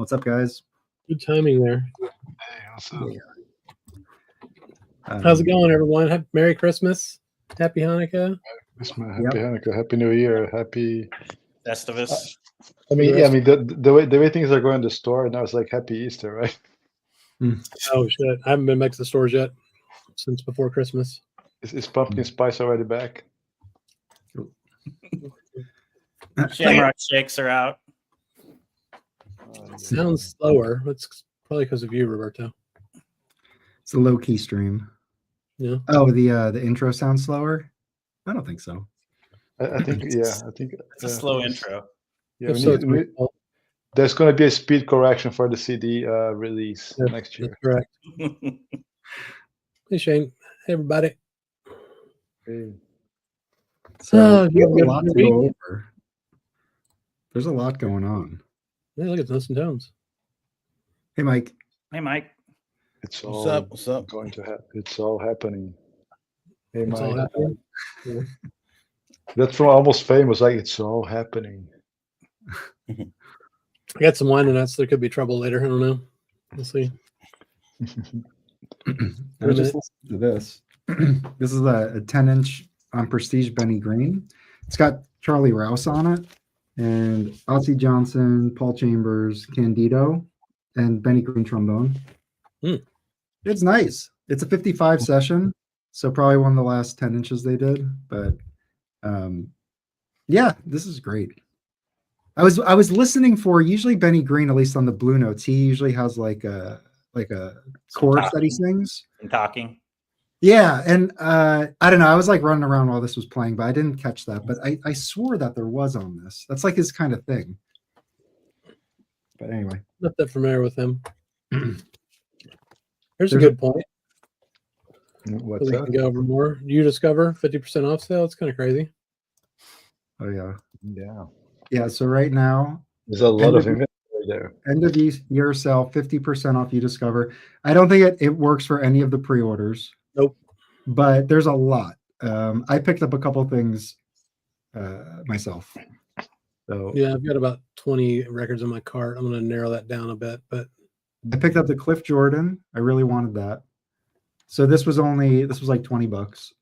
What's up, guys? Good timing there. Hey, what's up? How's it going, everyone? Merry Christmas. Happy Hanukkah. Happy Hanukkah. Happy New Year. Happy Festivus. I mean, the way things are going in the store now, it's like Happy Easter, right? Oh shit! I haven't been back to the stores yet since before Christmas. Is pumpkin spice already back? Shamrock shakes are out. Sounds slower. That's probably because of you, Roberto. It's a low key stream. Yeah. Oh, the intro sounds slower. I don't think so. I think it's a slow intro. Yeah, there's going to be a speed correction for the CD release next year. That's correct. Hey, Shane. Hey, everybody. Hey. So we have a lot to go over. There's a lot going on. Yeah, look at those tones. Hey, Mike. Hey, Mike. It's all What's up? Going to happen. It's all happening. Hey, It's all Mike. happening. Yeah. That's from Almost Famous. Like, it's all happening. I got some wine in that, so there could be trouble later. I don't know. We'll see. I just listened to this. This is a 10-inch on Prestige Benny Green. It's got Charlie Rouse on it, and Ozzy Johnson, Paul Chambers, Candido, and Benny Green trombone. It's nice. It's a 55 session, so probably one of the last 10 inches they did. But yeah, this is great. I was listening for usually Benny Green, at least on the Blue Notes. He usually has like a chorus that he sings. And talking. Yeah, and I don't know. I was like running around while this was playing, but I didn't catch that. But I swore that there was on this. That's like his kind of thing. But anyway, Not that familiar with him. Here's a good point. What's We that? can go over more. You discover 50% off sale. It's kind of crazy. oh yeah, Yeah. yeah. So right now, There's a lot of inventory there. end of year sale, 50% off. You discover. I don't think it works for any of the pre-orders. Nope. But there's a lot. I picked up a couple things myself. So Yeah, I've got about 20 records in my cart. I'm going to narrow that down a bit, but I picked up the Cliff Jordan. I really wanted that. So this was like $20.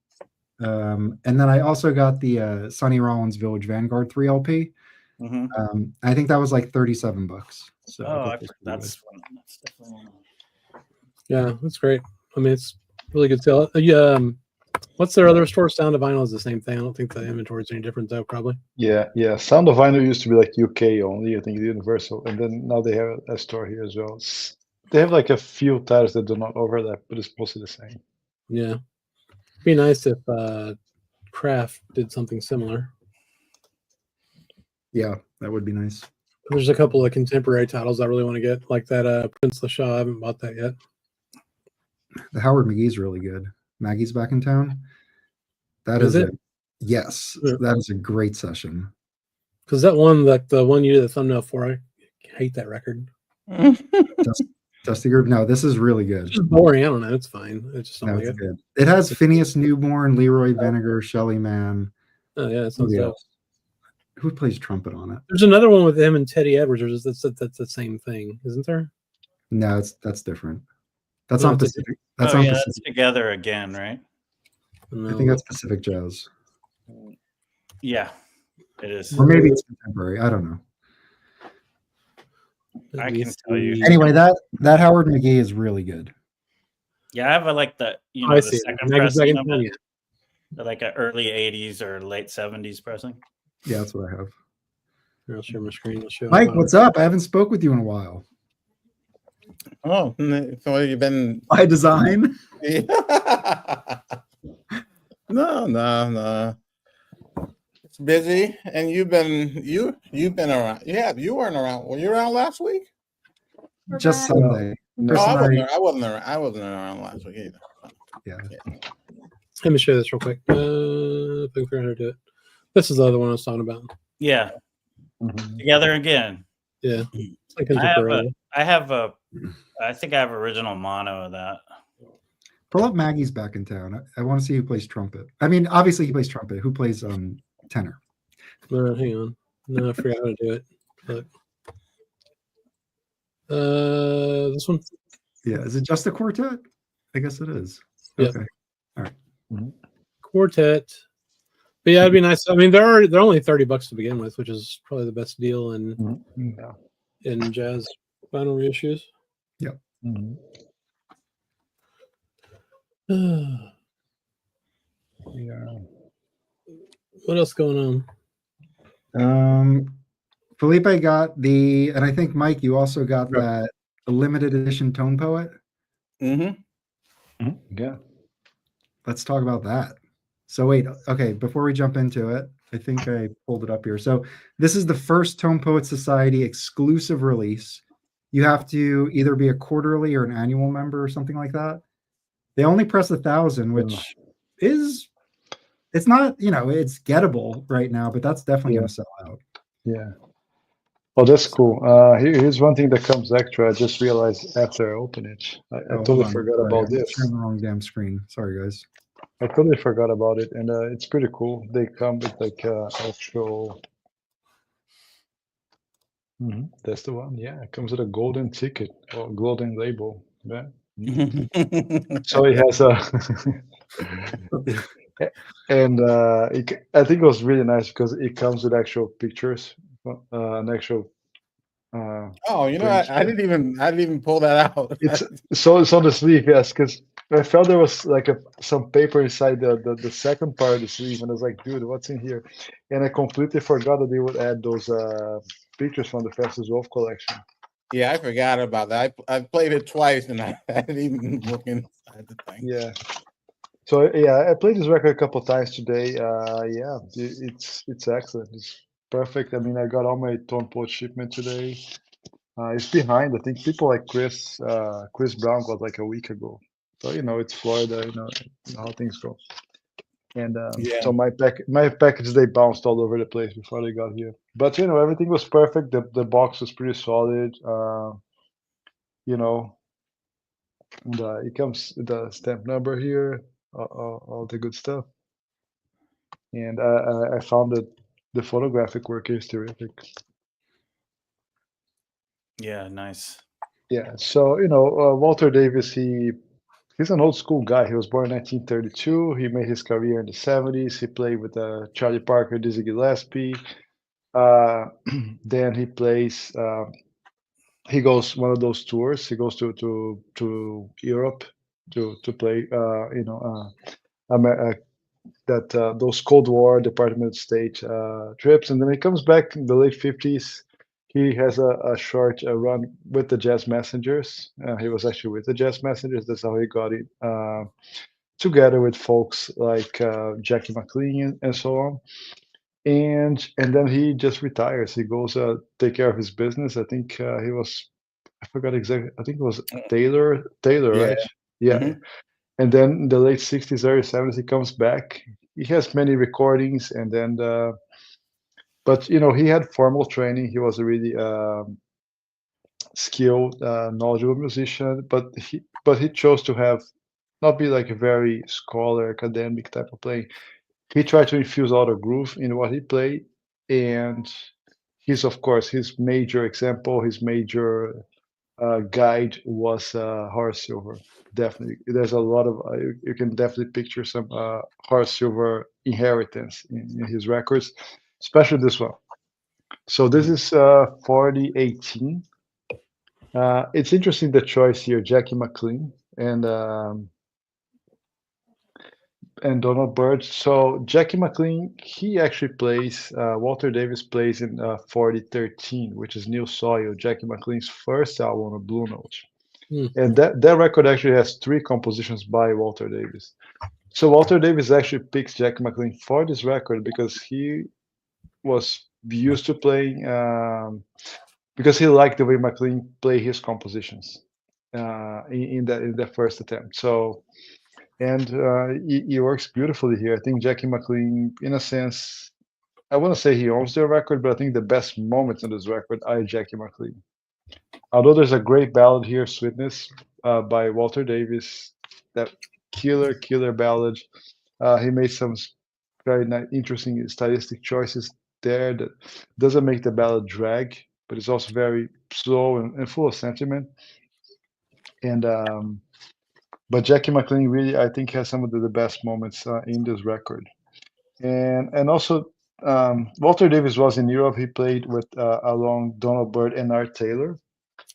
And then I also got the Sonny Rollins Village Vanguard 3 LP. I think that was like $37. So that's definitely one. yeah, that's great. I mean, it's really good sale. What's their other store? Sound of Vinyl is the same thing. I don't think the inventory is any different though, probably. Yeah. Sound of Vinyl used to be like UK only, I think Universal, and then now they have a store here as well. They have like a few titles that do not overlap, but it's mostly the same. Yeah. It'd be nice if Kraft did something similar. Yeah, that would be nice. There's a couple of contemporary titles I really want to get, like that Prince Lashaw. I haven't bought that yet. The Howard McGee's really good. Maggie's back in town. That Is it? Yes, Yeah. that is a great session. Because that one, like the one you did the thumbnail for, I hate that record. Dusty Group. No, this is really good. It's just boring. I don't know. It's fine. It's just No, not it's good. good. It has Phineas Newborn, Leroy Vinegar, Shelly Mann. Oh yeah, it sounds Yeah. dope. Who plays trumpet on it? There's another one with him and Teddy Edwards. Or that's the same thing, isn't there? No, that's different. That's No, on it's Pacific. That's Oh on yeah, Pacific. that's together again, right? I think that's Pacific Jazz, Yeah, it is. or maybe it's contemporary. I don't know. I can tell you. Anyway, that Howard McGee is really good. Yeah, I have like the I the see. second Maggie's back pressing in of town it, yet. like an early '80s or late '70s pressing. Yeah, that's what I have. Here, I'll share my screen. I'll show Mike, what's up? I haven't spoke with you in a while. Oh, so you've been By design. No. It's busy, and you've been around. Yeah, you weren't around. Were you around last week? Just Sunday. No, I wasn't around last week either. Yeah. Let me show this real quick. I think we're gonna do it. This is the other one I was talking about. Yeah, together again. Yeah, it's like contemporary. I think I have original mono of that. Pull up Maggie's back in town. I want to see who plays trumpet. I mean, obviously he plays trumpet. Who plays tenor? No, hang on. No, I forgot how to do it. Look. This one. Yeah, is it just a quartet? I guess it is. Yep. Okay. Quartet. But yeah, it'd be nice. I mean, they're only $30 to begin with, which is probably the best deal Yeah. in jazz vinyl reissues. Mhm. Yeah. What else going on? Felipe got the, and I think Mike, you also got Right. that limited edition Tone Poet. Mm-hmm. Yeah. Let's talk about that. So wait, okay, before we jump into it, I think I pulled it up here. So this is the first Tone Poet Society exclusive release. You have to either be a quarterly or an annual member or something like that. They only press 1,000, which is, it's not, it's gettable right now, but that's definitely going to sell out. Yeah. Oh, that's cool. Here's one thing that comes extra. I just realized after I opened it. I Hold totally on. forgot Sorry, about I'm this. sharing the wrong damn screen. Sorry, guys. I totally forgot about it, and it's pretty cool. They come with like actual. That's the one. Yeah, it comes with a golden ticket or golden label. Yeah. So it has a. And I think it was really nice because it comes with actual pictures, an actual. Oh, print. I didn't even pull that out. It's on the sleeve, yes, because I felt there was like some paper inside the second part of the sleeve, and I was like, dude, what's in here? And I completely forgot that they would add those pictures from the Festus Wolf collection. Yeah, I forgot about that. I played it twice, and I didn't even look inside the thing. Yeah. So yeah, I played this record a couple times today. Yeah, it's excellent. It's perfect. I mean, I got all my Tone Poet shipment today. It's behind. I think people like Chris Brown got like a week ago. So it's Florida. You know how things go. And Yeah. so my package, they bounced all over the place before they got here. But everything was perfect. The box was pretty solid. And it comes with the stamp number here, all the good stuff. And I found that the photographic work is terrific. Yeah, nice. Yeah. So Walter Davis, he's an old school guy. He was born in 1932. He made his career in the 70s. He played with Charlie Parker, Dizzy Gillespie. Then he plays. He goes one of those tours. He goes to Europe to play. Those Cold War Department of State trips, and then he comes back in the late 50s. He has a short run with the Jazz Messengers. He was actually with the Jazz Messengers. That's how he got it. Together with folks like Jackie McLean and so on. And then he just retires. He goes take care of his business. I think I forgot exactly. I think it was Taylor, Yeah. right? Yeah. Mhm. And then in the late 60s, early 70s, he comes back. He has many recordings, and then but he had formal training. He was a really skilled, knowledgeable musician, but he chose to have not be like a very scholar academic type of playing. He tried to infuse a lot of groove in what he played, and he's of course his major example, his major guide was Horace Silver. Definitely, there's a lot of you can definitely picture some Horace Silver inheritance in his records, especially this one. So this is 4018. It's interesting the choice here, Jackie McLean and Donald Byrd. So Jackie McLean, he actually plays. Walter Davis plays in 4013, which is New Soil, Jackie McLean's first album on Blue Note. And that record actually has 3 compositions by Walter Davis. So Walter Davis actually picks Jackie McLean for this record because he was used to playing because he liked the way McLean play his compositions in the first attempt. So and he works beautifully here. I think Jackie McLean, in a sense, I want to say he owns the record, but I think the best moments on this record are Jackie McLean. Although there's a great ballad here, Sweetness, by Walter Davis, that killer ballad. He made some very interesting stylistic choices there that doesn't make the ballad drag, but it's also very slow and full of sentiment. And but Jackie McLean really, I think, has some of the best moments in this record. And also Walter Davis was in Europe. He played with along Donald Byrd and Art Taylor.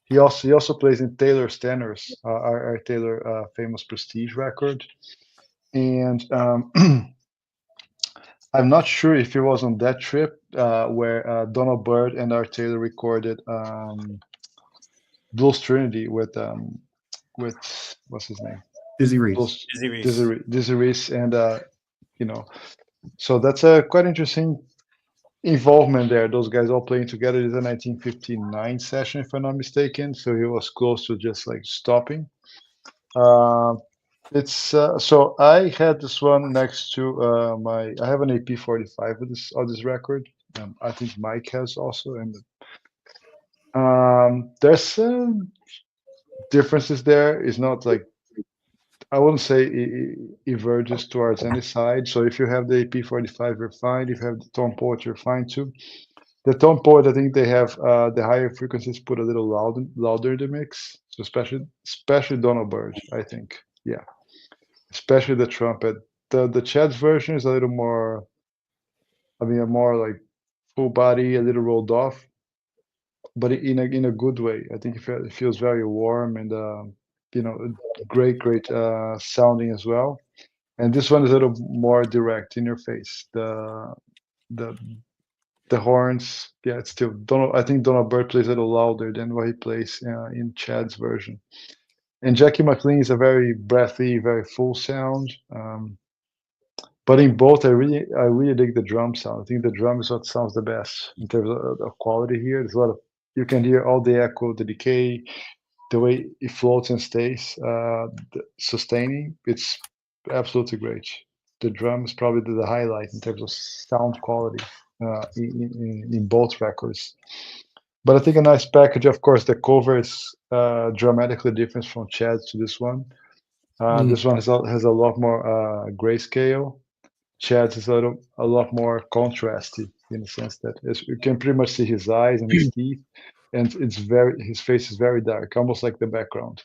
He also plays in Taylor Stenner's Art Taylor famous Prestige record. And I'm not sure if it was on that trip where Donald Byrd and Art Taylor recorded Blues Trinity with what's his name? Dizzy Reese. Blues, Dizzy Reese. Dizzy Reese, and so that's a quite interesting involvement there. Those guys all playing together. It's a 1959 session, if I'm not mistaken. So he was close to just like stopping. It's so I had this one next to I have an AP45 with this record. I think Mike has also, and there's some differences there. It's not like, I wouldn't say it verges towards any side. So if you have the AP45, you're fine. If you have the tone poet, you're fine too. The tone poet, I think they have the higher frequencies put a little louder in the mix. So especially Donald Byrd, I think. Yeah. Especially the trumpet. The Chad's version is a little more, a more like full body, a little rolled off, but in a good way. I think it feels very warm and great sounding as well. And this one is a little more direct, in your face. The horns, yeah, it's still I think Donald Byrd plays a little louder than what he plays in Chad's version. And Jackie McLean is a very breathy, very full sound. But in both, I really dig the drum sound. I think the drum is what sounds the best in terms of quality here. There's a lot of, you can hear all the echo, the decay, the way it floats and stays, sustaining. It's absolutely great. The drum is probably the highlight in terms of sound quality in both records. But I think a nice package. Of course, the cover is dramatically different from Chad's to this one. This one has a lot more grayscale. Chad's is a lot more contrasty, in the sense that you can pretty much see his eyes and his teeth, and his face is very dark, almost like the background.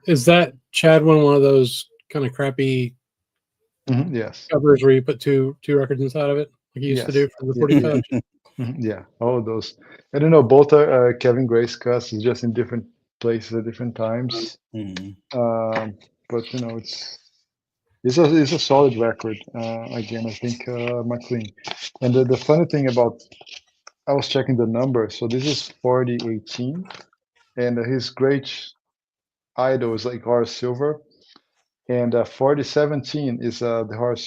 Is that Chad one of those kind of crappy Yes. covers where you put two records inside of it, like you used to do for the 45? Yeah, all of those. I don't know, both are Kevin Gray's cuts. It's just in different places at different times. But it's a solid record. Again, I think McLean. And the funny thing about, I was checking the number. So this is 4018, and his great idol is like Horace Silver. And 4017 is the Horace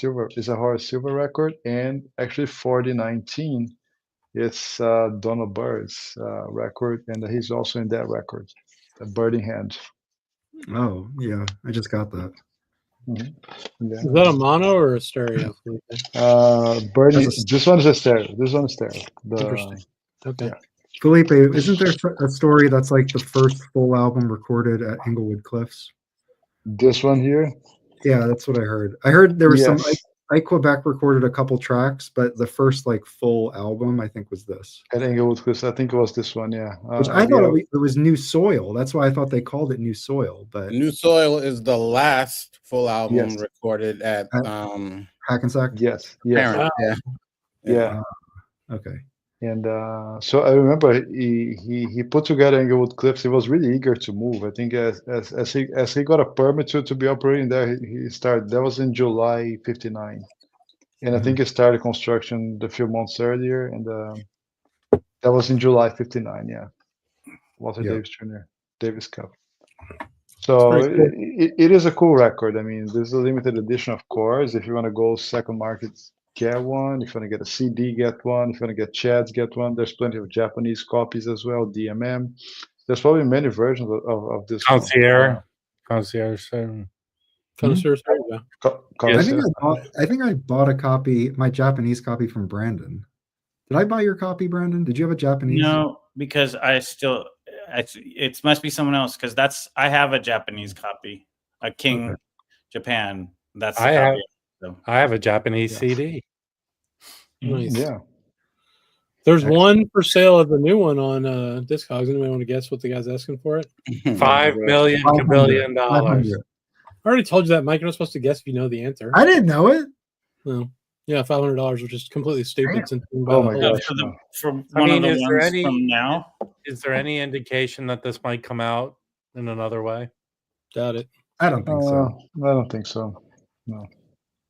Silver record, and actually 4019 it's Donald Byrd's record, and he's also in that record, the Birding Hand. Oh yeah, I just got that. Yeah. Is that a mono or a stereo? Birding. This one is a stereo. This one is stereo. Interesting. Okay. Yeah. Felipe, isn't there a story that's like the first full album recorded at Englewood Cliffs? This one here? Yeah, that's what I heard. I heard there was some. Yes. Quebec recorded a couple tracks, but the first like full album, I think, was this. At Englewood Cliffs, I think it was this one. Yeah. Which I thought it was New Soil. That's why I thought they called it New Soil. But New Soil is the last full album Yes. recorded at Hackensack. Yes. Parent. Yeah. Okay. And so I remember he put together Englewood Cliffs. He was really eager to move. I think as he got a permit to be operating there, he started. That was in July '59, and I think he started construction a few months earlier, and that was in July '59. Yeah, Walter Davis Jr. Davis Cup. So cool. it is a cool record. I mean, this is a limited edition, of course. If you want to go second market, get one. If you want to get a CD, get one. If you want to get Chad's, get one. There's plenty of Japanese copies as well, DMM. There's probably many versions of this Concierge. Connoisseurs. I think I bought a copy, my Japanese copy from Brandon. Did I buy your copy, Brandon? Did you have a Japanese? No, because it must be someone else, because I have a Japanese copy, a King Japan. That's the copy. I have a Japanese CD. Nice. Yeah. There's Excellent. one for sale of the new one on Discogs. Anybody want to guess what the guy's asking for it? $5 million 500. billion. 500. I already told you that, Mike. You're not supposed to guess if you know the answer. I didn't know it. No. Yeah, $500, which is completely stupid. Damn. Since Oh my Yeah, gosh. for I one mean, of the is there ones any- from now. Is there any indication that this might come out in another way? Doubt it. I don't think so. I don't think so. I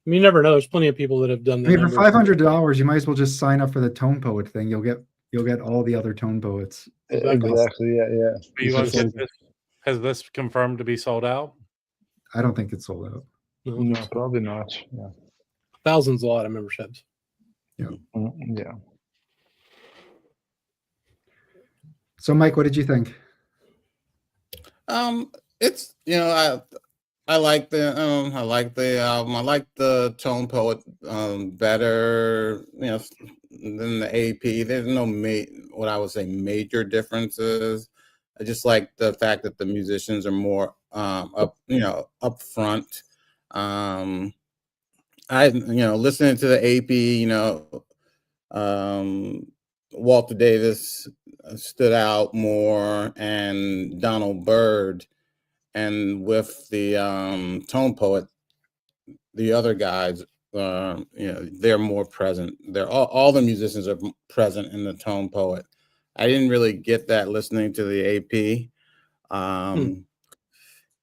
mean, you never know. There's plenty of people that have done I that. mean, for $500, you might as well just sign up for the Tone Poet thing. You'll get all the other Tone Poets. Exactly. Exactly. Yeah. Yeah. Are you It's guys just get this, has this confirmed to be sold out? I don't think it's sold out. No, probably not. Yeah. Thousands a lot of memberships. Yeah. So, Mike, what did you think? It's I like the album. I like the Tone Poet better, than the AP. There's no what I would say major differences. I just like the fact that the musicians are more up front. Listening to the AP, Walter Davis stood out more, and Donald Byrd, and with the Tone Poet, the other guys, they're more present. They're all the musicians are present in the Tone Poet. I didn't really get that listening to the AP,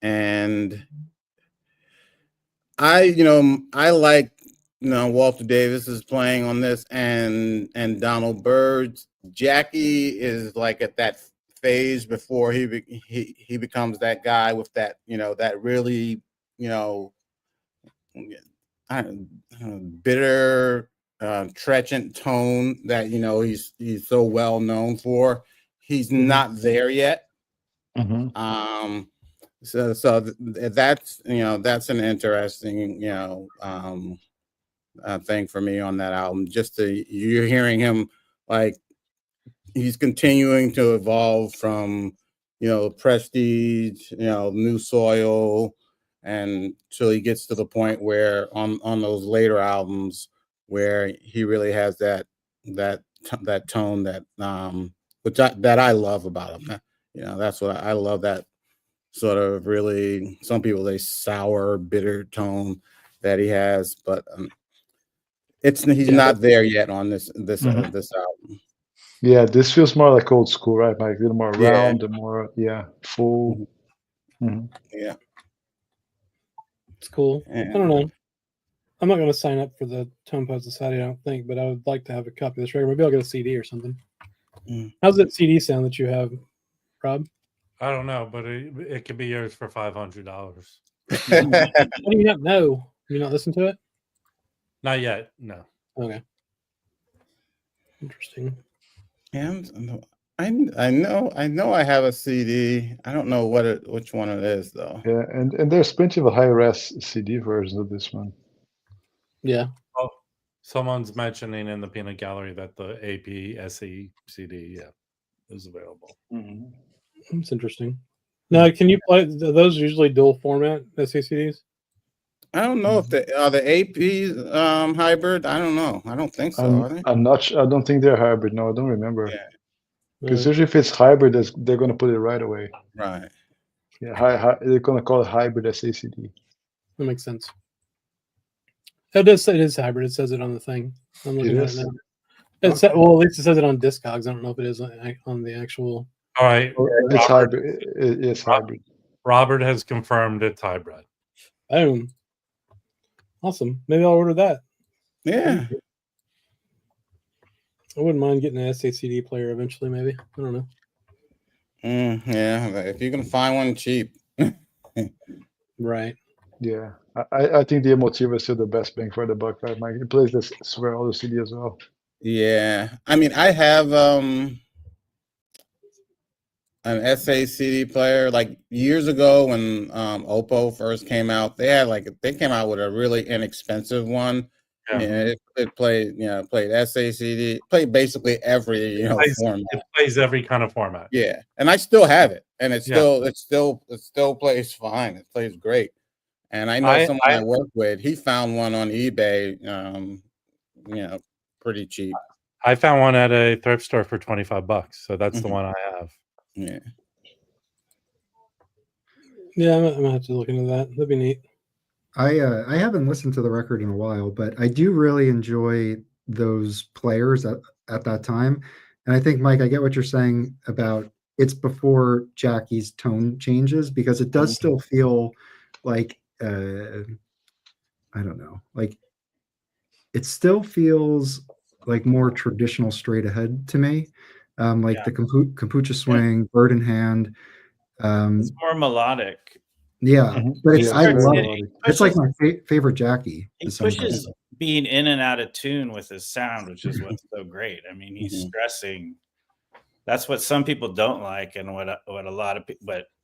and I like Walter Davis is playing on this, and Donald Byrd. Jackie is like at that phase before he becomes that guy with that that really bitter trenchant tone that he's so well known for. He's not there yet. So that's that's an interesting thing for me on that album. Just you're hearing him like he's continuing to evolve from Prestige, New Soil, and till he gets to the point where on those later albums where he really has that tone that that I love about him. That's what I love, that sort of really, some people say sour, bitter tone that he has, but he's not there yet on this album. Yeah, this feels more like old school, right, Mike? A little more Yeah. round and more, full. Yeah. It's cool. Yeah. I don't know. I'm not going to sign up for the Tone Poet Society, I don't think, but I would like to have a copy of this record. Maybe I'll get a CD or something. How's that CD sound that you have, Rob? I don't know, but it could be yours for $500. How do you not know? You not listen to it? Not yet. No. Okay. Interesting. And I know I have a CD. I don't know which one it is though. Yeah, and there's plenty of high-res CD versions of this one. Yeah. Oh, someone's mentioning in the peanut gallery that the AP SE CD, is available. That's interesting. Now, can you play those? Usually dual format SACDs. I don't know if the AP hybrid. I don't know. I don't think so. Are they? I'm not sure. I don't think they're hybrid. No, I don't remember. Yeah. Because usually if it's hybrid, they're going to put it right away. Right. Yeah, they're going to call it hybrid SACD. That makes sense. It is hybrid. It says it on the thing. I'm looking at it now. Well, at least it says it on Discogs. I don't know if it is on the actual. All right. It's hybrid. It's hybrid. Robert has confirmed it's hybrid. Boom. Awesome. Maybe I'll order that. Yeah. I wouldn't mind getting an SACD player eventually, maybe. I don't know. Yeah, if you can find one cheap. Right. Yeah. I think the Emotiva is still the best bang for the buck, right, Mike? It plays this Swear All the CD as well. Yeah. I mean, I have an SACD player like years ago when Oppo first came out. They came out with a really inexpensive one. Yeah. And it played SACD, played basically every format. It plays every kind of format. Yeah, and I still have it, and it still plays fine. It plays great. And I know someone I work with, he found one on eBay, pretty cheap. I found one at a thrift store for $25, so that's the Mhm. one I have. Yeah. Yeah, I'm gonna have to look into that. That'd be neat. I haven't listened to the record in a while, but I do really enjoy those players at that time. And I think, Mike, I get what you're saying about it's before Jackie's tone changes, because it does still feel like I don't know, like it still feels like more traditional straight ahead to me. Like Yeah. the kombucha swing, bird in hand. It's more melodic. Yeah, Mhm. but it's Yeah, I it's very love melodic. it. It's like Pushes- my favorite Jackie. He to some pushes extent. being in and out of tune with his sound, which is what's so great. I mean, he's Mhm. stressing. That's what some people don't like, and what a lot of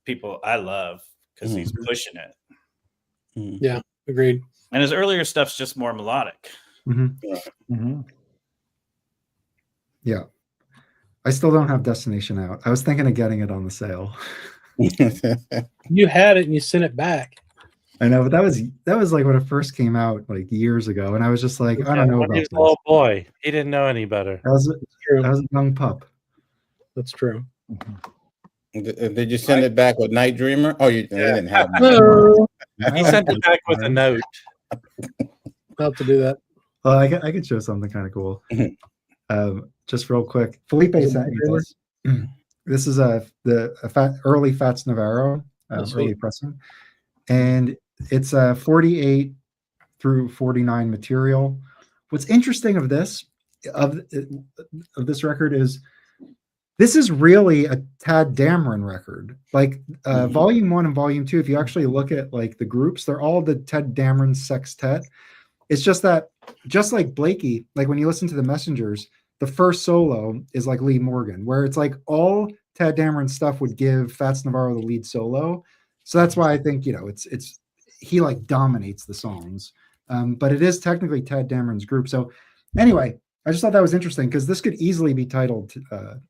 people I love, because he's pushing it. Mhm. Yeah, agreed. And his earlier stuff's just more melodic. Mhm. Mhm. Yeah, I still don't have Destination out. I was thinking of getting it on the sale. You had it and you sent it back. I know, but that was like when it first came out, like years ago, and I was just like, I don't know When about he this. was a little boy, he didn't know any better. I was True. a young pup. That's true. Did you send it back with Night Dreamer? Oh, you didn't have one. No, He sent it back with a note. I'll have to do that. Well, I could show something kind of cool. Mhm. Just real quick, Felipe Is it sent me Dreamer? this. This is early Fats Navarro, Oh, sweet. early pressing, and it's a 48 through 49 material. What's interesting of this record is this is really a Tad Dameron record. Like Volume 1 and Volume 2, if you actually look at like the groups, they're all the Ted Dameron sextet. It's just that, just like Blakey, like when you listen to the Messengers, the first solo is like Lee Morgan, where it's like all Tad Dameron stuff would give Fats Navarro the lead solo. So that's why I think, it's he like dominates the songs. But it is technically Tad Dameron's group. So anyway, I just thought that was interesting, because this could easily be titled Tad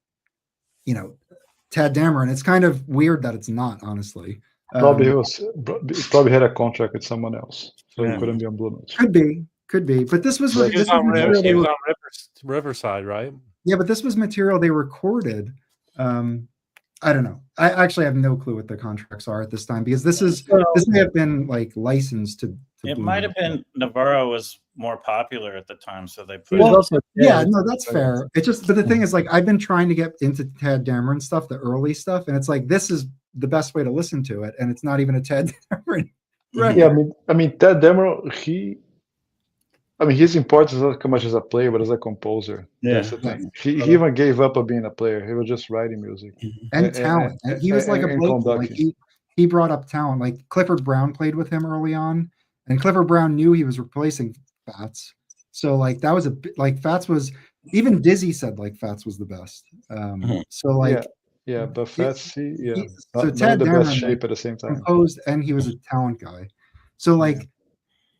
Dameron. It's kind of weird that it's not, honestly. Probably probably had a contract with someone else, so Yeah. he couldn't be on Blue Notes. Could be, but this was But He was this was on, material he they was were, on Riverside, right? yeah, but this was material they recorded. I don't know. I actually have no clue what the contracts are at this time, because this may have been like licensed to It Blue might have Note. been Navarro was more popular at the time, so they He put. was Well, also Yeah, dead. no, that's fair. It's just, but the thing is, like, I've been trying to get into Tad Dameron stuff, the early stuff, and it's like this is the best way to listen to it, and it's not even a Tad Dameron. Right. Yeah, I mean, Ted Dameron, he's important not so much as a player, but as a composer. Yeah. That's the thing. He even gave up on being a player. He was just writing music. And talent. And he was like a and Blakey. Like conducting. he brought up talent. Like Clifford Brown played with him early on, and Clifford Brown knew he was replacing Fats. So like that was like Fats was, even Dizzy said like Fats was the best. So like but Fats, so not Tad in the best Dameron shape at the same time. composed, and he was a talent guy. So like,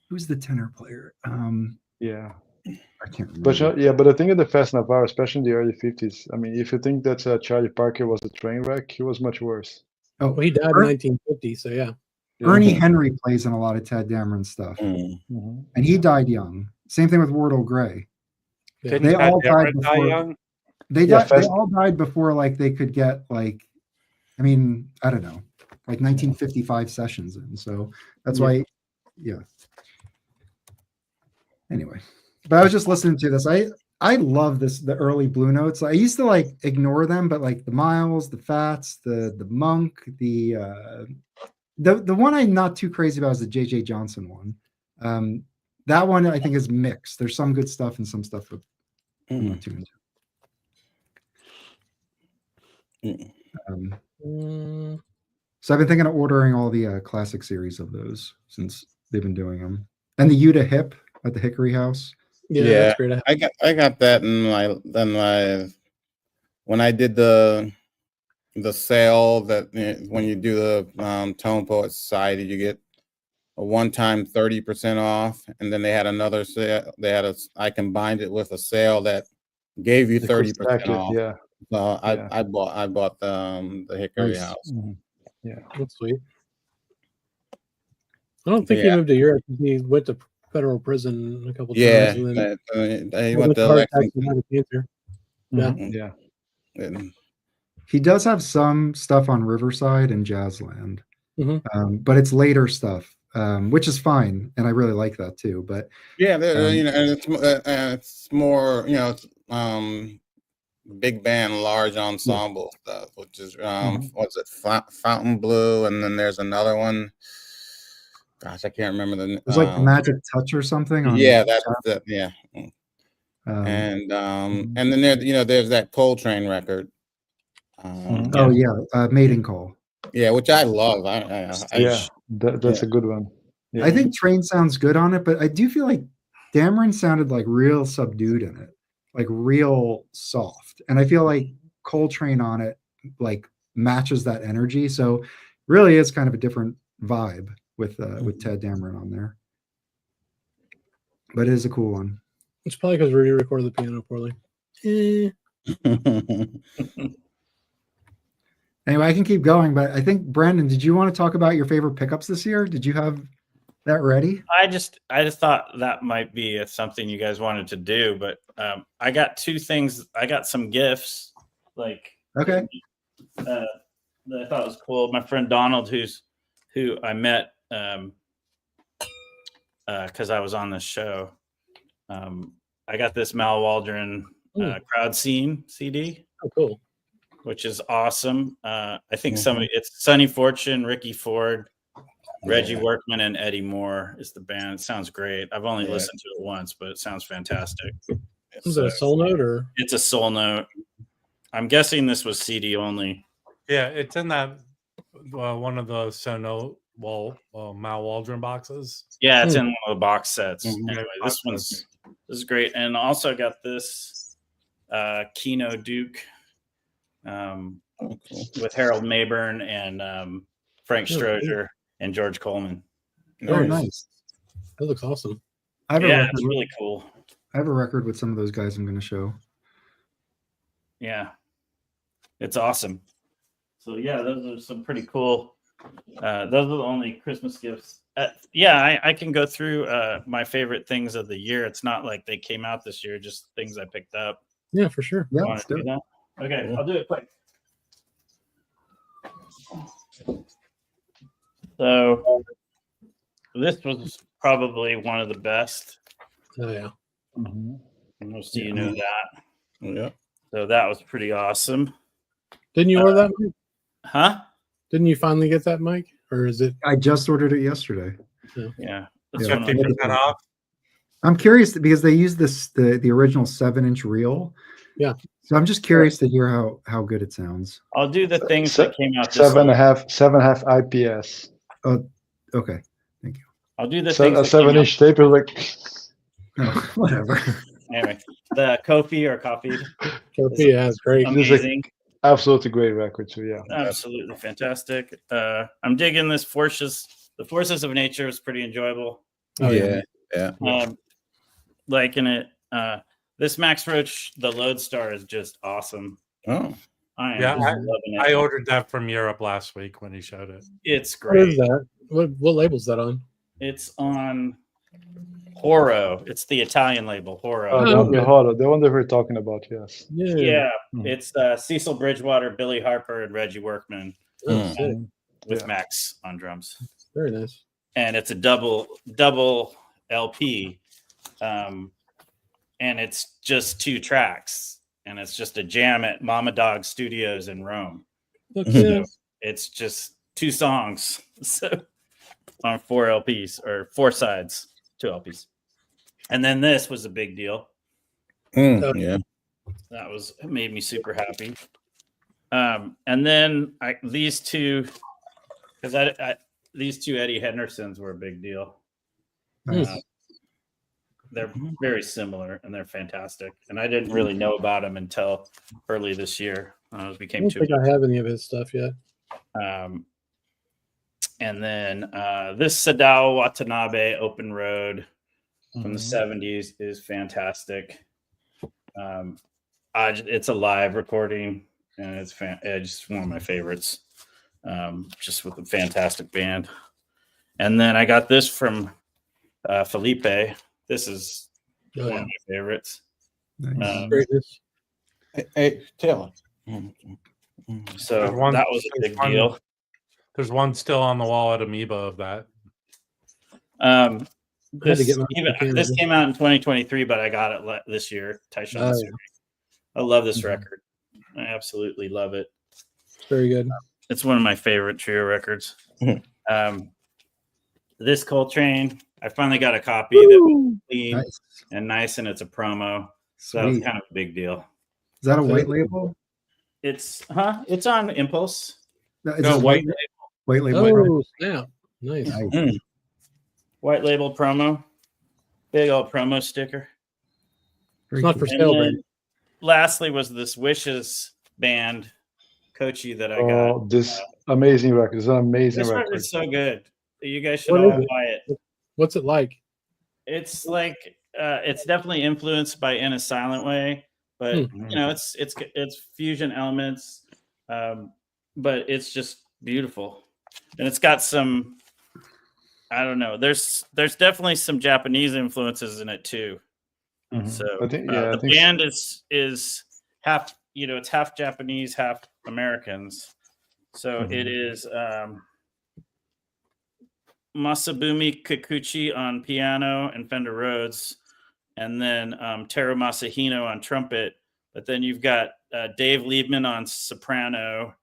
who's the tenor player? Yeah. I can't remember. But the thing of the Fats Navarro, especially in the early 50s, I mean, if you think that Charlie Parker was a train wreck, he was much worse. Oh, Well, he died in 1950, so yeah. Ernie Henry plays in a lot of Tad Dameron stuff, Mhm. and he died young. Same thing with Wardle Gray. Yeah. They all died die before. young? They Yeah, died. They Fast- all died before like they could get like, I mean, I don't know, like 1955 sessions in. So that's why, yeah. Anyway, but I was just listening to this. I love the early Blue Notes. I used to like ignore them, but like the Miles, the Fats, the Monk, the one I'm not too crazy about is the JJ Johnson one. That one I think is mixed. There's some good stuff and some stuff that I'm not too into. So I've been thinking of ordering all the classic series of those since they've been doing them. And the Utah Hip at the Hickory House. Yeah, that's great. I got that in my when I did the sale that when you do the Tone Poet Society, you get a one-time 30% off, and then they had another sale. I combined it with a sale that gave you 30% off. Yeah. So I bought the Hickory House. Mhm. Yeah. That's sweet. I don't think he moved to Europe. He went to federal prison a couple Yeah, times. And then he with went a to heart attack and Lexington. had a cancer. Yeah. Yeah. And He does have some stuff on Riverside and Jazzland, Mhm. but it's later stuff, which is fine, and I really like that too. But yeah, Um, and it's more, it's big band, large ensemble stuff, which is what's it, Fountain Blue, and then there's another one. Gosh, I can't remember the. there's like Magic Touch or something on. Yeah, that's that. Yeah, Um, and then there's that Coltrane record. Oh yeah, Mating Call. Yeah, which I love. That's a good one. Yeah. I think Train sounds good on it, but I do feel like Dameron sounded like real subdued in it, like real soft. And I feel like Coltrane on it like matches that energy. So really is kind of a different vibe with Ted Dameron on there. But it is a cool one. It's probably because Rudy recorded the piano poorly. Anyway, I can keep going, but I think Brandon, did you want to talk about your favorite pickups this year? Did you have that ready? I just thought that might be something you guys wanted to do, but I got two things. I got some gifts, like Okay. that I thought was cool. My friend Donald, who I met because I was on this show. I got this Mal Waldron Crowd Scene CD. Oh, cool. Which is awesome. I think it's Sonny Fortune, Ricky Ford, Reggie Workman, and Eddie Moore is the band. It sounds great. I've only listened to it once, but it sounds fantastic. Is it a soul note or? It's a soul note. I'm guessing this was CD only. Yeah, it's in that one of the Sono Mal Waldron boxes. Yeah, it's in one of the box sets. Anyway, Box this is great. And also got this Keno Duke with Harold Mayburn and Frank Strozier and George Coleman. Oh, nice. That looks awesome. I have It's really cool. I have a record with some of those guys I'm going to show. Yeah, it's awesome. So yeah, those are some pretty cool. Those are the only Christmas gifts. I can go through my favorite things of the year. It's not like they came out this year, just things I picked up. Yeah, for sure. Yeah, Want to do that? Okay, I'll do it quick. So this was probably one of the best. Oh yeah. Most of you know that. Yeah. So that was pretty awesome. Didn't you order that, Mike? Huh? Didn't you finally get that, Mike? Or is it? I just ordered it yesterday. Yeah. Yeah. 50% off. I'm curious because they use the original 7-inch reel. Yeah. So I'm just curious to hear how good it sounds. I'll do the things that came out this 7.5 IPS. Oh, okay. Thank you. I'll do the So things a that came 7-inch tape is like Oh, whatever. Anyway, the Kofi or Coffee. Yeah, it's great. Amazing. absolutely great record. So yeah. Absolutely fantastic. I'm digging this The Forces of Nature is pretty enjoyable. Oh, yeah. Liking it. This Max Roach, the Lodestar, is just awesome. Oh. I am Yeah, just loving it. I ordered that from Europe last week when he showed it. It's What is great. that? What label's that on? It's on Horo. It's the Italian label, Horo. The horror, the one that we're talking about, yes. Yeah, it's Cecil Bridgewater, Billy Harper, and Reggie Workman Oh, sick. with Max on drums. Very nice. And it's a double LP, and it's just 2 tracks, and it's just a jam at Mama Dog Studios in Rome. Look, So it's just 2 songs, so on 4 LPs or 4 sides, 2 LPs. And then this was a big deal. Yeah. It made me super happy. And then these two, because these 2 Eddie Hendersons were a big deal. Nice. They're very similar and they're fantastic. And I didn't really know about them until early this year. I Became don't too. think I have any of his stuff yet. And then this Sadao Watanabe Open Road from the 70s is fantastic. It's a live recording and it's just one of my favorites. Just with a fantastic band. And then I got this from Felipe. This is Oh, one yeah. of my favorites. Nice. Greatness. Hey, Taylor. So There's one- that was a there's big one- deal. There's one still on the wall at Amoeba of that. I had to This get my this came out in 2023, but I got it this year. Tyshawn Oh, Suri. I love this Mhm. record. I absolutely love it. Very good. It's one of my favorite trio records. Mhm. This Coltrane, I finally got a copy that was clean Nice. and nice, and it's a promo. So that was Sweet. kind of a big deal. Is that a white label? It's on Impulse. No, No, this white white label. Oh, snap. Nice. Nice. Mm. White label promo. Big old promo sticker. Very It's not cool. for And sale, then baby. lastly was this Wishes band Kochi that I got. Oh, this amazing record. It's an amazing This record record. is so good. You guys should What all is it? buy it. What's it like? It's like it's definitely influenced by In a Silent Way, but you know it's fusion elements, but it's just beautiful, and it's got some. I don't know. There's definitely some Japanese influences in it too. Mhm. So I think, the band is half. It's half Japanese, half Americans. So it is Masabumi Kikuchi on piano and Fender Rhodes, and then Teru Masahino on trumpet. But then you've got Dave Liebman on soprano,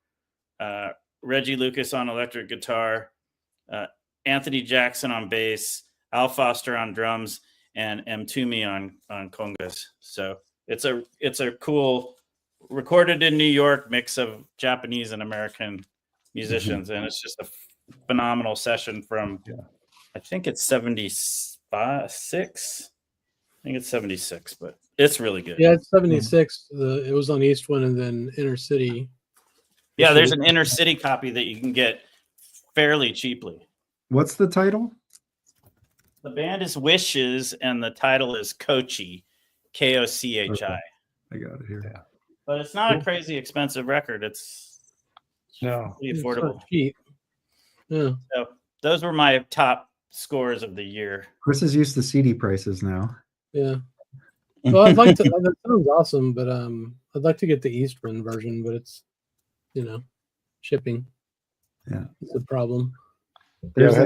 Reggie Lucas on electric guitar, Anthony Jackson on bass, Al Foster on drums, and M. Toomey on congas. So it's a cool, recorded in New York mix of Japanese and American musicians, and it's just a phenomenal session from I think it's 76. I think it's 76, but it's really good. Yeah, it's 76. It was on Eastwind and then Inner City. Yeah, there's an inner city copy that you can get fairly cheaply. What's the title? The band is Wishes and the title is Kochi, Kochi. Okay. I got it here. Yeah. But it's not a crazy expensive record. It's No. pretty It's not affordable. cheap. Yeah. So those were my top scores of the year. Chris is used to CD prices now. Yeah. Well, I'd like to. That sounds awesome, but I'd like to get the Eastwind version, but it's, shipping. Yeah. It's a problem. There's Yeah,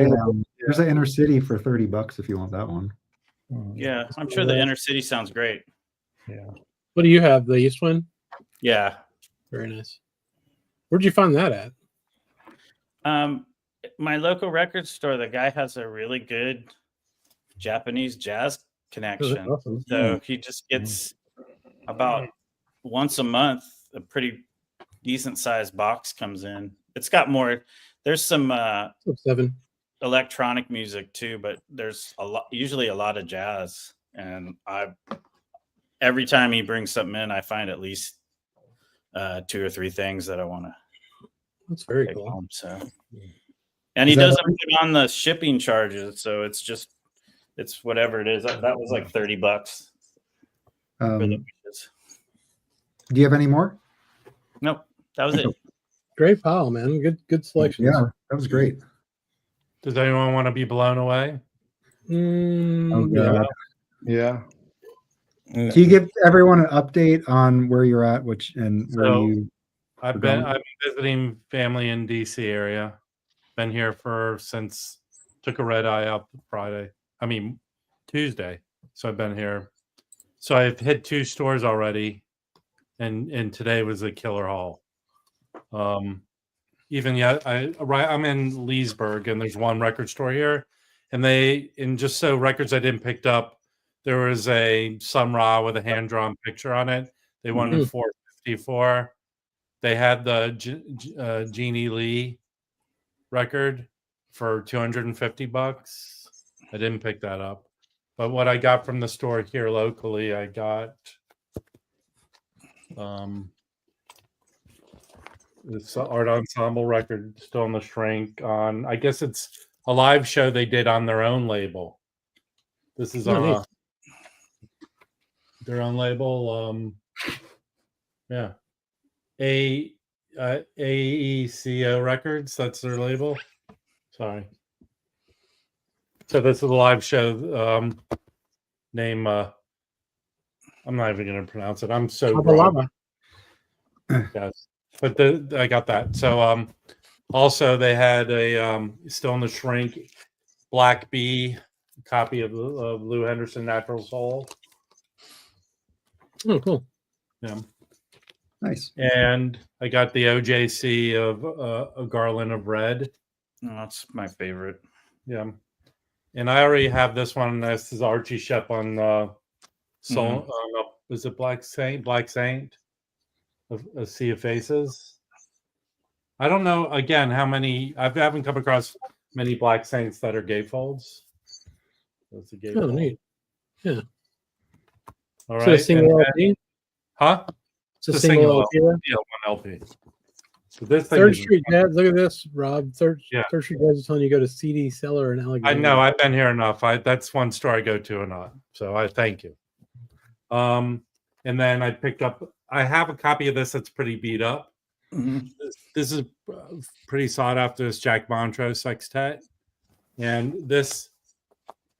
there's an Inner City for $30 if you want that one. Yeah, I'm sure the inner city sounds great. Yeah. What do you have? The Eastwind? Yeah. Very nice. Where'd you find that at? My local record store, the guy has a really good Japanese jazz connection. Awesome. So he just gets about once a month, a pretty decent sized box comes in. It's got more, there's some 7. electronic music too, but there's usually a lot of jazz. And every time he brings something in, I find at least 2 or 3 things that I want to That's very take cool. home. So, and he Is that doesn't put on the shipping charges, so it's whatever it is. That was like $30 for the Wishes. Do you have any more? Nope, that was it. Great pile, man. Good selection. Yeah, that was great. Does anyone want to be blown away? Oh, Yeah. God. Yeah. Can you give everyone an update on where you're at, where you? I've been visiting family in DC area. Been here since took a red eye out Tuesday. So I've been here. So I've hit 2 stores already, and today was a killer haul. I'm in Leesburg, and there's one record store here, and just so records I didn't pick up, there was a Sun Ra with a hand drawn picture on it. They wanted $454. They had the Jeannie Lee record for $250. I didn't pick that up, but what I got from the store here locally, I got this art ensemble record still in the shrink on. I guess it's a live show they did on their own label. This is on their own label. Yeah, AECO Records. That's their label. Sorry. So this is a live show. Name I'm not even going to pronounce it. I'm so wrong. Yes, but I got that. So also they had a still in the shrink Black Bee copy of Lou Henderson Natural Soul. Oh, cool. Yeah. Nice. And I got the OJC of a Garland of Red. Oh, that's my favorite. Yeah. And I already have this one. This is Archie Shep on Soul. Is it Black Saint? Black Saint? A Sea of Faces. I don't know, again, how many. I haven't come across many Black Saints that are gatefolds. That's a gatefold. Oh, neat. Yeah. All So right. a single LP? Huh? It's a single LP. Yeah, one LP. So this thing Third is Street Dads. Look at this, Rob. Third Street Dads is telling you to go to CD Cellar in Alexandria. I know. I've been here enough. That's one store I go to a lot. So I thank you. And then I picked up. I have a copy of this that's pretty beat up. Mm-hmm. This is pretty sought after. This Jack Montrose sextet, and this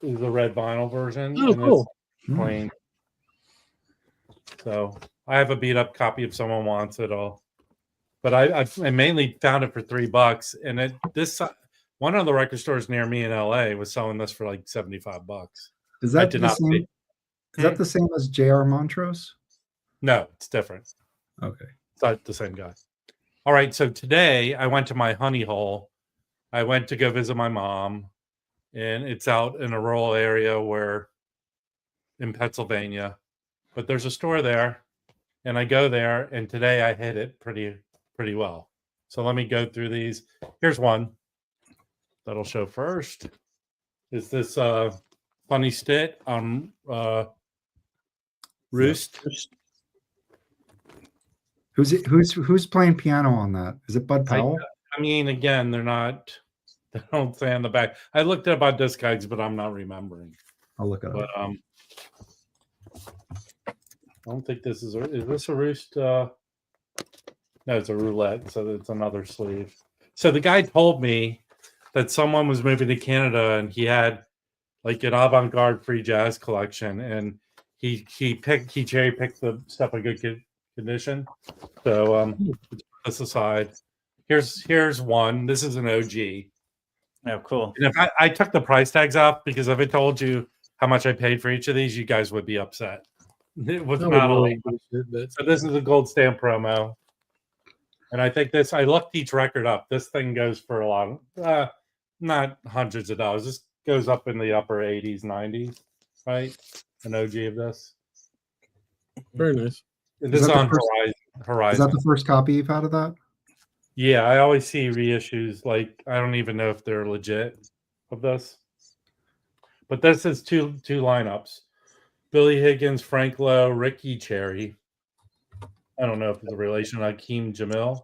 is the red vinyl version. Oh, cool. Plain. So I have a beat up copy if someone wants it all. But I mainly found it for $3, and this one of the record stores near me in LA was selling this for like $75. Is that the same? Is that the same as J.R. Montrose? No, it's different. Okay, it's not the same guy. All right, so today I went to my honey hole. I went to go visit my mom, and it's out in a rural area in Pennsylvania, but there's a store there, and I go there, and today I hit it pretty well. So let me go through these. Here's one that'll show first. Is this Funny Stit on Roost? Who's playing piano on that? Is it Bud Powell? I mean, again, they don't say on the back. I looked it up on Discogs, but I'm not remembering. I'll look it up. But I don't think this is this a Roost? No, it's a roulette, so it's another sleeve. So the guy told me that someone was moving to Canada and he had like an avant-garde free jazz collection, and he cherry picked the stuff in good condition. So put this aside. Here's one. This is an OG. Oh, cool. And if I took the price tags off, because if I told you how much I paid for each of these, you guys would be upset. It was not a lot. So this is a gold stamp promo. And I think I looked each record up. This thing goes for a lot of, not hundreds of dollars. This goes up in the upper 80s, 90s, right? An OG of this. Very nice. This is on Horizon. Is that the first copy you've had of that? Yeah, I always see reissues. Like, I don't even know if they're legit of this. But this is two lineups. Billy Higgins, Frank Lowe, Ricky Cherry. I don't know if it's a relation, Hakeem Jamil.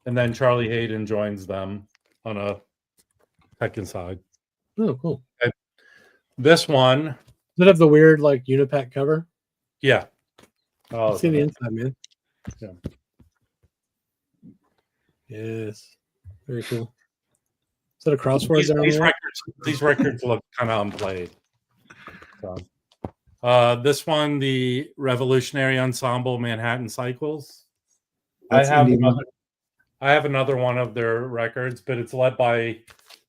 And then Charlie Hayden joins them on a second side. Oh, cool. Okay. This one. Does it have the weird, like, Unipack cover? Yeah. Oh, see the inside, man. Yeah. Yes. Very cool. Is that a crossword? These records look kind of unplayed. So. This one, the Revolutionary Ensemble Manhattan Cycles. I have another one of their records, but it's led by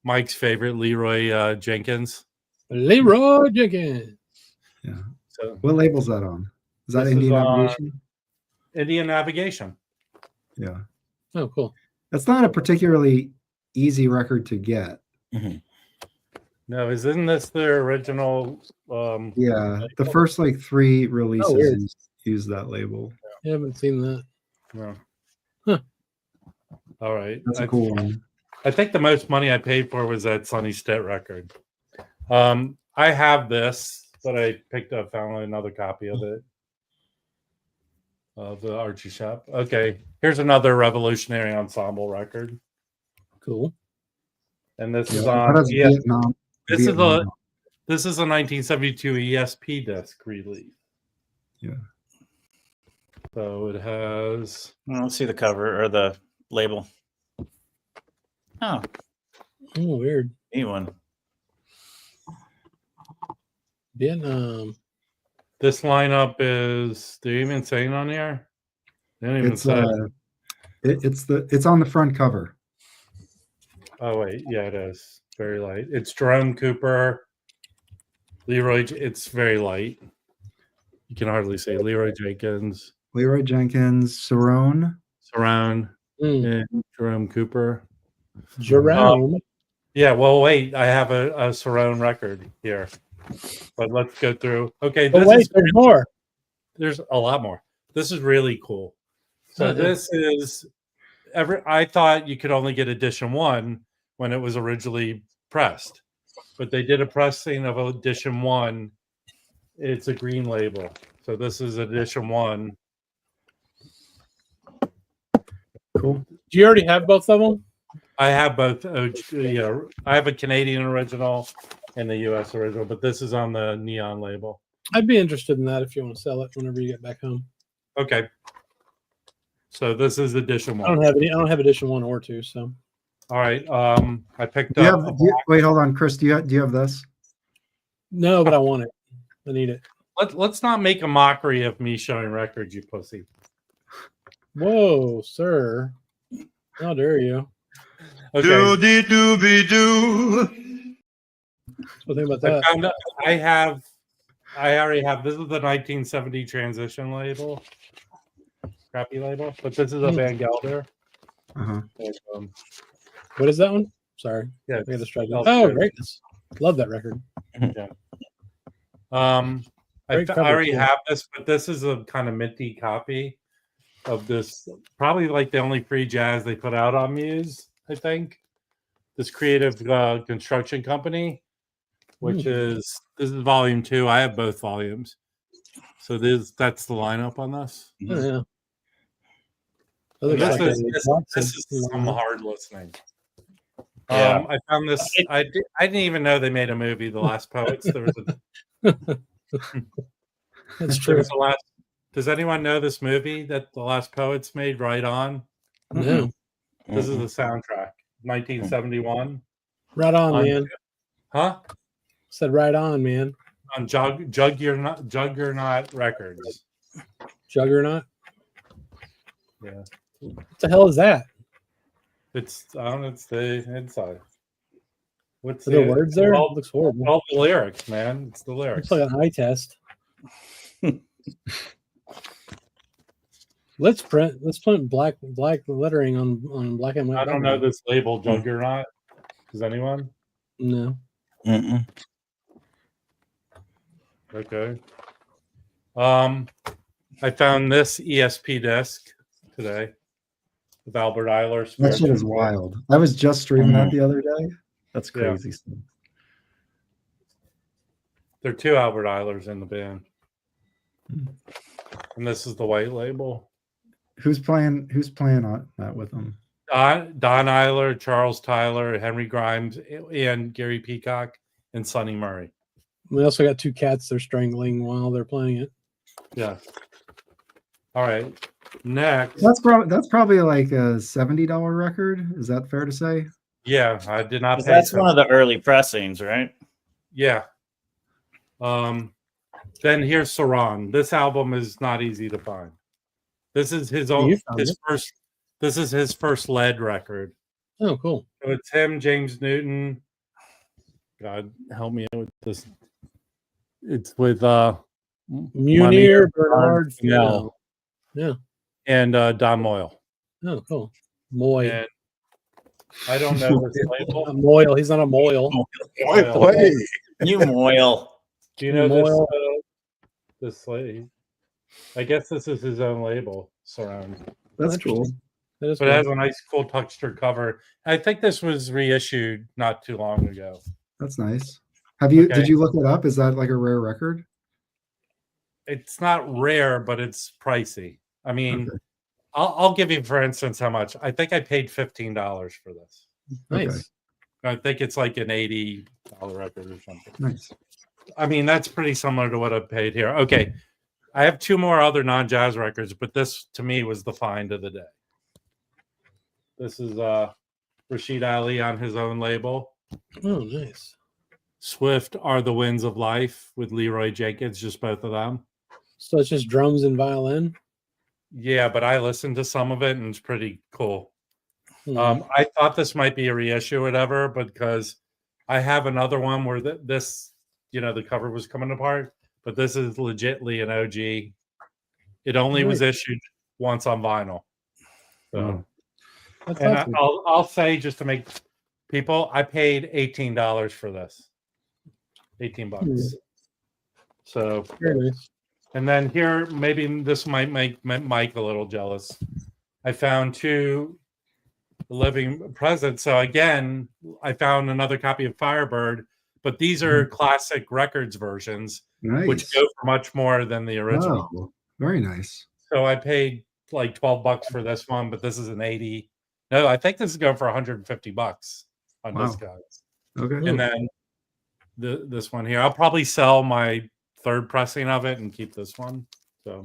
Mike's favorite, Leroy Jenkins. Leroy Jenkins. Yeah. So what label's that on? Is that Indian Navigation? Indian Navigation. Yeah. Oh, cool. That's not a particularly easy record to get. Mm-hmm. No, isn't this their original? Yeah, the first like 3 releases use that label. I haven't seen that. No. Huh. All right, that's a cool one. I think the most money I paid for was that Sonny Stitt record. I have this, but I found another copy of it. Of the Archie Shep. Okay, here's another Revolutionary Ensemble record. Cool. And this is on Vietnam. This is a 1972 ESP disc release. Yeah. So it has. Let's see the cover or the label. Oh, weird. Neat one. Vietnam. This lineup is. Do you even say it on here? They don't even It's say. it's on the front cover. Oh wait, yeah, it is very light. It's Jerome Cooper, Leroy. It's very light. You can hardly say Leroy Jenkins, Leroy Jenkins, Cerrone. Surround, Mm. and Jerome Cooper. Jerome. Yeah, well, wait. I have a Cerrone record here, but let's go through. Okay, But this wait, is there's more. there's a lot more. This is really cool. So Yeah. this is I thought you could only get edition 1 when it was originally pressed, but they did a pressing of edition 1. It's a green label. So this is edition 1. Cool. Do you already have both of them? I have both. I have a Canadian original and the US original, but this is on the neon label. I'd be interested in that if you want to sell it whenever you get back home. Okay. So this is edition 1. I don't have edition 1 or 2. So All right. I picked Do you up. have, wait, hold on, Chris. Do you have this? no, but I want it. I need it. Let's not make a mockery of me showing records, you pussy. Whoa, sir! How dare you? Okay. What think about that? I already have. This is the 1970 transition label, crappy label, but this is a Van Gelder. Uh-huh. And, What is that one? Sorry, yeah, I got distracted. it's- Oh, greatness! Love that record. I Great cover, already too. have this, but this is a kind of minty copy of this. Probably like the only free jazz they put out on Muse, I think. This creative construction company, which is this is volume 2. I have both volumes, so that's the lineup on this. Oh, yeah. That And looks This like is a this box is some lineup. hard listening. Yeah. I found this. I didn't even know they made a movie, The Last Poets. There was a That's there true. was a last. Does anyone know this movie that The Last Poets made? Right On. No, This is the soundtrack, 1971. right on, On- man. Huh? Said right on, man. On Juggernaut Records. Juggernaut. Yeah, What the hell is that? it's the inside. What's Are there words there? It looks horrible. All the lyrics, man. It's the lyrics. Looks like an eye test. Let's print black lettering on black and white. I don't know this label, Juggernaut. Does anyone? No. Okay. I found this ESP disc today with Albert Eiler. That shit is wild. I was just streaming that the other day. That's Yeah. crazy stuff. There are 2 Albert Eilers in the band, and this is the white label. Who's playing on that with them? Don Eiler, Charles Tyler, Henry Grimes, and Gary Peacock, and Sonny Murray. We also got 2 cats they're strangling while they're playing it. Yeah. All right. Next. That's probably like a $70 record. Is that fair to say? Yeah, I did not. Pay That's for one of the early pressings, right? Yeah. Then here's Saran. This album is not easy to find. This is his own first. This is his first lead record. Oh, cool. So it's him, James Newton. God help me with this. It's with Munir Bernard Fennell. Yeah. And Don Moyle. Oh, cool. Moy. And I don't know this label. Moyle. He's not a Moyle. You moil. Do you know Moyle. this label? I guess this is his own label, Surround. That's cool. That is But it has a nice, cool texture cover. I think this was reissued not too long ago. That's nice. Did Okay. you look it up? Is that like a rare record? It's not rare, but it's pricey. I mean, Okay. I'll give you, for instance, how much. I think I paid $15 for this. nice. Okay. I think it's like an $80 record or something. Nice. I mean, that's pretty similar to what I paid here. Okay. I have 2 more other non-jazz records, but this to me was the find of the day. This is Rashid Ali on his own label. Oh, nice. Swift Are the Winds of Life with Leroy Jenkins, just both of them. So it's just drums and violin. Yeah, but I listened to some of it and it's pretty cool. Hmm. I thought this might be a reissue or whatever, because I have another one where this, the cover was coming apart, but this is legitly an OG. It only was issued once on vinyl. So, That's and awesome. I'll say, just to make people, I paid $18 for this. $18. So Very nice. And then here, maybe this might make Mike a little jealous. I found 2 living presents. So again, I found another copy of Firebird, but these are classic records versions, Nice. which go for much more than the original. Oh, very nice. So I paid like $12 for this one, but this is an 80. No, I think this is going for $150 on Discogs. Okay. And then this one here, I'll probably sell my 3rd pressing of it and keep this one. So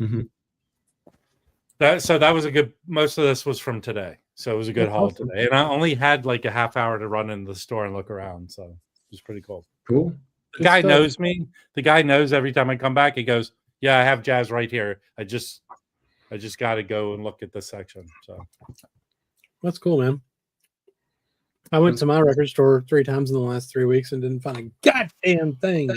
that was a good. Most of this was from today, so it was a good haul today. And I only had like a half hour to run into the store and look around, so it was pretty cool. Cool. The guy knows me. The guy knows every time I come back. He goes, "Yeah, I have jazz right here. I just got to go and look at this section." So that's cool, man. I went to my record store 3 times in the last 3 weeks and didn't find a goddamn thing.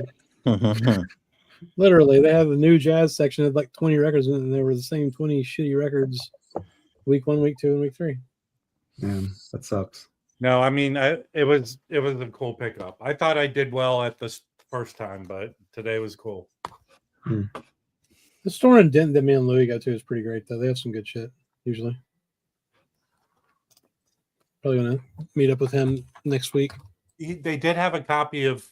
Literally, they have a new jazz section of like 20 records, and there were the same 20 shitty records week 1, week 2, and week 3. Man, that sucks. No, I mean, it was a cool pickup. I thought I did well at this first time, but today was cool. The store in Denton that me and Louie go to is pretty great, though. They have some good shit usually. Probably gonna meet up with him next week. They did have a copy of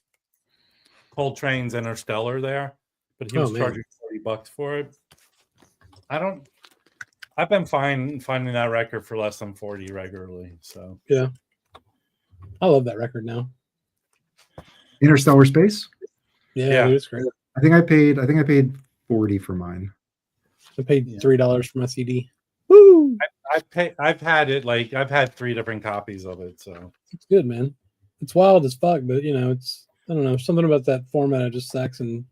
Coltrane's Interstellar there, but he was charging $40 for it. I've been fine finding that record for less than 40 regularly. So yeah, I love that record now. Interstellar Space. Yeah, dude, it's great. I think I paid 40 for mine. I paid $3 for my CD. Woo! I've had 3 different copies of it, so it's good, man. It's wild as fuck, but it's, I don't know, something about that format of just sax and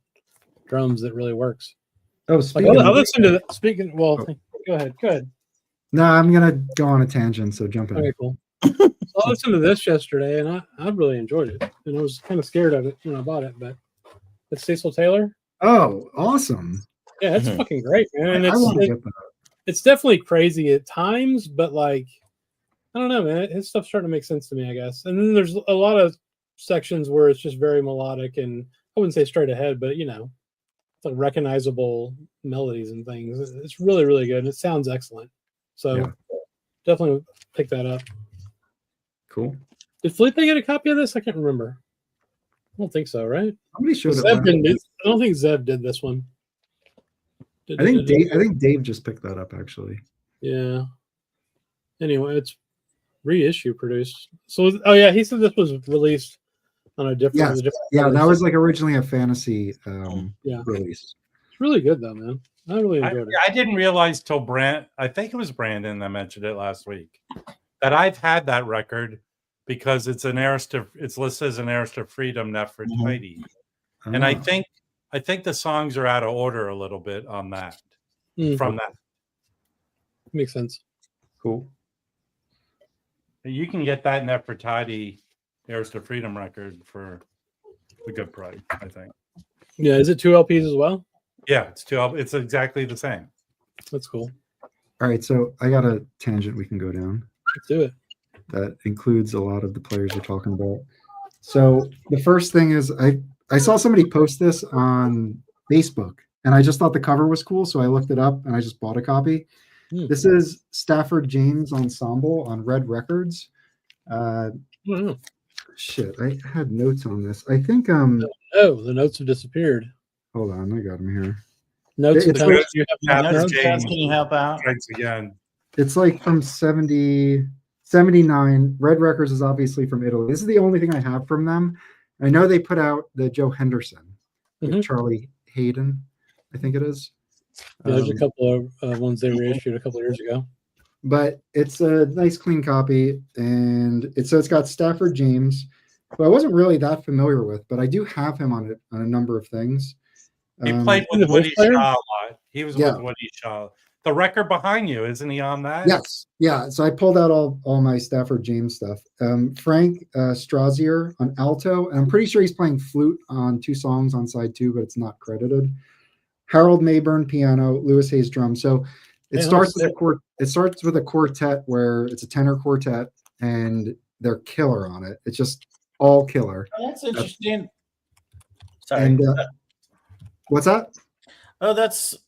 drums that really works. Oh, I'll listen to that. Speaking, well, go ahead. No, I'm gonna go on a tangent, so jump in. Okay, cool. So I listened to this yesterday, and I really enjoyed it. And I was kind of scared of it when I bought it, but it's Cecil Taylor. Oh, awesome! Yeah, it's fucking great, man. And it's definitely crazy at times, but like, I don't know, man. His stuff's starting to make sense to me, I guess. And then there's a lot of sections where it's just very melodic, and I wouldn't say straight ahead, but it's like recognizable melodies and things. It's really, really good, and it sounds excellent. So definitely pick that up. Cool. Did Felipe get a copy of this? I can't remember. I don't think so, right? Somebody showed it. I don't think Zev did this one. I think Dave just picked that up, actually. Yeah. Anyway, it's reissue produced. So, he said this was released on a different. That was like originally a fantasy release. It's really good though, man. I really enjoyed it. I didn't realize till I think it was Brandon that mentioned it last week, that I've had that record because it's listed as an Heiress to Freedom Nefertiti. And I think the songs are out of order a little bit on that. From that. Makes sense. Cool. You can get that Nefertiti Heiress to Freedom record for a good price, I think. Yeah, is it 2 LPs as well? Yeah, it's 2 LPs. It's exactly the same. That's cool. All right, so I got a tangent we can go down. Let's do it. That includes a lot of the players we're talking about. So the first thing is I saw somebody post this on Facebook, and I just thought the cover was cool, so I looked it up and I just bought a copy. This is Stafford James Ensemble on Red Records. Shit, I had notes on this. I think the notes have disappeared. Hold on, I got them here. Notes. Can you help out? Thanks again. It's like from 79. Red Records is obviously from Italy. This is the only thing I have from them. I know they put out the Joe Henderson with Charlie Hayden, I think it is. Yeah, there's a couple of ones they reissued a couple of years ago. But it's a nice, clean copy, and it's got Stafford James. who I wasn't really that familiar with, but I do have him on a number of things. He played the with Woody bass player? Shaw a lot. He was Yeah. with Woody Shaw. The record behind you, isn't he on that? Yes, yeah. So I pulled out all my Stafford James stuff. Frank Strasier on alto, and I'm pretty sure he's playing flute on 2 songs on side 2, but it's not credited. Harold Mayburn piano, Lewis Hayes drum. So it Hey, starts nice. with it starts with a quartet where it's a tenor quartet, and they're killer on it. It's just all killer. Oh, that's interesting. Sorry. And what's that? Oh, that's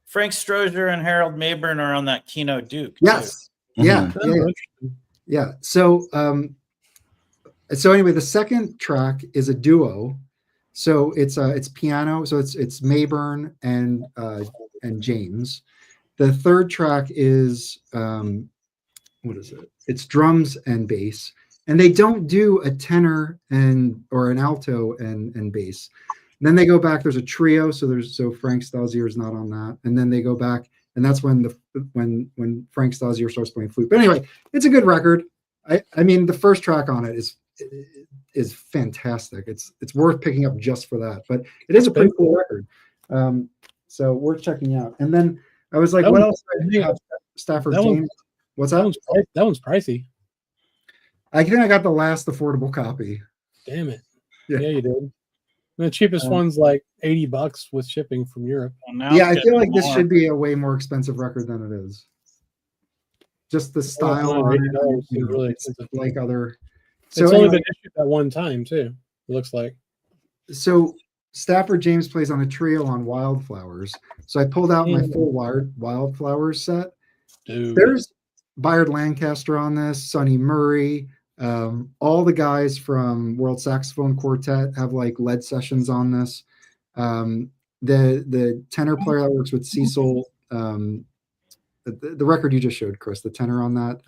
Frank Strozier and Harold Mayburn are on that Keno Duke. too. Yes. Yeah. Oh, Yeah. interesting. Yeah. So anyway, the second track is a duo. So it's piano. So it's Mayburn and James. The third track is what is it? It's drums and bass. And they don't do a tenor or an alto and bass. Then they go back. There's a trio. So Frank Stasier is not on that. And then they go back, and that's when when Frank Stasier starts playing flute. But anyway, it's a good record. I mean, the first track on it is fantastic. It's worth picking up just for that. But it is a pretty cool record. So worth checking out. And then I was like, what else do I have? Stafford James. What's that? That one's pricey. I think I got the last affordable copy. Damn it. Yeah. Yeah, you did. The cheapest one's like $80 with shipping from Europe. Well, now Yeah, I it's feel like getting this more. should be a way more expensive record than it is. Just the style on it, $80 you know, really it's expensive. like other. It's So only anyway, been issued at one time too. It looks like. so Stafford James plays on a trio on Wildflowers. So I pulled out my full Wildflowers set. Dude. There's Bayard Lancaster on this, Sonny Murray, all the guys from World Saxophone Quartet have like lead sessions on this. The tenor player that works with Cecil, the record you just showed, Chris, the tenor on that,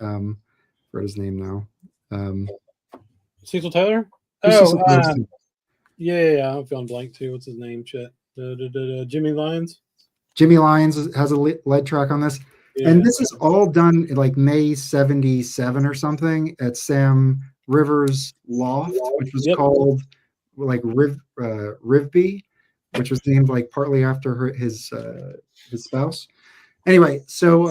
forgot his name now. Cecil Taylor? Who's Oh, Cecil Taylor's team? yeah, I'm feeling blank too. What's his name? Shit. Jimmy Lyons. Jimmy Lyons has a lead track on this. Yeah. And this is all done in like May 77 or something at Sam Rivers' loft, which was called like Rivby, which was named like partly after his spouse. Anyway, so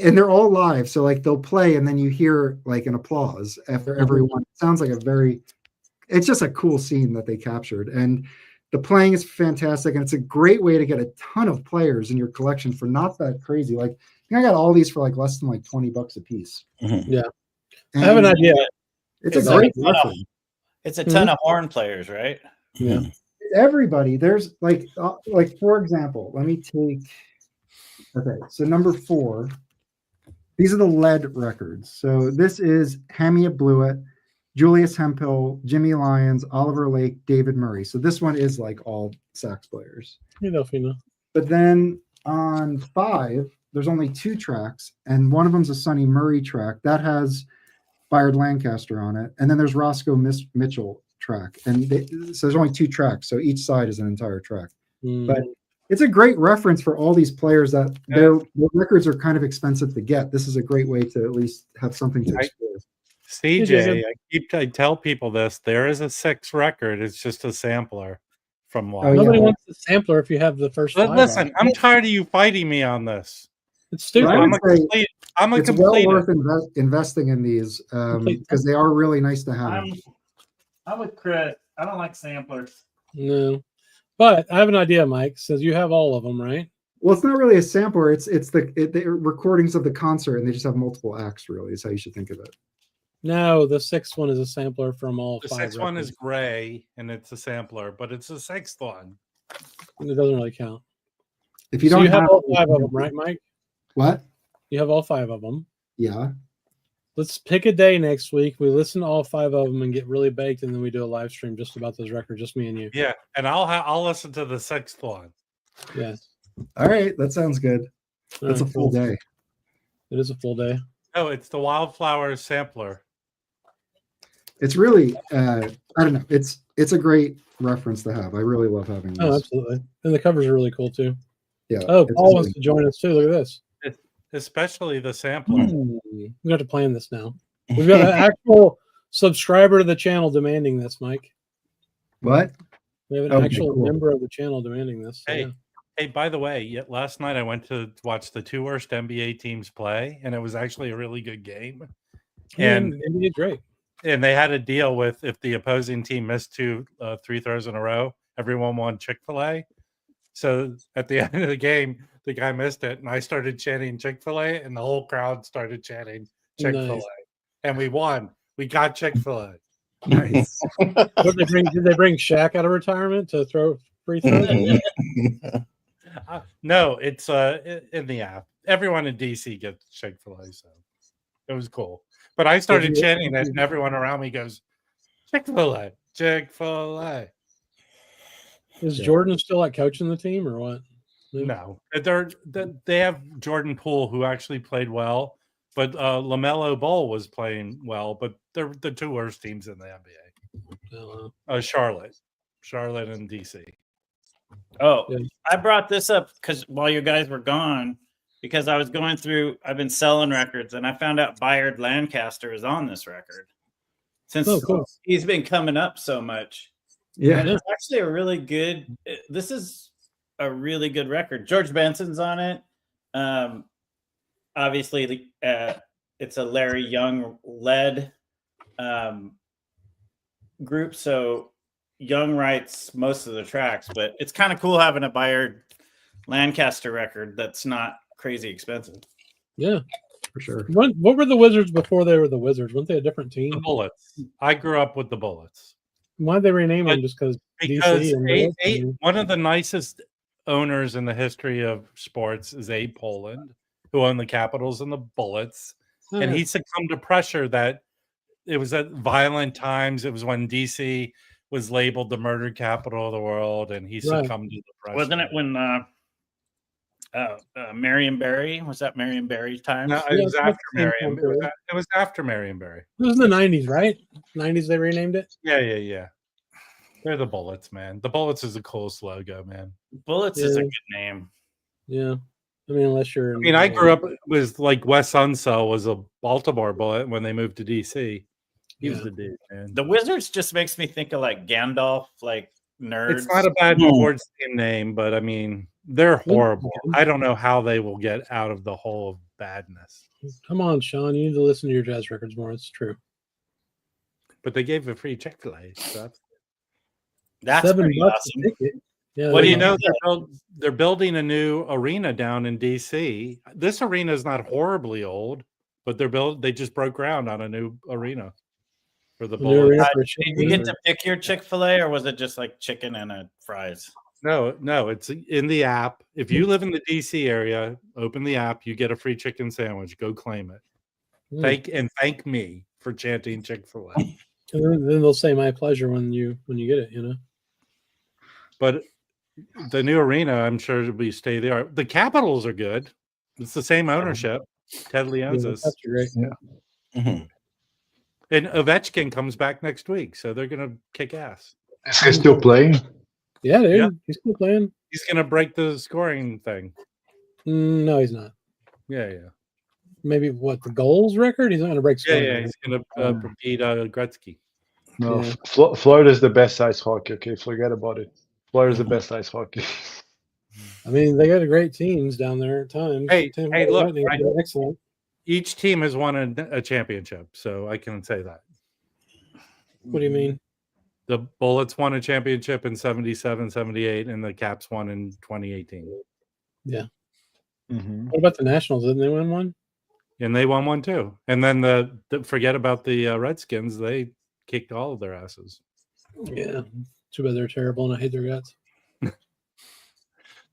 and they're all live, so like they'll play and then you hear like an applause after everyone. It sounds like it's just a cool scene that they captured, and the playing is fantastic, and it's a great way to get a ton of players in your collection for not that crazy. Like, I think I got all these for like less than like $20 a piece. Yeah. And I have an idea. it's a great like record. It's a ton of horn players, right? Yeah. Everybody, there's like for example, let me take. Okay, so number 4. These are the lead records. So this is Hamiet Blewett, Julius Hemphill, Jimmy Lyons, Oliver Lake, David Murray. So this one is like all sax players. You know, Fina. But then on 5, there's only 2 tracks, and one of them's a Sonny Murray track that has Bayard Lancaster on it, and then there's Roscoe Mitchell track, and so there's only 2 tracks, so each side is an entire track. But it's a great reference for all these players that their records are kind of expensive to get. This is a great way to at least have something to explore. CJ, I tell people this. There is a 6 record. It's just a sampler from Wild. Nobody wants the sampler if you have the first 5. Listen, I'm tired of you fighting me on this. It's stupid. I'm a it's well worth investing in these because they are really nice to have. I'm with Crit. I don't like samplers. No. But I have an idea, Mike. Says you have all of them, right? Well, it's not really a sampler. It's the recordings of the concert, and they just have multiple acts. Really, is how you should think of it. No, the 6th one is a sampler from all The 5. 6th one is gray, and it's a sampler, but it's the 6th one. It doesn't really count. If you So don't you have all 5 of them, right, Mike? What? You have all 5 of them. Yeah. Let's pick a day next week. We listen to all 5 of them and get really baked, and then we do a live stream just about those records, just me and you. Yeah, and I'll listen to the 6th one. Yes. All right, that sounds good. That's a full day. It is a full day. Oh, it's the Wildflowers sampler. It's really, I don't know. It's a great reference to have. I really love having this. Oh, absolutely. And the covers are really cool too. Yeah. Oh, Paul wants to join us too. Look at this. Especially the sampler. We got to plan this now. We've got an actual subscriber to the channel demanding this, Mike. What? We have an Okay, actual cool. member of the channel demanding this. So Hey, yeah. hey, by the way, last night I went to watch the 2 worst NBA teams play, and it was actually a really good game. And NBA is great. and they had a deal with if the opposing team missed 2 3 throws in a row, everyone won Chick-fil-A. So at the end of the game, the guy missed it, and I started chanting Chick-fil-A, and the whole crowd started chanting Chick-fil-A, Nice. and we won. We got Chick-fil-A. Nice. Did they bring Shaq out of retirement to throw free throws? No, it's in the app. Everyone in DC gets Chick-fil-A, so it was cool. But I started chanting it, and everyone around me goes, Chick-fil-A, Chick-fil-A. Is Jordan still like coaching the team or what? No, they have Jordan Poole, who actually played well, but LaMelo Ball was playing well, but they're the 2 worst teams in the NBA. Charlotte and DC. Oh, Yeah. I brought this up because while you guys were gone, because I was going through, I've been selling records, and I found out Bayard Lancaster is on this record since cool. he's been coming up so much. Yeah. And it's actually a really good. This is a really good record. George Benson's on it. Obviously, it's a Larry Young led group, so Young writes most of the tracks. But it's kind of cool having a Bayard Lancaster record that's not crazy expensive. Yeah, For sure. What were the Wizards before they were the Wizards? Weren't they a different team? The Bullets. I grew up with the Bullets. Why'd they rename them? Just because Because DC and one of the nicest owners in the history of sports is Abe Poland, who owned the Capitals and the Bullets. And he succumbed to pressure that it was at violent times. It was when DC was labeled the murder capital of the world, and he succumbed to the pressure. Wasn't it when Marion Barry? Was that Marion Barry's time? No, it was after Marion. It was after Marion Barry. It was in the 90s, right? 90s they renamed it? Yeah. They're the Bullets, man. The Bullets is the coolest logo, man. Bullets is a good name. Yeah. I mean, unless you're... I grew up with like Wes Unseld was a Baltimore Bullet when they moved to DC. He was the dude, man. The Wizards just makes me think of like Gandalf, like nerds. It's not a bad sports team name, but I mean, they're horrible. I don't know how they will get out of the hole of badness. Come on, Sean. You need to listen to your jazz records more. It's true. But they gave a free Chick-fil-A. So that's $7 pretty a awesome. ticket. Yeah, what do you know? They're building a new arena down in DC. This arena is not horribly old, but they just broke ground on a new arena for the Bullets. Did you get to pick your Chick-fil-A, or was it just like chicken and fries? No, it's in the app. If you live in the DC area, open the app, you get a free chicken sandwich. Go claim it. Thank me for chanting Chick-fil-A. And then they'll say "my pleasure" when you get it. You know. But the new arena, I'm sure it'll be stay there. The Capitals are good. It's the same ownership. Ted Leonsis. That's great. Yeah. Mm-hmm. And Ovechkin comes back next week, so they're gonna kick ass. Is he still playing? Yeah, dude. Yeah. He's still playing. He's gonna break the scoring thing. No, he's not. Yeah. Maybe the goals record? He's not going to break scoring. Yeah. He's gonna beat Gretzky. No, Yeah. Florida's the best ice hockey. Okay, forget about it. Florida's the best ice hockey. I mean, they got great teams down there at times. Hey, look, they're excellent. Each team has won a championship, so I can say that. What do you mean? The Bullets won a championship in 77, 78, and the Caps won in 2018. Yeah. Mm-hmm. What about the Nationals? Didn't they win one? And they won one too. And then forget about the Redskins. They kicked all of their asses. Yeah. Too bad they're terrible and I hate their guts.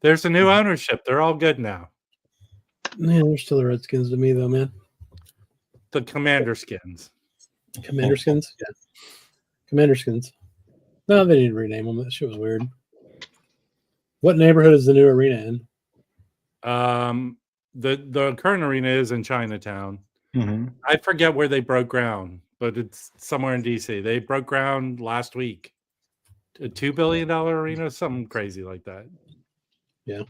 There's a new ownership. They're all good now. Man, they're still the Redskins to me, though, man. The Commander Skins. Commander Skins? Yeah. Commander Skins. No, they need to rename them. That shit was weird. What neighborhood is the new arena in? The current arena is in Chinatown. Mm-hmm. I forget where they broke ground, but it's somewhere in DC. They broke ground last week. A $2 billion arena, something crazy like that. Yeah. And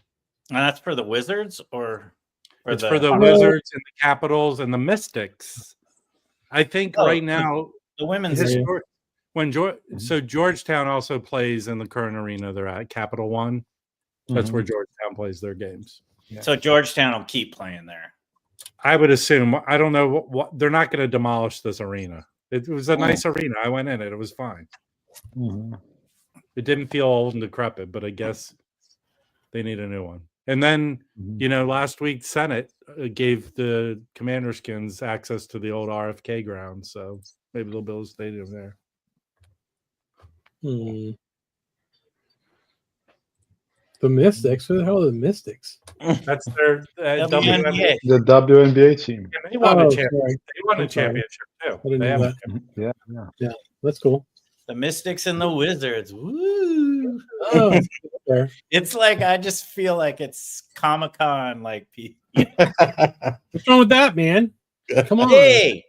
that's for the Wizards, or it's for the Wizards and the Capitals and the Mystics. I think right now The women's So Georgetown also plays in the current arena they're at, Capital One. That's where Georgetown plays their games. Yeah. So Georgetown will keep playing there. I would assume. I don't know what they're not going to demolish this arena. It was a nice arena. I went in it. It was fine. It didn't feel old and decrepit, but I guess they need a new one. And then, last week Senate gave the Commander Skins access to the old RFK ground, so maybe they'll build a stadium there. The Mystics? Who the hell are the Mystics? That's their WNBA. The WNBA team. Yeah, they won a sorry. They won a I'm sorry. championship too. I didn't They know have- that. Yeah. That's cool. The Mystics and the Wizards. Woo! Oh, that's fair. It's like I just feel like it's Comic-Con. Like, What's wrong with that, man? Come on. hey,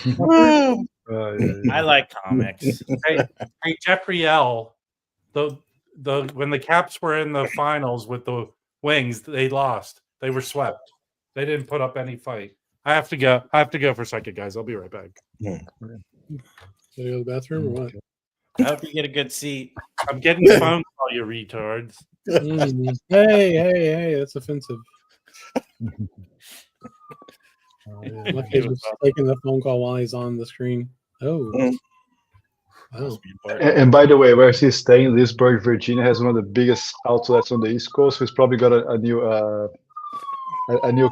Yeah. I like comics. Hey, Jeffrey L. The when the Caps were in the finals with the Wings, they lost. They were swept. They didn't put up any fight. I have to go. For a second, guys. I'll be right back. Did you go to the bathroom or what? I hope you get a good seat. I'm getting the phone call, you retards. Hey, that's offensive. My kid was taking the phone call while he's on the screen. Oh. Wow. And by the way, where he's staying, Leesburg, Virginia, has one of the biggest outlets on the East Coast. He's probably got a new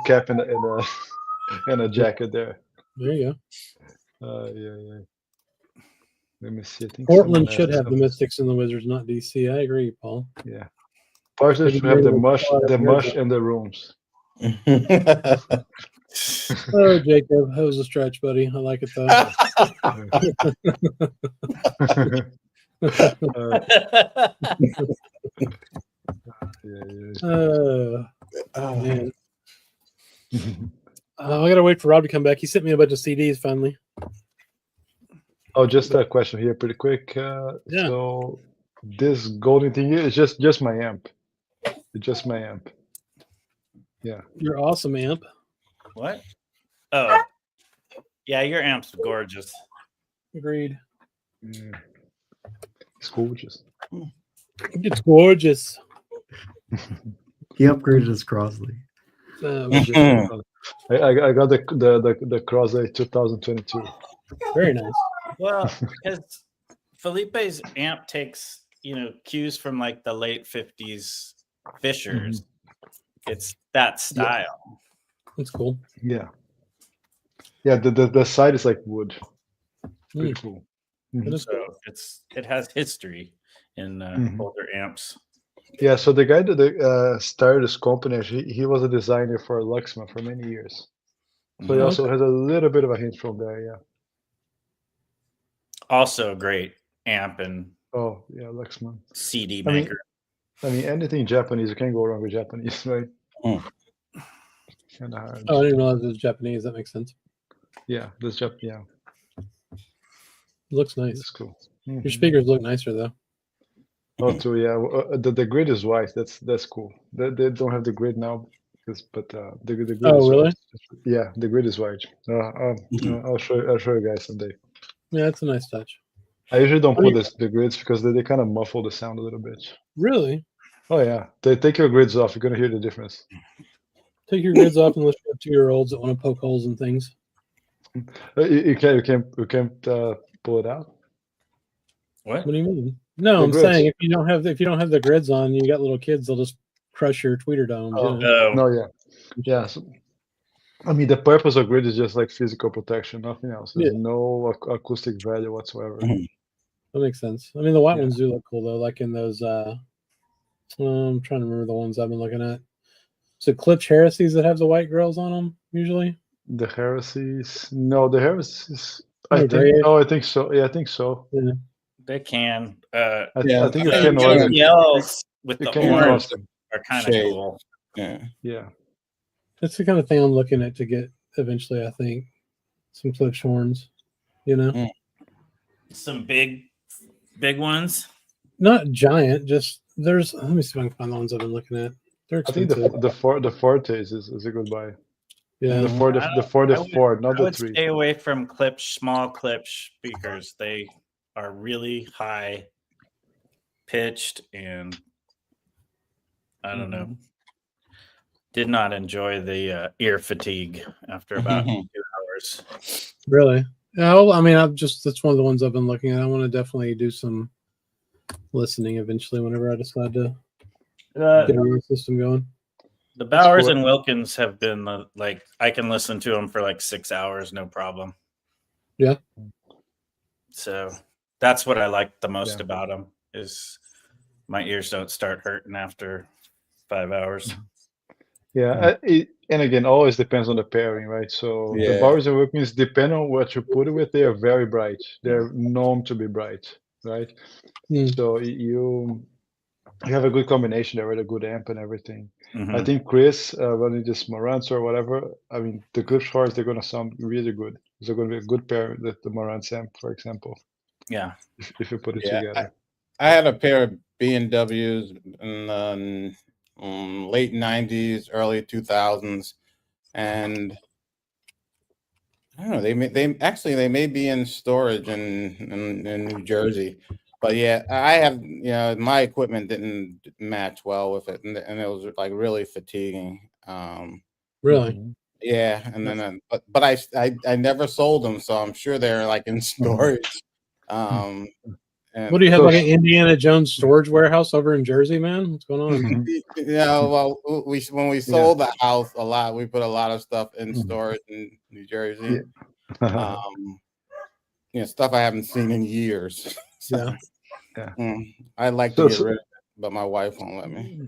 cap and a jacket there. There you Yeah. Let me see. I think go. Portland someone should asked have the something. Mystics and the Wizards, not DC. I agree, Paul. Yeah. Portland should have the mush and the rooms. Oh, Jacob, that was a stretch, buddy. I like it though. Man. I gotta wait for Rob to come back. He sent me a bunch of CDs finally. Oh, just a question here, pretty quick. Yeah. So this golden thing here is just my amp. It's just my amp. Yeah. You're awesome, amp. What? Oh, yeah, your amp's gorgeous. Agreed. It's gorgeous. It's gorgeous. He upgraded his Crosley. I got the Crosley 2022. Very nice. Well, because Felipe's amp takes cues from like the late 50s Fishers. It's that style. That's cool. Yeah. The side is like wood. Pretty cool. That is So it has history in older amps. Yeah. So the guy that started this company, he was a designer for Luxman for many years. So he also has a little bit of a hint from there. Yeah. Also a great amp and Oh yeah, Luxman. CD I mean, maker. Anything Japanese, you can't go wrong with Japanese, right? Kind of hard. Oh, I didn't realize it was Japanese. That makes sense. Yeah, yeah, It looks nice. it's cool. Your speakers look nicer though. Oh, too, yeah. The grid is white. That's cool. They don't have the grid now, but the grid. Oh, is really? white. Yeah, the grid is white. I'll show you guys someday. Yeah, that's a nice touch. I usually don't put the grids because they kind of muffle the sound a little bit. Really? Oh yeah, they take your grids off. You're gonna hear the difference. Take your grids off unless you have 2-year-olds that want to poke holes in things. You can't pull it out. What? What do you mean? No, The I'm grids. saying if you don't have the grids on, you got little kids, they'll just crush your tweeter domes. Oh. You know? No, yeah. So, I mean, the purpose of grid is just like physical protection, nothing else. There's no acoustic value whatsoever. That makes sense. I mean, the white Yeah. ones do look cool though, like in those. I'm trying to remember the ones I've been looking at. So Klipsch Heresies that have the white grills on them usually. The heresies? No, the heresies. Oh, I great. think so. Yeah, I think so. Yeah. They can. I Yeah, think you I can think order. you yells with You the can orange custom. are kind of Shade. cool. Yeah. Yeah. That's the kind of thing I'm looking at to get eventually. I think some Klipsch horns. You know, Some big ones. not giant. Just there's. Let me see if I can find the ones I've been looking at. They're I think expensive. the Fortes is a good buy. Yeah. The Ford, I the Ford I is would- Ford, not I the would 3. stay away from small clip speakers. They are really high pitched, and I don't know. Did not enjoy the ear fatigue after about 2 hours. Really? Yeah. Well, I mean, that's one of the ones I've been looking at. I want to definitely do some listening eventually whenever I decide to get our system going. The Bowers cool. and Wilkins have been like, I can listen to them for like 6 hours, no problem. Yeah. So that's what I like the most Yeah. about them, is my ears don't start hurting after 5 hours. Yeah, and again, always depends on the pairing, right? So the Yeah. Bowers and Wilkins, depending on what you put it with, they are very bright. They're known to be bright, right? Mm. So you have a good combination there with a good amp and everything. Mhm. I think Chris running this Marantz or whatever, I mean, the Clips cars, they're going to sound really good. They're going to be a good pair with the Marantz amp, for example, Yeah. if you put it Yeah, together. I had a pair of B&Ws in the late 90s, early 2000s, and I don't know, they may be in storage in New Jersey. But yeah, I have, my equipment didn't match well with it, and it was like really fatiguing. Really? Mhm. Yeah, and then but I never sold them, so I'm sure they're like in storage. And What do you have, So like an Indiana Jones storage warehouse over in Jersey, man? What's going on? well, when we sold the house a lot, we put a lot of stuff in storage in New Jersey. Yeah. Stuff I haven't seen in years. So, Yeah. I'd like to get rid of it, but my wife won't let me.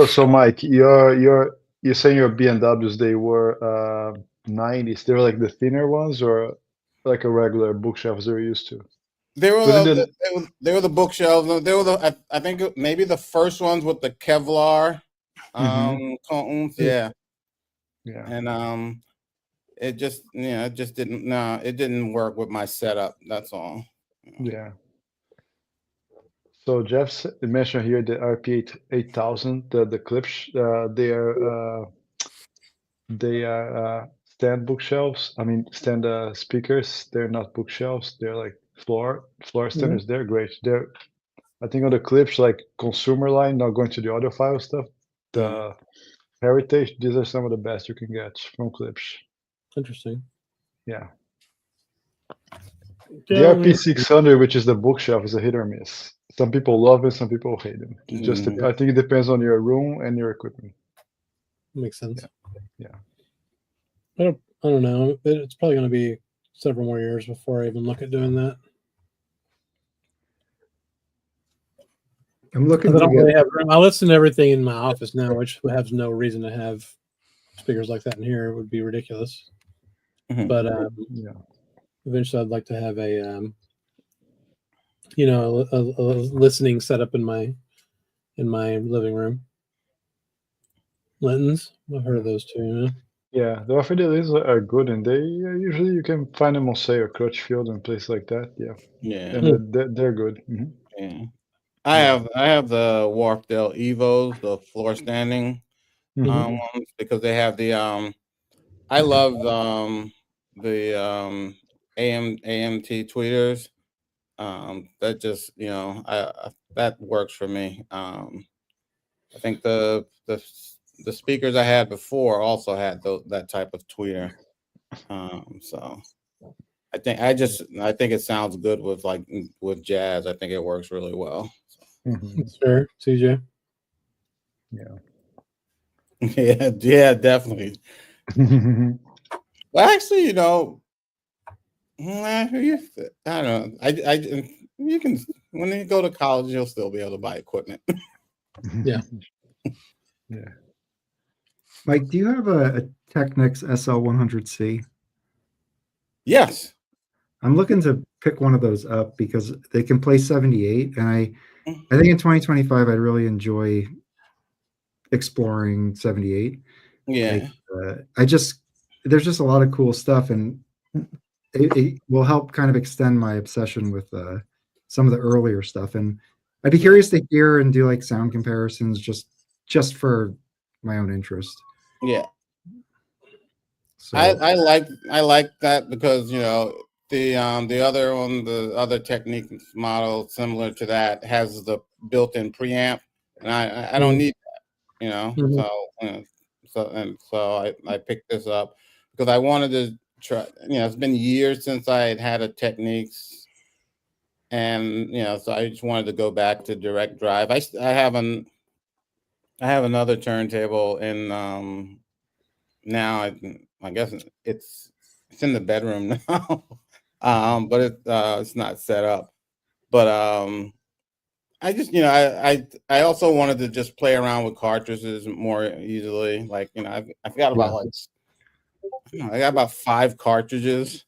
So Mike, you're saying your B&Ws, they were 90s. They were like the thinner ones, or like a regular bookshelves they're used to? They were But it they were the bookshelves. They were I think maybe the first ones with the Kevlar cones. Yeah. Yeah. And it just it didn't work with my setup. That's all. Yeah. So Jeff mentioned here the RP 8000, the clips. They are stand bookshelves. I mean, stand speakers. They're not bookshelves. They're like floor standers. They're great. I think on the clips, like consumer line, not going to the audiophile stuff. The Heritage, these are some of the best you can get from clips. Interesting. Yeah. Yeah, The I mean, RP600, which is the bookshelf, is a hit or miss. Some people love it, some people hate it. I think it depends on your room and your equipment. makes sense. Yeah. I don't know. It's probably going to be several more years before I even look at doing that. I'm looking I don't to really get. have room. I listen to everything in my office now, which has no reason to have speakers like that in here. It would be ridiculous. But Yeah. eventually, I'd like to have a listening setup in my living room. Lintons, I've heard of those too. Yeah, the offer deals are good, and they usually you can find them on sale or Crutchfield and places like that. Yeah, Yeah. and they're good. Yeah. I have the Wharfdale Evos, the floor standing ones, because they have the I love the AMT tweeters. That just that works for me. I think the speakers I had before also had that type of tweeter. So I think it sounds good with jazz. I think it works really well. That's fair, CJ. Yeah. Yeah, definitely. Well, actually, I don't know. You can, when you go to college, you'll still be able to buy equipment. Yeah. Yeah. Mike, do you have a Technics SL100C? Yes. I'm looking to pick one of those up because they can play 78, and I think in 2025 I'd really enjoy exploring 78. Yeah. There's just a lot of cool stuff, and it will help kind of extend my obsession with some of the earlier stuff. And I'd be curious to hear and do like sound comparisons just for my own interest. Yeah. So I like that because the other Technique model similar to that has the built-in preamp, and I don't need that, Mhm. so I picked this up because I wanted to try. It's been years since I had a Techniques, and so I just wanted to go back to direct drive. I have another turntable in now. I guess it's in the bedroom now. But it's not set up. But I just I also wanted to just play around with cartridges more easily. Like I got about I got about 5 cartridges.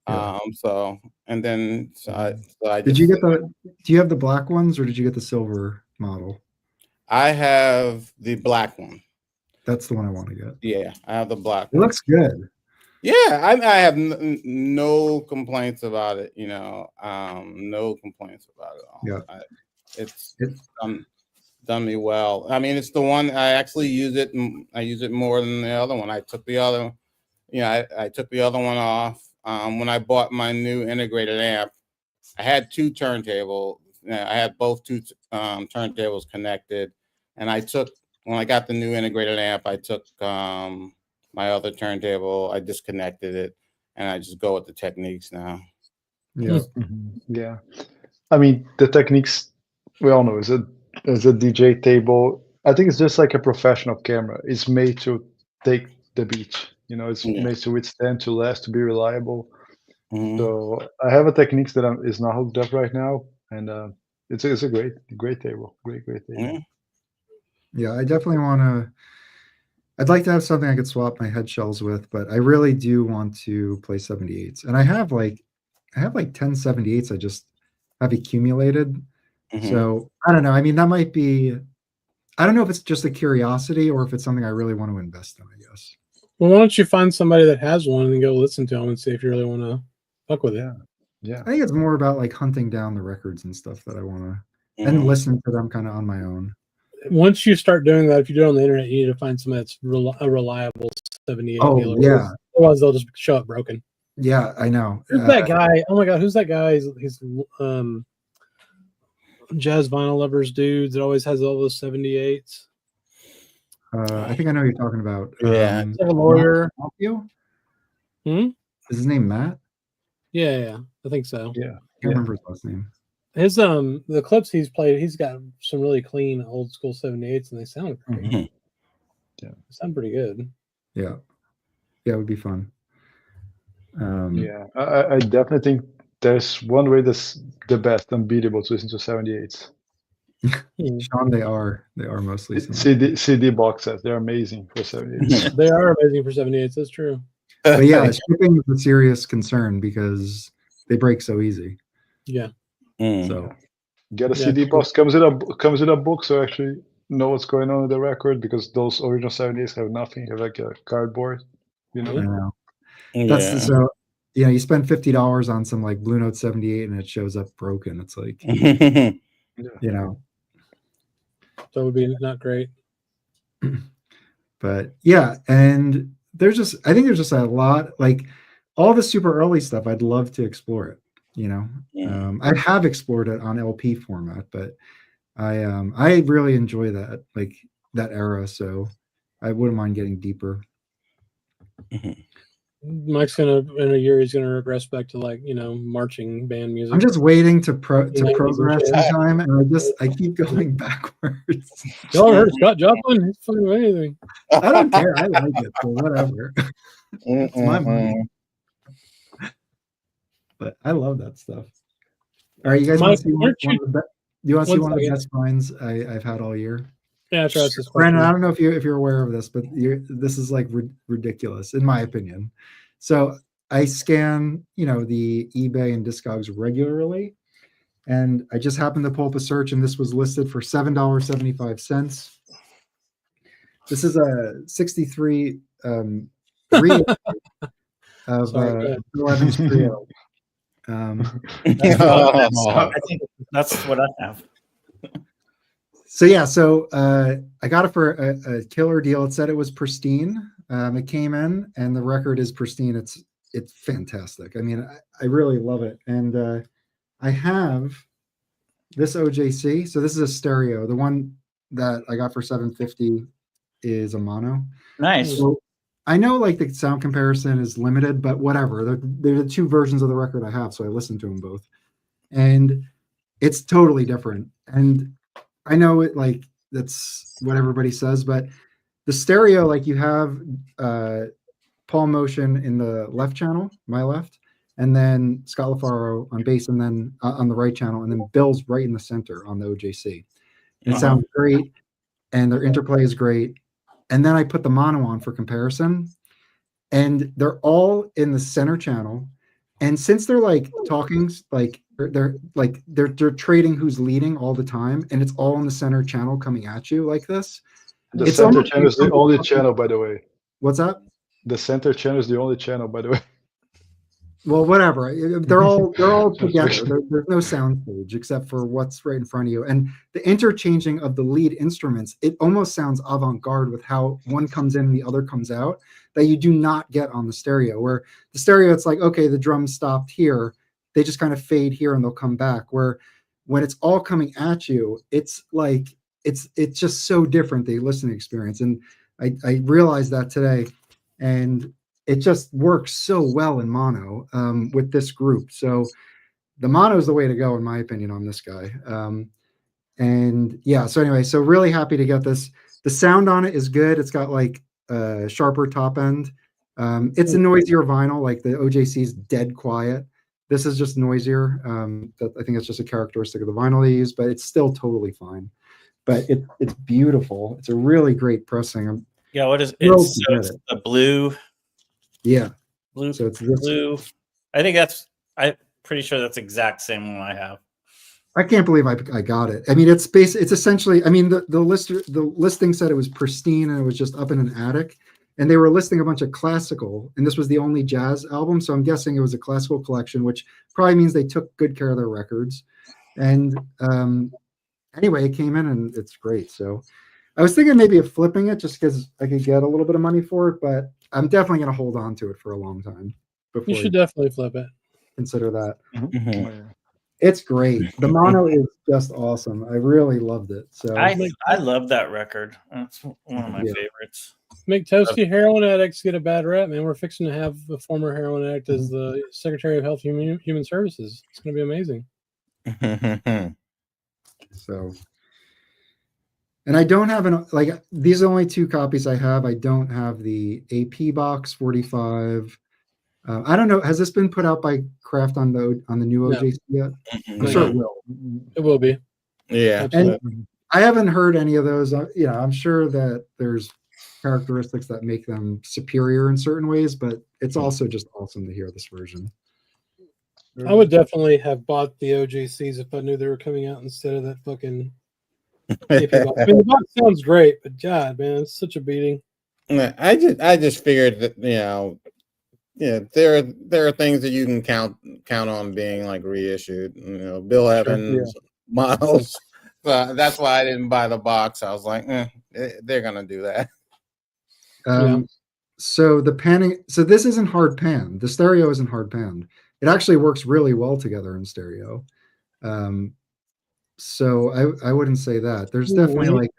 Yeah. So and then I did just you get the? Do you have the black ones or did you get the silver model? I have the black one. That's the one I want to get. Yeah, I have the black It one. looks good. Yeah, I have no complaints about it. No complaints about it all. Yeah. It's done me well. I mean, it's the one I actually use it. I use it more than the other one. I took the other, I took the other one off when I bought my new integrated amp. I had 2 turntables. I had both 2 turntables connected, and when I got the new integrated amp, I took my other turntable. I disconnected it, and I just go with the Techniques now. Yeah. Yeah. I mean, the Techniques, we all know, is a DJ table. I think it's just like a professional camera. It's made to take the beach. It's made to withstand, to last, to be reliable. Mhm. So I have a Techniques that is not hooked up right now, and it's a great table, great table. Yeah. Yeah, I definitely want to. I'd like to have something I could swap my head shells with, but I really do want to play 78s. And I have like 10 78s I just have accumulated. Mhm. So I don't know. I mean, that might be, I don't know if it's just a curiosity or if it's something I really want to invest in, I guess. Well, why don't you find somebody that has one and then go listen to them and see if you really want to fuck with it? Yeah. I think it's more about like hunting down the records and stuff that I want to, Mhm. and listen to them kind of on my own. Once you start doing that, if you do it on the internet, you need to find somebody that's a reliable 78 Oh, dealer. yeah. Otherwise, they'll just show up broken. Yeah, I know. Who's that guy? Oh my god, who's that guy? He's jazz vinyl lovers dude that always has all those 78s. I think I know who you're talking about. Yeah. He's like a lawyer. Matthew? Hmm? Is his name Matt? Yeah, I think so. Yeah. I can't remember his last name. His the clips he's played, he's got some really clean old school 78s, and they sound great. Mhm. They sound pretty good. Yeah, it would be fun. Yeah, I definitely think there's one way that's the best, unbeatable, to listen to 78s. Sean, they are mostly similar. CD box sets, they're amazing for 78s. They are amazing for 78s. That's true. But yeah, shipping is a serious concern because they break so easy. Yeah. Mm. So Get a CD box, comes in a book, so actually know what's going on with the record, because those original 78s have nothing, have like a cardboard, I know. know. Yeah. That's so. Yeah, you spend $50 on some like Blue Note 78 and it shows up broken. It's like, you know. So it would be not great. But yeah, and I think there's just a lot, like all the super early stuff. I'd love to explore it. I have explored it on LP format, but I really enjoy that, like that era. So I wouldn't mind getting deeper. Mike's in a year he's gonna regress back to like marching band music. I'm just waiting to 90s and progress shit. in time, and I keep going backwards. Y'all heard Scott Joplin? He's fucking anything. I don't care. I like it, so whatever. It's my money. But I love that stuff. All right, you guys want to see one of the best finds I've had all year? Yeah, try this. Brandon, I don't know if you're aware of this, but this is like ridiculous in my opinion. So I scan, the eBay and Discogs regularly, and I just happened to pull up a search, and this was listed for $7.75. This is a 63 of 11 Trio. I think that's what I have. So yeah, I got it for a killer deal. It said it was pristine. It came in, and the record is pristine. It's fantastic. I mean, I really love it, and I have this OJC. So this is a stereo. The one that I got for $750 is a mono. Nice. So I know like the sound comparison is limited, but whatever. They're the two versions of the record I have, so I listened to them both, and it's totally different. And I know it like that's what everybody says, but the stereo, like you have Paul Motion in the left channel, my left, and then Scott LaFaro on bass, and then on the right channel, and then Bill's right in the center on the OJC. It sounds great, and their interplay is great. And then I put the mono on for comparison, and they're all in the center channel. And since they're like talking, like they're trading who's leading all the time, and it's all in the center channel coming at you like this. The It's center almost channel is the like- only channel, by the way. What's that? The center channel is the only channel, by the way. Well, whatever. They're all together. There's no sound stage except for what's right in front of you. And the interchanging of the lead instruments, it almost sounds avant-garde with how one comes in and the other comes out, that you do not get on the stereo. Where the stereo, it's like, okay, the drums stopped here. They just kind of fade here and they'll come back. Where when it's all coming at you, it's like, it's just so different, the listening experience. And I realized that today. And it just works so well in mono with this group. So the mono is the way to go, in my opinion, on this guy. And yeah, so anyway, so really happy to get this. The sound on it is good. It's got like a sharper top end. It's a noisier vinyl, like the OJC is dead quiet. This is just noisier. I think it's just a characteristic of the vinyl they use, but it's still totally fine. But it's beautiful. It's a really great pressing. Yeah, what is thrilled it's, to so get it's it. the blue Yeah. blue So it's this. blue. I'm pretty sure that's the exact same one I have. I can't believe I got it. I mean, it's essentially, I mean, the listing said it was pristine and it was just up in an attic, and they were listing a bunch of classical, and this was the only jazz album. So I'm guessing it was a classical collection, which probably means they took good care of their records. And anyway, it came in and it's great. So I was thinking maybe of flipping it just because I could get a little bit of money for it, but I'm definitely going to hold on to it for a long time before You should definitely flip it. consider that. Mhm. Oh, yeah. It's great. The mono is just awesome. I really loved it. So I love that record. That's one of my Yeah. favorites. Make toasty heroin addicts get a bad rap, man. We're fixing to have a former heroin addict as the Secretary of Health and Human Services. It's going to be amazing. So, and I don't have like these are only two copies I have. I don't have the AP box 45. I don't know. Has this been put out by Kraft on the new No. OJC yet? I'm Mhm. sure it will. It will be. Yeah. Absolutely. I haven't heard any of those. I'm sure that there's characteristics that make them superior in certain ways, but it's also just awesome to hear this version. I would definitely have bought the OJCs if I knew they were coming out instead of that fucking AP box. I mean, the box sounds great, but God, man, it's such a beating. Yeah, I just figured that there are things that you can count on being like reissued. Bill Evans, Miles. So that's why I didn't buy the box. I was like, they're gonna do that. So the panning. So this isn't hard pan. The stereo isn't hard pan. It actually works really well together in stereo. So I wouldn't say that. There's definitely like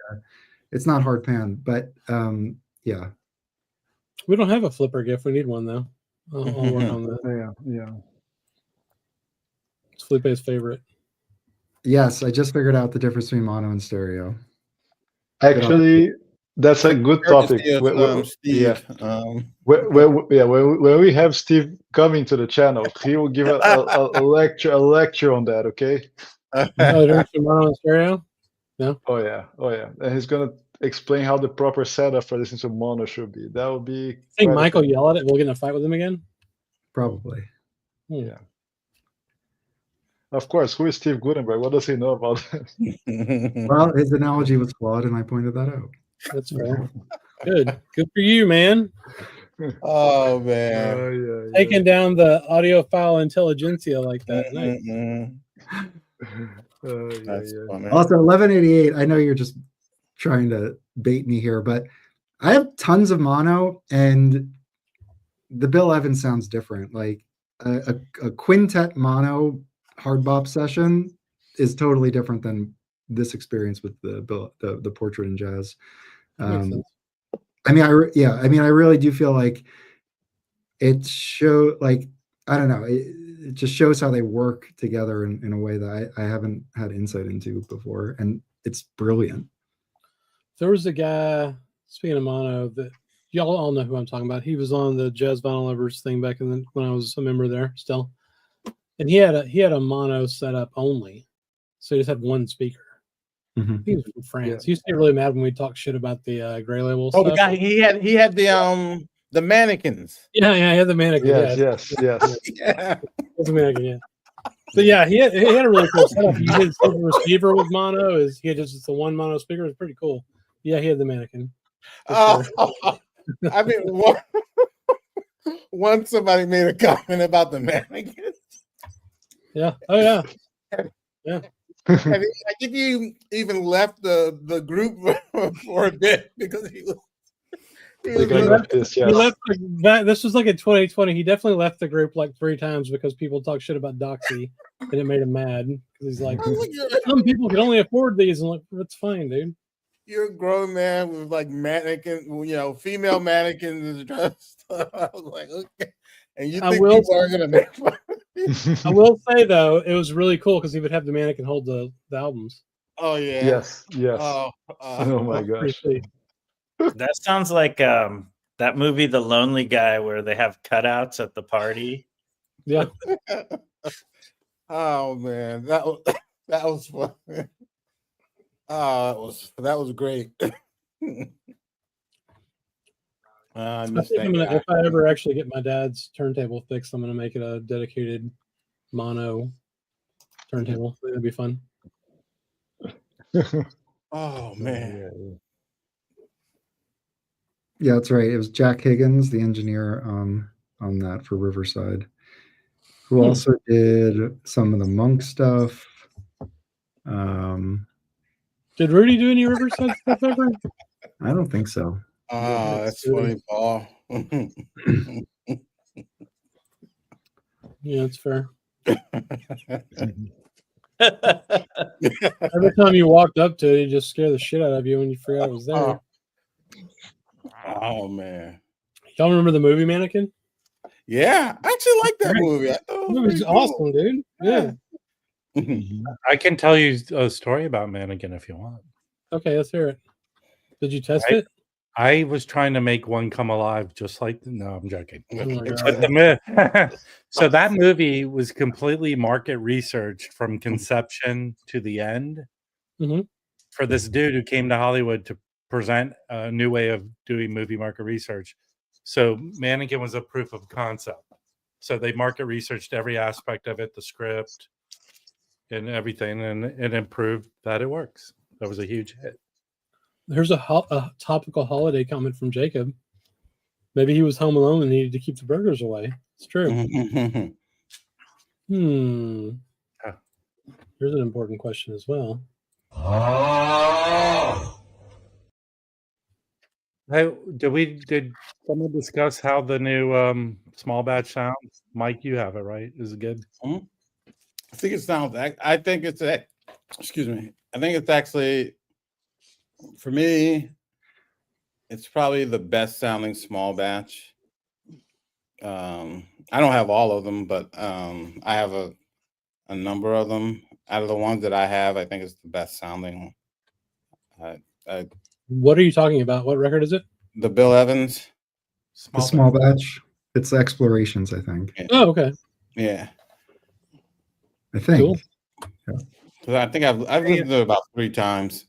it's not hard pan, but yeah. We don't have a flipper gift. We need one though. I'll work on that. Yeah. It's Felipe's favorite. Yes, I just figured out the difference between mono and stereo. Actually, that's a good topic. Steve. When we have Steve coming to the channel, he will give a lecture on that. Okay. Oh, there's some mono and stereo. Oh yeah, and he's gonna explain how the proper setup for listening to mono should be. That would be. I think quite Michael a- yell at it. We'll get in a fight with him again. Probably. Yeah. Of course, who is Steve Gutenberg? What does he know about that? Well, his analogy was flawed, and I pointed that out. That's fair. Good for you, man. Oh man. Yeah. Taking down the audiophile intelligentsia like that. Nice. Mhm. That's Yeah. funny. Also, 1188. I know you're just trying to bait me here, but I have tons of mono, and the Bill Evans sounds different. Like a quintet mono hard bop session is totally different than this experience with the Portrait in Jazz. Makes sense. I mean, I really do feel like it I don't know, it just shows how they work together in a way that I haven't had insight into before, and it's brilliant. There was a guy, speaking of mono, that y'all all know who I'm talking about. He was on the Jazz Vinyl Lovers thing back when I was a member there still, and he had a mono setup only, so he just had one speaker. Mhm. He was from France. Yeah. He used to get really mad when we talk shit about the Gray Label Oh, stuff. the guy he had the mannequins. Yeah, he had the mannequin. Yes, yeah, yes. Yeah. it's a mannequin. Yeah. But yeah, he had a really cool setup. He did silver receiver with mono. He had just the one mono speaker. It was pretty cool. Yeah, he had the mannequin. For sure. I mean, once somebody made a comment about the mannequins. Yeah. Oh yeah. I think he even left the group for a bit because he was They got this, He yes. left this was like in 2020. He definitely left the group like 3 times because people talk shit about Doxy, and it made him mad because he's like, some people can only afford these, and like, it's fine, dude. You're a grown man with like mannequin, female mannequins dressed. I was like, okay. And you think people are gonna make fun of you? I will say though, it was really cool because he would have the mannequin hold the albums. Oh yeah. Yes. Oh, Oh my Pretty gosh. sweet. That sounds like that movie, The Lonely Guy, where they have cutouts at the party. Yeah. Oh man, that was fun. That was great. I miss that guy. If I ever actually get my dad's turntable fixed, I'm gonna make it a dedicated mono turntable. That'd be fun. Oh man. Yeah, that's right. It was Jack Higgins, the engineer on that for Riverside, who also did some of the Monk stuff. Did Rudy do any Riverside stuff ever? I don't think so. Oh, that's funny, Paul. Yeah, that's fair. Every time you walked up to it, you just scared the shit out of you when you forgot it was there. Oh man. Y'all remember the movie Mannequin? Yeah, I actually like that movie. I thought The it was movie's pretty awesome, dude. Yeah. I can tell you a story about Mannequin if you want. Okay, let's hear it. Did you test it? I was trying to make one come alive, just like no, I'm joking. Oh my But God. so that movie was completely market researched from conception to the end Mhm. for this dude who came to Hollywood to present a new way of doing movie market research. So Mannequin was a proof of concept. So they market researched every aspect of it, the script and everything, and it proved that it works. That was a huge hit. Here's a topical holiday comment from Jacob. Maybe he was home alone and needed to keep the burgers away. It's true. Here's an important question as well. Hey, did someone discuss how the new small batch sounds? Mike, you have it, right? Is it good? I think it sounds. I think it's. Excuse me. I think it's actually, for me, it's probably the best sounding small batch. I don't have all of them, but I have a number of them. Out of the ones that I have, I think it's the best sounding. What are you talking about? What record is it? The Bill Evans. The small batch. It's Explorations, I think. Oh, okay. Yeah. I think. Cool. Yeah. I think I've listened to it about 3 times.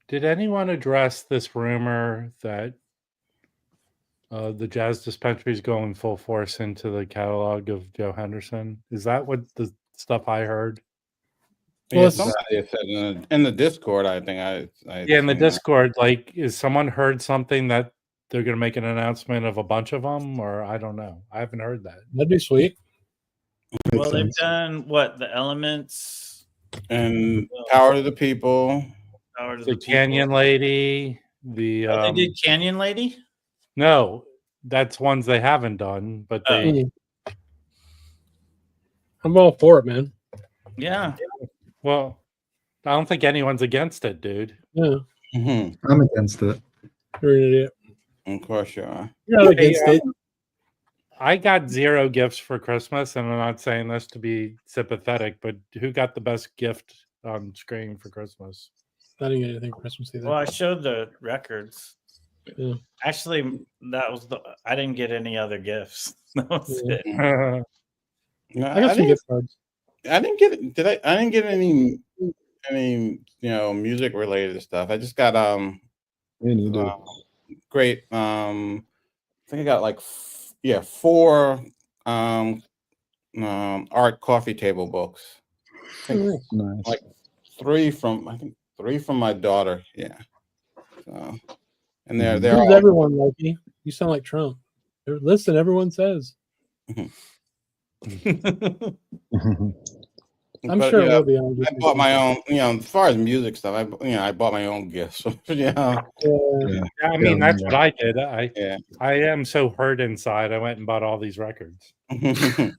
Did anyone address this rumor that the Jazz Dispensary is going full force into the catalog of Joe Henderson? Is that what the stuff I heard? Well, Yeah, somebody said in the Discord, I think yeah, in the Discord, like, is someone heard something that they're going to make an announcement of a bunch of them, or I don't know. I haven't heard that. That'd be sweet. Well, they've done what? The Elements and Power to the People. Power to The the People. Canyon Lady. The They did Canyon Lady. no, that's ones they haven't done, but they I'm all for it, man. Yeah. well, I don't think anyone's against it, dude. Yeah, Mhm. I'm against it. you're an idiot. Of course you are. You're not against it. I got 0 gifts for Christmas, and I'm not saying this to be sympathetic, but who got the best gift on screen for Christmas? I didn't get anything for Christmas either. Well, I showed the records. Yeah. Actually, that was I didn't get any other gifts. That was Yeah. it. No, I got some gift cards. I didn't get I didn't get any music related stuff. I just got Me neither. great I think I got like 4 art coffee table books. I think Nice. like 3 from my daughter. Yeah. So, and they're Who's all everyone, Loki? You sound like Trump. Listen, everyone says. I'm but, sure you it know, will be on. I bought my own, as far as music stuff, I bought my own gifts. Yeah. I mean, that's what I did. Yeah. I am so hurt inside. I went and bought all these records. Is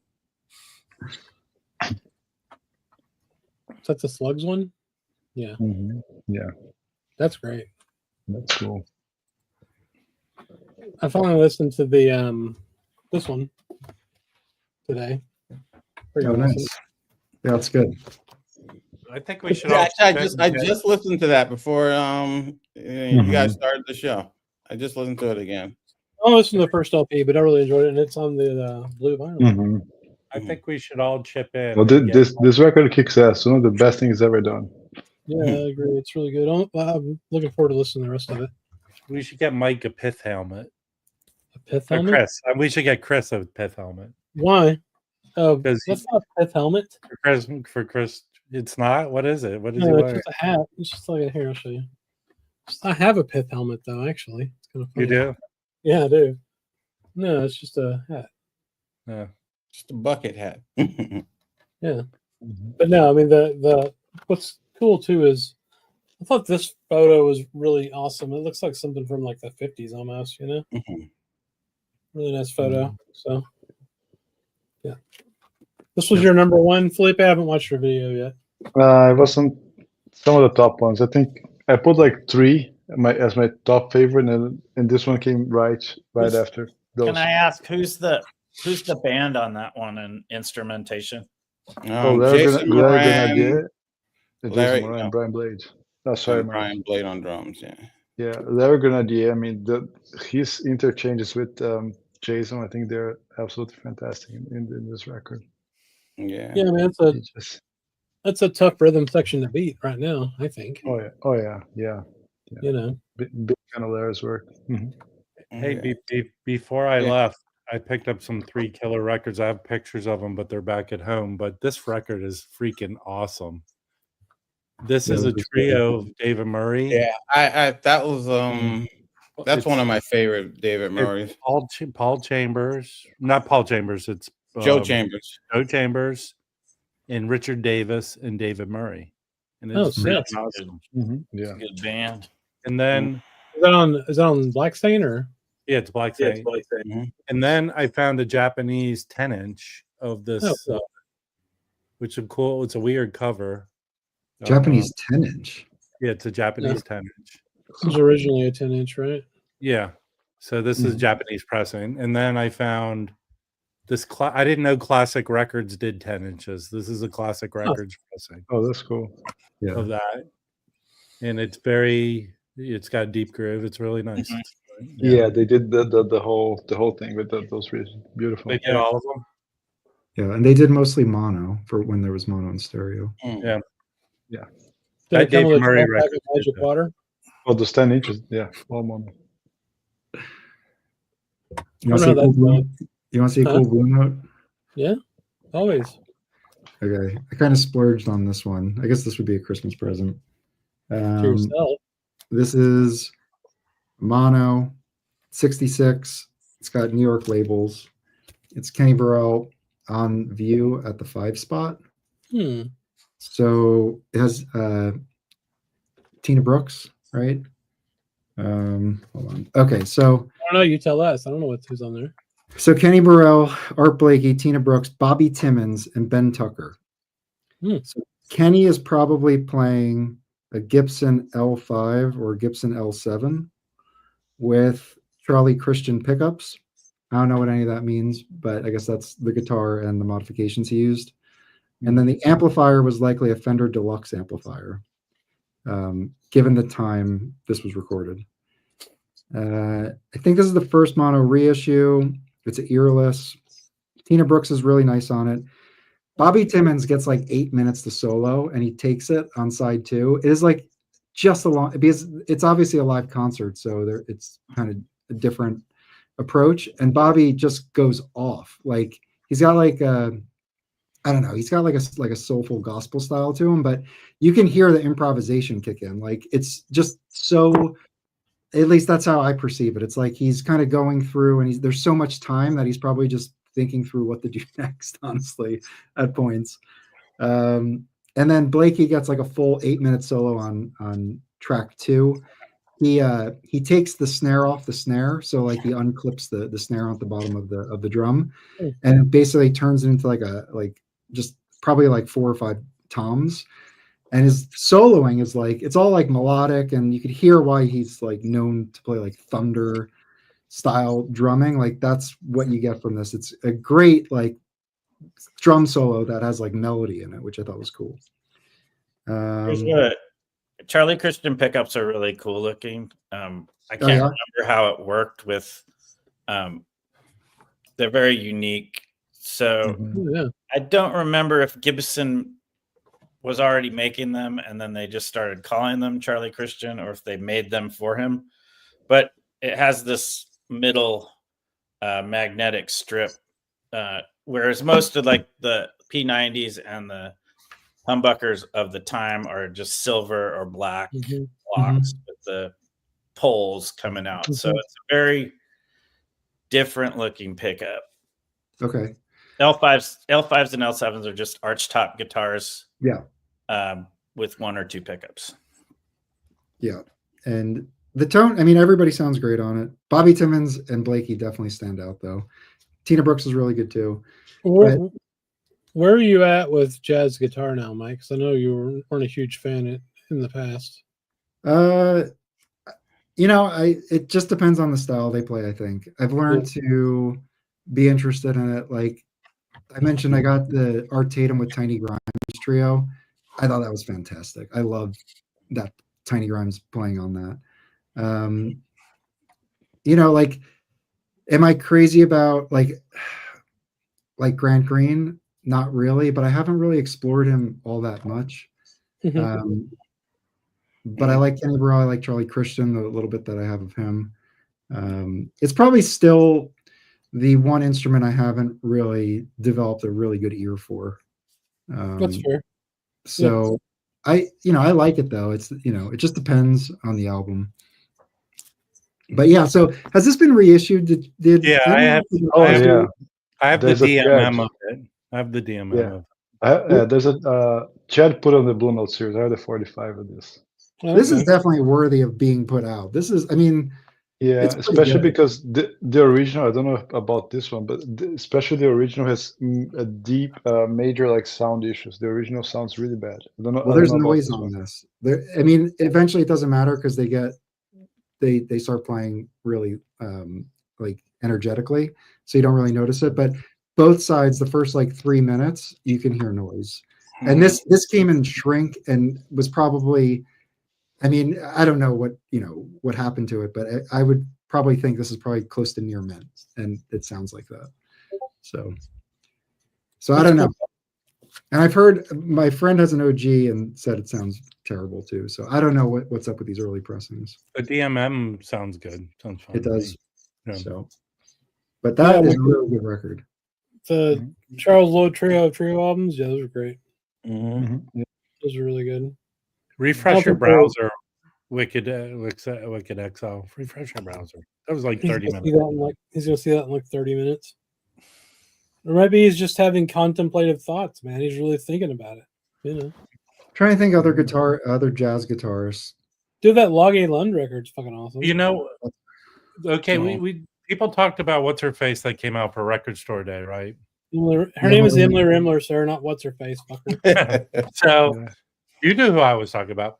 that the Slugs one? Yeah. Yeah, That's great. that's cool. I finally listened to the this one today. Pretty Oh, awesome. nice. Yeah, it's good. I think we should. Yeah, all I just listened to that before you guys started the show. I just listened to it again. I listened to the first LP, but I really enjoyed it, and it's on the blue vinyl. I think we should all chip in. Well, and get- this record kicks ass. One of the best things ever done. Yeah, I agree. It's really good. I'm looking forward to listening to the rest of it. we should get Mike a pith helmet. A pith Or helmet? Chris. We should get Chris a pith helmet. Why? Oh, 'Cause that's not a pith helmet. For Chris, it's not. What is it? What is he No, it's wearing? just a hat. It's just like a here. I'll show you. I have a pith helmet though. Actually, it's kind of funny. You do? Yeah, I do. No, it's just a hat. Yeah. Just a bucket hat. Yeah, but no, I mean the what's cool too is I thought this photo was really awesome. It looks like something from like the 50s almost. You know, really nice photo. So yeah, this was your number one, Felipe. I haven't watched your video yet. It wasn't some of the top ones. I think I put like 3 as my top favorite, and this one came right after those. Can I ask who's the band on that one and instrumentation? Jason Moran, Jason Moran, Brian Blade. Oh, sorry, and Brian Blade on drums. Yeah. Yeah, Larry Grenadier. I mean, his interchanges with Jason, I think they're absolutely fantastic in this record. Yeah. Yeah, man, that's a tough rhythm section to beat right now. I think. Oh yeah. You know, Big kind of Larry's work. Hey, before I left, I picked up some 3 killer records. I have pictures of them, but they're back at home. But this record is freaking awesome. This is a trio of David Murray. Yeah, I that was that's one of my favorite David Murray's. Paul Chambers, not Paul Chambers. It's Joe Chambers. Joe Chambers, and Richard Davis and David Murray. And Oh, it's sick. freaking awesome. Yeah. Good band. And then is that on Blackstain or? yeah, it's Black Saint. And then I found a Japanese 10-inch of this, cool. which is cool. It's a weird cover. Japanese 10-inch. Yeah, it's a Japanese 10-inch. It was originally a 10-inch, right? Yeah. So this is Japanese pressing. And then I found this. I didn't know Classic Records did 10 inches. This is a Classic Records pressing Oh, that's cool. Yeah. of that. And it's got a deep groove. It's really nice. Yeah, they did the whole thing with those reasons. Beautiful. They did all of them. Yeah, and they did mostly mono for when there was mono and stereo. Yeah. Yeah. Did it come David with a Murray 12 pack record of Magic did that. Water? Oh, those 10 inches. Yeah, all mono. You want I to see know a cool that's blue? You want to see a cool blue note? Yeah, always. Okay, I kind of splurged on this one. I guess this would be a Christmas present. To yourself. This is mono 66. It's got New York labels. It's Kenny Burrell on view at the 5 spot. So it has Tina Brooks, right? Hold on. Okay, so I don't know. You tell us. I don't know who's on there. Kenny Burrell, Art Blakey, Tina Brooks, Bobby Timmons, and Ben Tucker. So Kenny is probably playing a Gibson L5 or Gibson L7 with Charlie Christian pickups. I don't know what any of that means, but I guess that's the guitar and the modifications he used. And then the amplifier was likely a Fender Deluxe amplifier, given the time this was recorded. I think this is the first mono reissue. It's earless. Tina Brooks is really nice on it. Bobby Timmons gets like 8 minutes to solo, and he takes it on side 2. It is like just a long, because it's obviously a live concert, so it's kind of a different approach. And Bobby just goes off. Like he's got like I don't know, he's got like a soulful gospel style to him, but you can hear the improvisation kick in. Like it's just so. At least that's how I perceive it. It's like he's kind of going through, and there's so much time that he's probably just thinking through what to do next, honestly, at points. And then Blakey gets like a full 8-minute solo on track 2. He takes the snare off the snare, so like he unclips the snare at the bottom of the drum, and it basically turns it into like just probably like 4 or 5 toms. And his soloing is like, it's all like melodic, and you could hear why he's like known to play like thunder style drumming. Like that's what you get from this. It's a great like drum solo that has like melody in it, which I thought was cool. Charlie Christian pickups are really cool looking. I can't remember how it worked with, they're very unique. So I don't remember if Gibson was already making them and then they just started calling them Charlie Christian, or if they made them for him. But it has this middle magnetic strip, whereas most of like the P90s and the humbuckers of the time are just silver or black blocks with the poles coming out. So it's a very different looking pickup. Okay. L5s and L7s are just archtop guitars. Yeah. With 1 or 2 pickups. Yeah. And the tone, I mean, everybody sounds great on it. Bobby Timmons and Blakey definitely stand out, though. Tina Brooks is really good, too. Where are you at with jazz guitar now, Mike? Because I know you weren't a huge fan in the past. You know, it just depends on the style they play, I think. I've learned to be interested in it. Like I mentioned, I got the Art Tatum with Tiny Grimes trio. I thought that was fantastic. I loved that Tiny Grimes playing on that. You know, like, am I crazy about like Grant Green? Not really, but I haven't really explored him all that much. But I like Kenny Burrell. I like Charlie Christian, the little bit that I have of him. It's probably still the one instrument I haven't really developed a really good ear for. That's fair. So I like it though. It's, it just depends on the album. But yeah, so has this been reissued? I have the DMM of it. I have the DMM of it. There's a Chad put on the Blue Note series. I have the 45 of this. This is definitely worthy of being put out. This is, I mean, especially because the original, I don't know about this one, but especially the original has a deep, major like sound issues. The original sounds really bad. I don't know. Well, there's noise on this. I mean, eventually it doesn't matter because they start playing really like energetically, so you don't really notice it. But both sides, the first like 3 minutes, you can hear noise. And this came in shrink and was probably, I mean, I don't know what happened to it, but I would probably think this is probably close to near mint, and it sounds like that. So I don't know. And I've heard my friend has an OG and said it sounds terrible too. So I don't know what's up with these early pressings. The DMM sounds good. Sounds fun. It does. Yeah. So, but that is a really good record. The Charles Lloyd trio albums, those are great. Those are really good. Refresh your browser, Wicked Exile. Refresh your browser. That was like 30 minutes. He's gonna see that in like 30 minutes. Or maybe he's just having contemplative thoughts, man. He's really thinking about it. Trying to think other jazz guitarists. Dude, that Log A Lund record's fucking awesome. You know, okay, No. we people talked about What's Her Face that came out for Record Store Day, right? Her name is Emily Rimler, sir, not what's her face, fucker. So Yeah. you knew who I was talking about.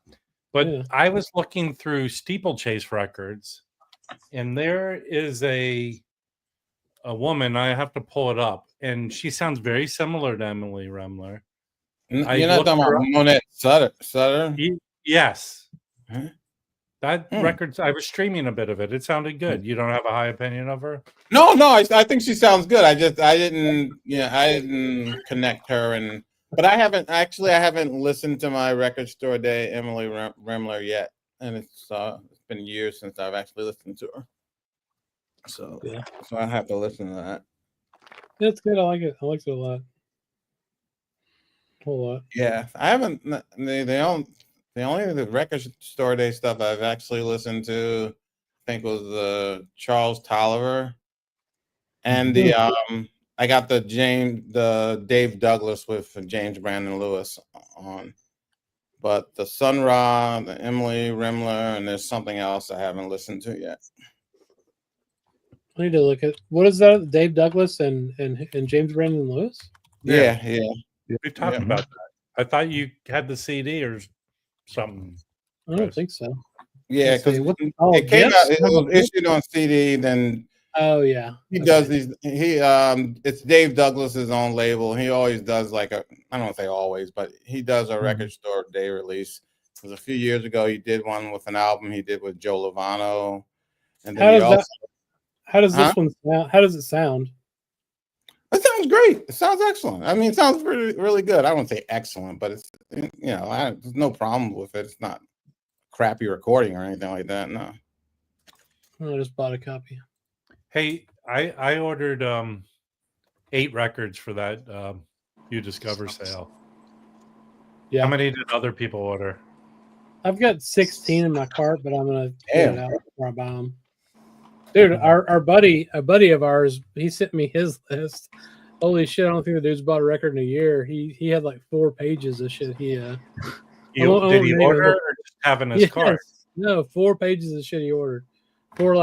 But Yeah. I was looking through Steeplechase records, and there is a woman, I have to pull it up, and she sounds very similar to Emily Remler. I You're not looked talking her about up. Monette Sutter? Yes. Huh? That record, I was streaming a bit of it. It sounded good. You don't have a high opinion of her? No, I think she sounds good. I didn't connect her, but I haven't listened to my Record Store Day Emily Remler yet, and it's been years since I've actually listened to her. So I have to listen to that. It's good. I like it. I liked it a lot. A whole lot. Yeah, I haven't. The only Record Store Day stuff I've actually listened to, I think, was the Charles Tolliver, and I got the Dave Douglas with James Brandon Lewis on, but the Sun Ra, the Emily Remler, and there's something else I haven't listened to yet. I need to look at what is that? Dave Douglas and James Brandon Lewis. Yeah. We talked about that. I thought you had the CD or something. I don't think so. Yeah, Let's see, because what- it came yes, out. It was issued on CD. Then Oh yeah, he Okay. does these. It's Dave Douglas's own label. He always does I don't want to say always, but he does a Record Store Day release. It was a few years ago. He did one with an album he did with Joe Lovano, and then How does this one sound? How does it sound? It sounds great. It sounds excellent. I mean, it sounds really, really good. I wouldn't say excellent, but it's there's no problem with it. It's not crappy recording or anything like that. No. I just bought a copy. Hey, I ordered 8 records for that You Discover sale. Yeah, How many did other people order? I've got 16 in my cart, but I'm gonna get it out before I buy them. Dude, a buddy of ours, he sent me his list. Holy shit! I don't think the dude's bought a record in a year. He had like 4 pages of shit. Did he order or just have in his cart? No, 4 pages of shit he ordered. 4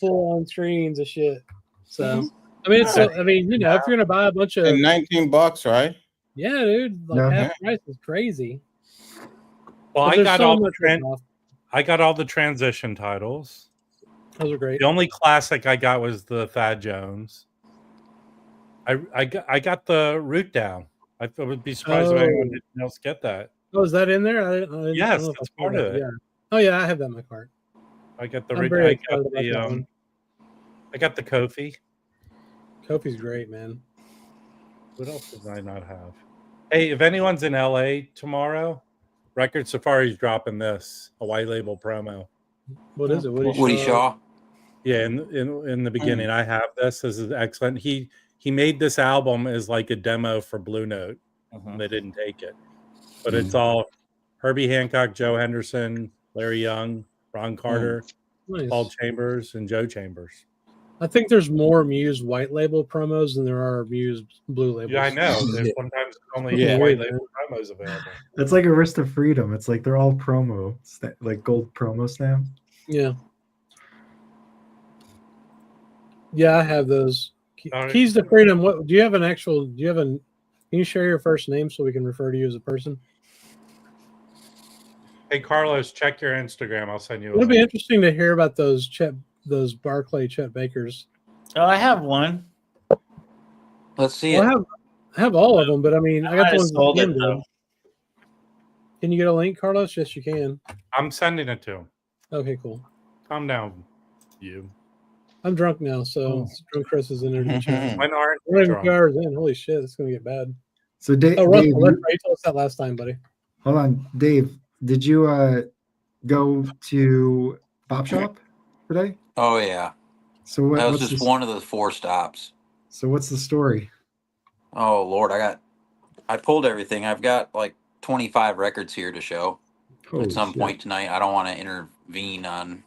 full on screens of shit. So I mean, if you're gonna buy a bunch of And $19, right? yeah, dude, half price is crazy. Well, But I there's got so all much off. I got all the transition titles. Those are great. The only classic I got was the Thad Jones. I got the Root Down. I would be surprised if anyone else get that. Oh, is that in there? I didn't Yes, know if that's I saw part that. of it. Yeah. Oh yeah, I have that in my cart. I got the I'm Root. very I excited got about that one. I got the Kofi. Kofi's great, man. What else did I not have? Hey, if anyone's in LA tomorrow, Record Safari's dropping this, a white label promo. What is it? Woody Shaw. Yeah, in the beginning, I have this. This is excellent. He made this album as like a demo for Blue Note. They didn't take it, but it's all Herbie Hancock, Joe Henderson, Larry Young, Ron Carter, Nice. Paul Chambers, and Joe Chambers. I think there's more Muse white label promos than there are Muse blue labels. Yeah, I know. There's sometimes only Yeah. white label promos available. It's like Arista Freedom. It's like they're all promo, like gold promo stamp. Yeah. Yeah, I have those. All right. Keys to Freedom. What do you have can you share your first name so we can refer to you as a person? Hey, Carlos, check your Instagram. I'll send you a It'll be link. interesting to hear about those Barclay Chet Bakers. Oh, I have one. Let's see Well, it. I have all of them, but I mean, I got I the ones sold that it can do. though. Can you get a link, Carlos? Yes, you can. I'm sending it to him. Okay, cool. Calm down, you. I'm drunk now, so drunk Chris is in there. To chat. When aren't We're you even 2 drunk? hours in. Holy shit, it's gonna get bad. So Dave, Oh, Russell, Dave, that's right. You told us that last time, buddy. hold on, Dave. Did you go to Pop Shop today? Oh yeah, So what, that was what's just the, one of the 4 stops. So what's the story? Oh Lord, I pulled everything. I've got like 25 records here to show Holy at some shit. point tonight. I don't want to intervene on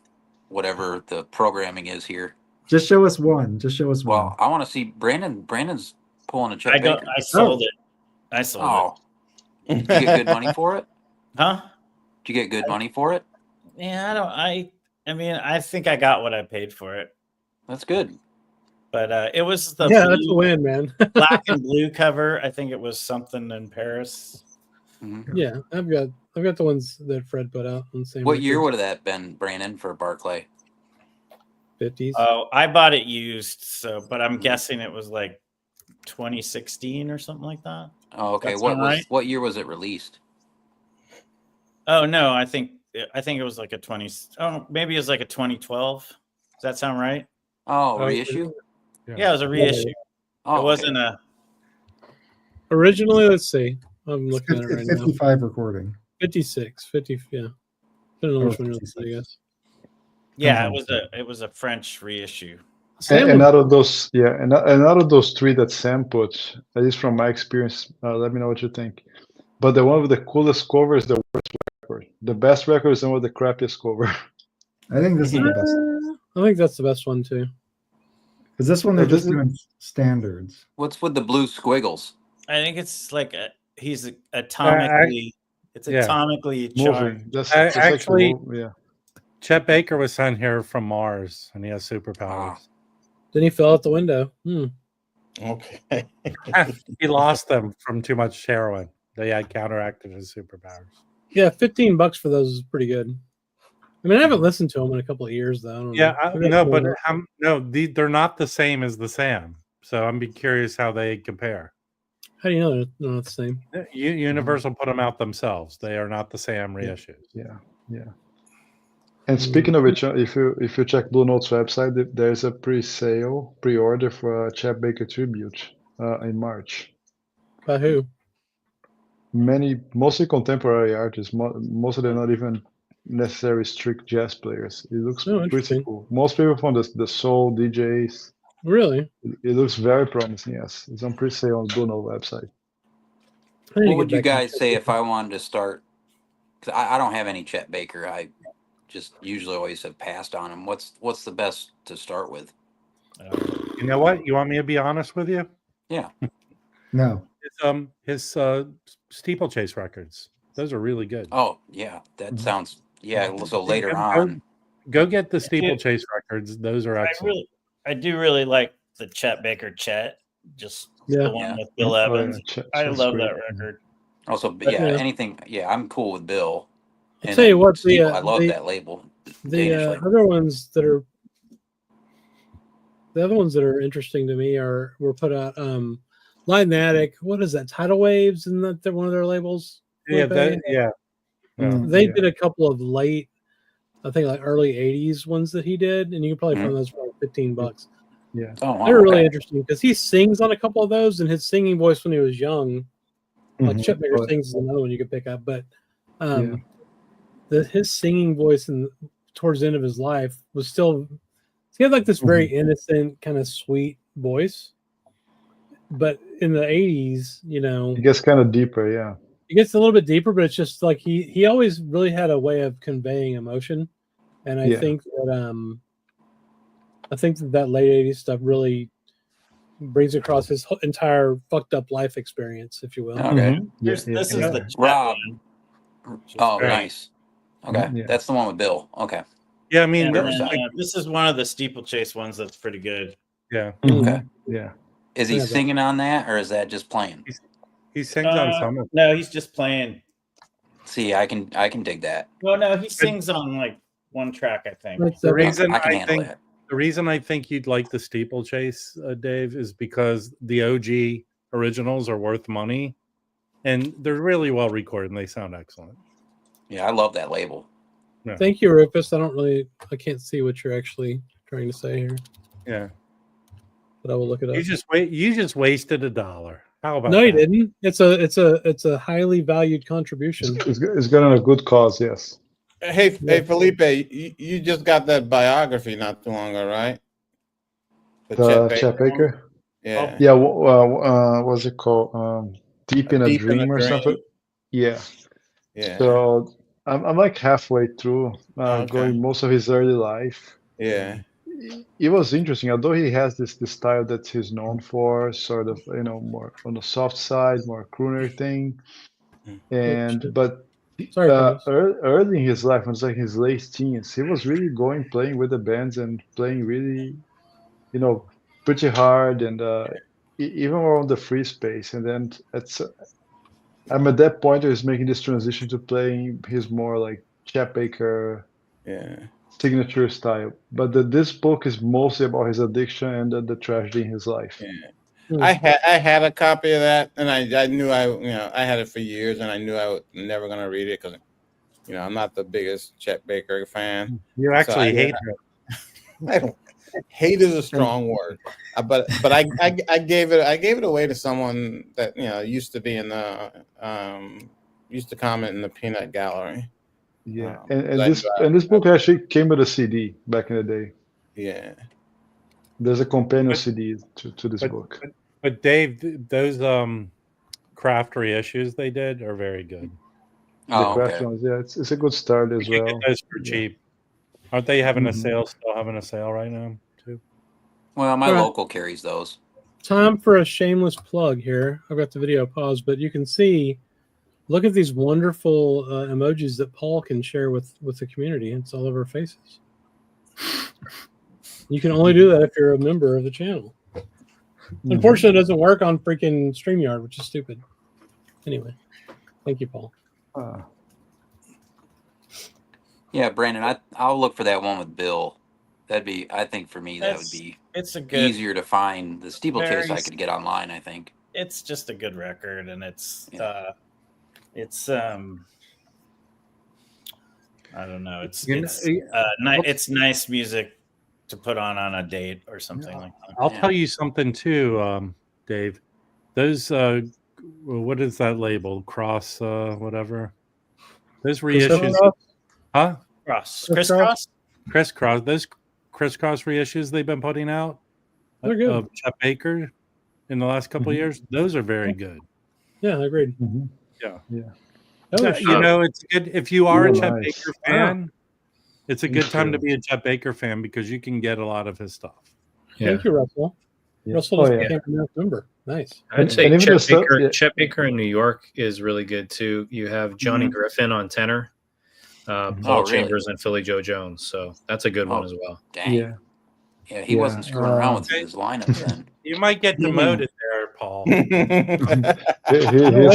whatever the programming is here. Just show us one. Just show us one. Well, I want to see Brandon's pulling a Chet I Baker. sold it. I sold Oh, did you get good money for it? it. Huh? Did you get good money for it? Yeah, I mean, I think I got what I paid for it, That's good. but it was the Yeah, that's a blue, win, man. black and blue cover. I think it was something in Paris. Mhm. Yeah, I've got the ones that Fred put out on the same. What year would have that been, Brandon, for Barclay? 50s. Oh, I bought it used, but I'm guessing it was like 2016 or something like that. Oh, okay. That sound right? What year was it released? Oh no, I think it was like a 20. Oh, maybe it was like a 2012. Does that sound right? Oh, Oh, reissue? Yeah, it was a reissue. Oh, It wasn't okay. a. Originally, let's see. I'm looking at it right It's now. 55 recording. 56, 50. Yeah, I don't know Oh, which one you're looking 56. at, I guess. Yeah, it was a French reissue. Sam And was- out of those, yeah, and out of those three that Sam put, at least from my experience, let me know what you think. But the one with the coolest cover is the worst record. The best record is the one with the crappiest cover. I think this is the best. I think that's the best one too. Because this one they're This just is- doing standards. What's with the blue squiggles? I think it's like he's atomically. It's yeah. atomically charged. Moving. That's Actually- yeah. Chet Baker was sent here from Mars, and he has superpowers. Then he fell out the window. Okay. He lost them from too much heroin. They had counteracted his superpowers. Yeah, $15 for those is pretty good. I mean, I haven't listened to them in a couple of years though. I don't Yeah, know. no, but they're not the same as the Sam. So I'm be curious how they compare. How do you know they're not the same? Universal put them out themselves. They are not the Sam reissues. Yeah, yeah. And speaking of which, if you check Blue Note's website, there's a pre-order for a Chet Baker tribute in March. By who? Mostly contemporary artists. Most of them not even necessarily strict jazz players. It looks Oh, pretty interesting. cool. Most people from the soul DJs. Really? It looks very promising. Yes, it's on pre-sale on Blue Note website. I need to What get would you back into guys say it. if I wanted to start? Because I don't have any Chet Baker. I just usually always have passed on him. What's the best to start with? You know what? You want me to be honest with you? Yeah. No. His steeplechase records. Those are really good. Oh, yeah. That sounds. Yeah. So later Go- on. Go get the steeplechase records. Those are excellent. I do really like the Chet Baker Chet, just Yeah. the one Yeah. with Bill Oh, yeah, Evans. Chet's I love great. that record. Also, but yeah, Yeah. anything. Yeah, I'm cool with Bill. I'll And tell you then what, Steeple, I love that label. the Danish label. other ones that are interesting to me were put out. Light and Attic. What is that? Tidal Waves? Isn't that one of their labels? Yeah, Felipe? yeah. They Yeah. did a couple of late, I think like early '80s ones that he did, and you can probably find those for like $15. Yeah. Oh, wow, They're really okay. interesting because he sings on a couple of those, and his singing voice when he was young, like Mhm. Chet Baker Oh, sings is another one you could pick up, but Yeah. his singing voice towards the end of his life was still, he had like this very innocent kind of sweet voice, but in the '80s, It gets kind of deeper. Yeah. it gets a little bit deeper, but it's just like he always really had a way of conveying emotion, and I Yeah. think that late '80s stuff really brings across his entire fucked up life experience, if you will. Okay. This is the Chet Rob. one. Oh, Right. nice. Okay. Yeah. That's the one with Bill. Okay. Yeah, I mean, And Riverside. then, this is one of the steeplechase ones that's pretty good. yeah. Okay. Yeah. Is he Yeah, but- singing on that or is that just playing? He sings on some of No, he's just playing. See, I can dig that. Well, no, he sings on like one track, I think. That's the reason I can I handle think that. the reason I think you'd like the steeplechase, Dave, is because the OG originals are worth money, and they're really well recorded and they sound excellent. Yeah, I love that label. Yeah. Thank you, Rufus. I can't see what you're actually trying to say here, Yeah. but I will look it up. You just wasted $1. How about No, you that? didn't. It's a highly valued contribution. It's got on a good cause. Yes. Hey, Felipe, you just got that biography not too long ago, right? The Chet Baker. Yeah. Yeah. What's it called? Deep in a Dream or something. Yeah. Yeah. So I'm like halfway through, Okay. going most of his early life. Yeah. It was interesting, although he has this style that he's known for, sort of, more on the soft side, more crooner thing. shit. But Sorry, Carlos. Early in his life, when it was like his late teens, he was really playing with the bands and playing really, pretty hard and even around the free space. And then I'm at that point, he was making this transition to playing his more like Chet Baker Yeah. signature style. But this book is mostly about his addiction and the tragedy in his life. Yeah. I had a copy of that, and I knew I had it for years, and I knew I was never gonna read it because I'm not the biggest Chet Baker fan. You actually hate it. I don't. Hate is a strong word, but I gave it away to someone that used to be in the used to comment in the Peanut Gallery. Yeah, and this book actually came with a CD back in the day. Yeah, there's a companion CD to this book. But Dave, those craft reissues they did are very good. The craft ones, yeah, it's a good start as well. Get those for cheap. Aren't they having a sale? Still having a sale right now too? Well, my local carries those. Time for a shameless plug here. I've got the video paused, but you can see. Look at these wonderful emojis that Paul can share with the community. It's all over our faces. You can only do that if you're a member of the channel. Unfortunately, it doesn't work on freaking StreamYard, which is stupid. Anyway, thank you, Paul. Yeah, Brandon, I'll look for that one with Bill. I think for me that would be easier to find. The steeplechase I could get online, I think. It's just a good record, and it's I don't know. It's nice music to put on a date or something like that. I'll tell you something too, Dave. Those what is that label? Cross whatever. Those reissues. Huh? Crisscross. Those crisscross reissues they've been putting out. They're good. Of Chet Baker in the last couple of years. Those are very good. Yeah, I agreed. Yeah. It's good if you are a Chet Baker fan. It's a good time to be a Chet Baker fan because you can get a lot of his stuff. Yeah. Thank you, Russell. Yeah. Russell just became a member. Nice. I'd say Chet Baker in New York is really good too. You have Johnny Griffin on tenor, Paul Chambers, and Philly Joe Jones. So that's a good one as well. Dang. Yeah, he wasn't screwing around with his lineup then. You might get demoted there, Paul. He's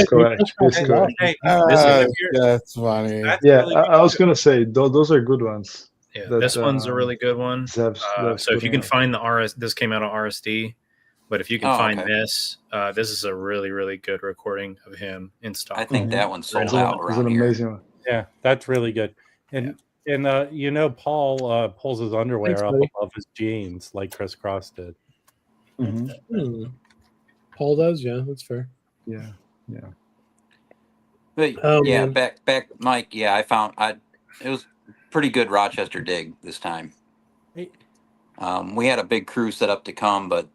correct. He's correct. Hey, that's funny. Really I was gonna say those are good ones. Yeah, this one's a really good one. So if you can find this came out on RSD, but if you can find this is a really, really good recording of him in stock. I think that one's sold out around an here. amazing one. Yeah, that's really good. And Paul pulls his underwear up above his jeans like Chris Cross did. Paul does, yeah, that's fair. Yeah. But back, Mike. Yeah, I found it was pretty good Rochester dig this time. We had a big crew set up to come, but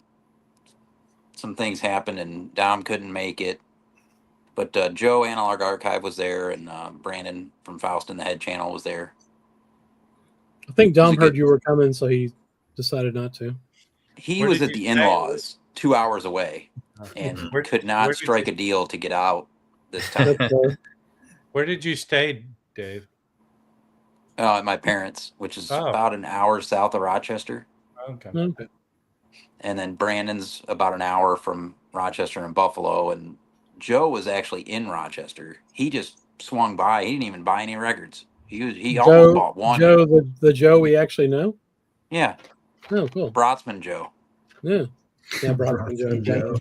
some things happened and Dom couldn't make it. But Joe Analog Archive was there, and Brandon from Faust and the Head Channel was there. I think Dom heard you were coming, so he decided not to. He was at the in-laws 2 hours away and could not strike a deal to get out this time. Where did you stay, Dave? At my parents', which is about an hour south of Rochester. Okay. And then Brandon's about an hour from Rochester and Buffalo. And Joe was actually in Rochester. He just swung by. He didn't even buy any records. He almost bought one. Joe, the Joe we actually know? Yeah. Oh, cool. Brotsman Joe. Yeah. Yeah, Brotsman Joe.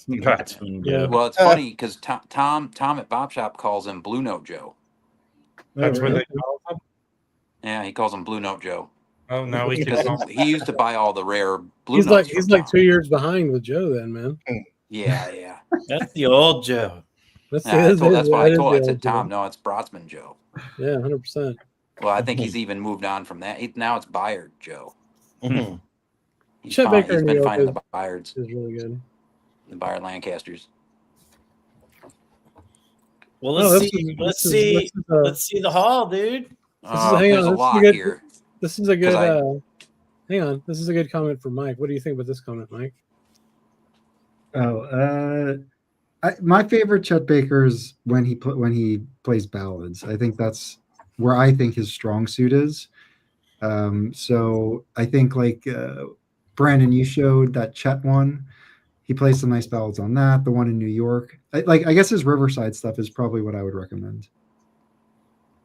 Yeah. Well, it's funny because Tom at Bop Shop calls him Blue Note Joe. That's what they call him? Yeah, he calls him Blue Note Joe. Oh, now we can. He used to buy all the rare Blue Notes. He's like 2 years behind with Joe then, man. Yeah. That's the old Joe. That's why I said Tom. No, it's Brotsman Joe. Yeah, 100%. Well, I think he's even moved on from that. Now it's Bayard Joe. He's Chet Baker been finding the Bayards. Is really good. The Bayard Lancasters. Well, let's see the hall, dude. There's a lot here. This is a good. Hang on. This is a good comment from Mike. What do you think about this comment, Mike? My favorite Chet Baker is when he plays ballads. I think that's where I think his strong suit is. So I think like Brandon, you showed that Chet one. He plays some nice ballads on that. The one in New York, I guess his Riverside stuff is probably what I would recommend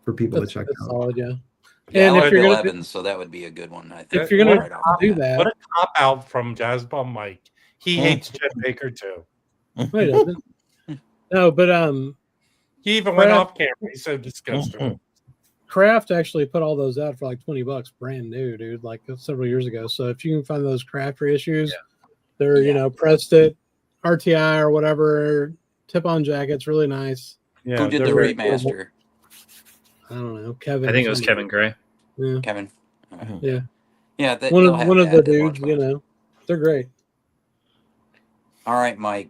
for people to check out. Solid, yeah. Yeah, And I if like you're Bill gonna Evans, so that would be a good one. I think if you're gonna right off do the bat. that, What a cop out from Jazz Bum Mike. He hates Chet Baker too. wait a minute. No, but He even went off camera. He's so disgusting. Kraft actually put all those out for like $20, brand new, dude, like several years ago. So if you can find those Kraft reissues, they're pressed it, RTI or whatever, tip-on jackets, really nice. Yeah, who did the remaster? I don't know, Kevin. I think it was Kevin Gray. Yeah. Kevin. Okay. Yeah. Yeah. One of the dudes, they're great. All right, Mike.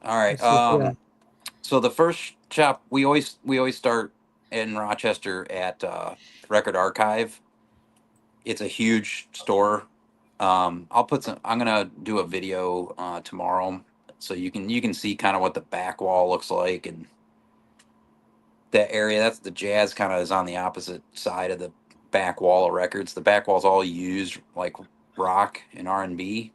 All right. So the first shop we always start in Rochester at Record Archive. It's a huge store. I'm gonna do a video tomorrow, so you can see kind of what the back wall looks like, and that area. That's the jazz kind of is on the opposite side of the back wall of records. The back wall's all used like rock and R&B,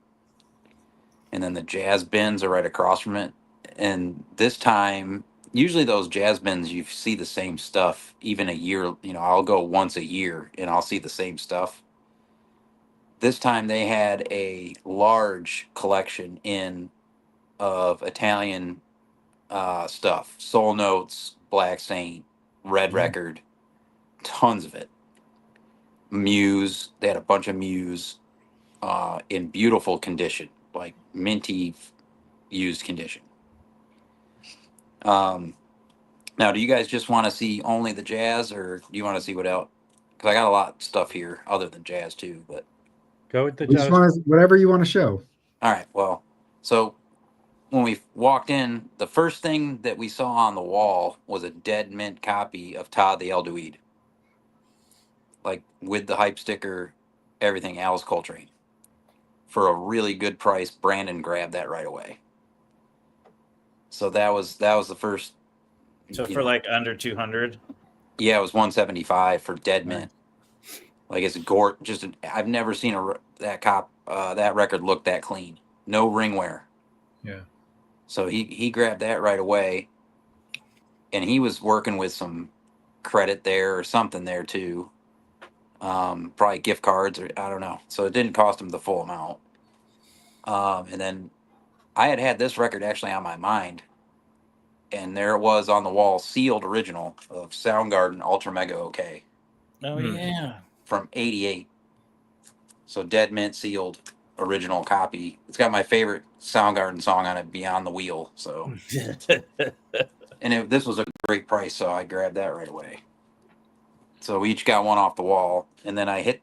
and then the jazz bins are right across from it. And this time, usually those jazz bins, you see the same stuff even a year. I'll go once a year and I'll see the same stuff. This time they had a large collection of Italian stuff, Soul Notes, Black Saint, Red Record, tons of it. Muse, they had a bunch of Muse in beautiful condition, like minty used condition. Now, do you guys just want to see only the jazz, or do you want to see what else? Because I got a lot of stuff here other than jazz too. But go with the jazz. Whatever you want to show. All right. Well, so when we walked in, the first thing that we saw on the wall was a dead mint copy of Todd the Elduide, like with the hype sticker, everything. Alice Coltrane, for a really good price. Brandon grabbed that right away. So that was the first. So for like under 200. Yeah, it was 175 for dead mint. Like it's I've never seen that record look that clean. No ring wear. Yeah. So he grabbed that right away, and he was working with some credit there or something there too. Probably gift cards or I don't know. So it didn't cost him the full amount. And then I had this record actually on my mind, and there it was on the wall, sealed original of Soundgarden Ultra Mega OK. Oh yeah. From '88. So dead mint sealed original copy. It's got my favorite Soundgarden song on it, Beyond the Wheel. So, and this was a great price, so I grabbed that right away. So we each got one off the wall, and then I hit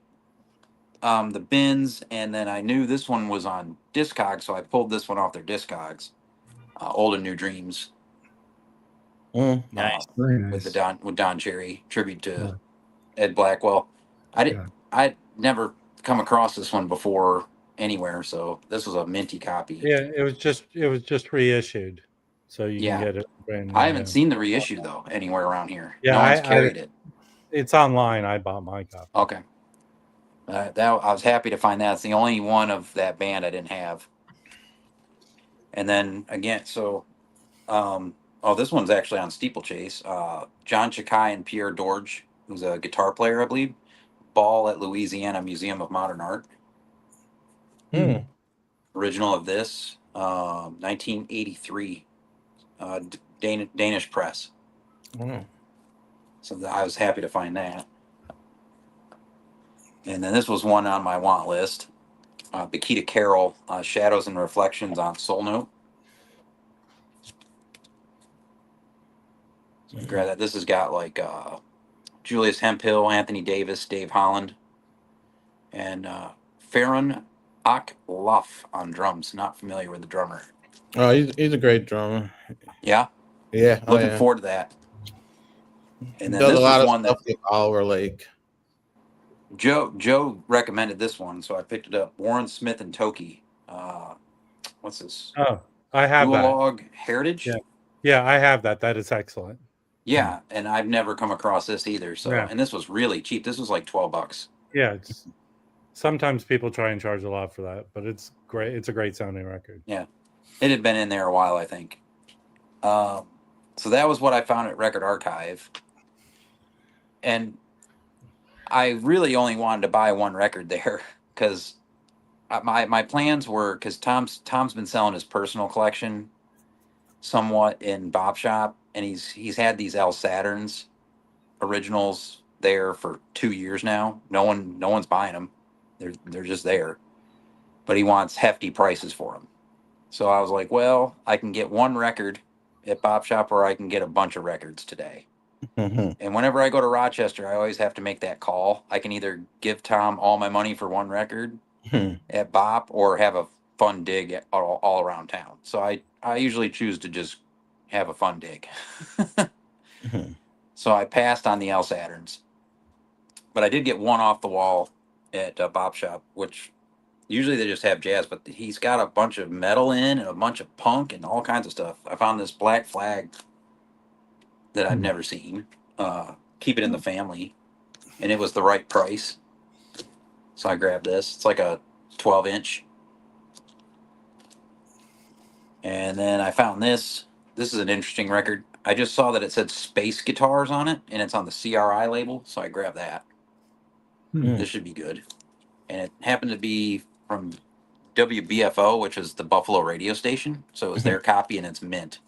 the bins, and then I knew this one was on Discogs, so I pulled this one off their Discogs. Old and New Dreams. Nice. Very nice. With Don Cherry, tribute to Ed Blackwell. I'd never come across this one before anywhere, so this was a minty copy. Yeah, it was just reissued, so you can get it brand new. I haven't seen the reissue though anywhere around here. Yeah, no one's carried it. It's online. I bought my copy. Okay. I was happy to find that. It's the only one of that band I didn't have. And then again, so this one's actually on Steeplechase. John Chakai and Pierre Dorge, who's a guitar player, I believe. Ball at Louisiana Museum of Modern Art. Original of this, 1983, Danish press. So I was happy to find that. And then this was one on my want list. Bakita Carroll, Shadows and Reflections on Soul Note. So grab that. This has got like Julius Hemphill, Anthony Davis, Dave Holland, and Farron Akloff on drums. Not familiar with the drummer. Oh, he's a great drummer. Yeah? Yeah. Looking forward to that. And then does this a lot was of one stuff that with Oliver Lake. Joe recommended this one, so I picked it up. Warren Smith and Toki. What's this? Oh, I have Dual that. Log Heritage. Yeah, I have that. That is excellent. Yeah, and I've never come across this either. So, Yeah. and this was really cheap. This was like $12. Yeah, it's sometimes people try and charge a lot for that, but it's great. It's a great sounding record. Yeah, it had been in there a while, I think. So that was what I found at Record Archive, and I really only wanted to buy one record there because my plans were, because Tom's been selling his personal collection somewhat in Bop Shop, and he's had these El Saturns originals there for 2 years now. No one's buying them. They're just there, but he wants hefty prices for them. So I was like, well, I can get one record at Bop Shop, or I can get a bunch of records today. And whenever I go to Rochester, I always have to make that call. I can either give Tom all my money for one record at Bop, or have a fun dig all around town. So I usually choose to just have a fun dig. So I passed on the El Saturns, but I did get one off the wall at Bop Shop, which usually they just have jazz, but he's got a bunch of metal in and a bunch of punk and all kinds of stuff. I found this Black Flag that I've never seen. Keep It in the Family, and it was the right price. So I grabbed this. It's like a 12-inch. And then I found this. This is an interesting record. I just saw that it said Space Guitars on it, and it's on the CRI label, so I grabbed that. This should be good. And it happened to be from WBFO, which is the Buffalo radio station. So it was their copy, and it's mint.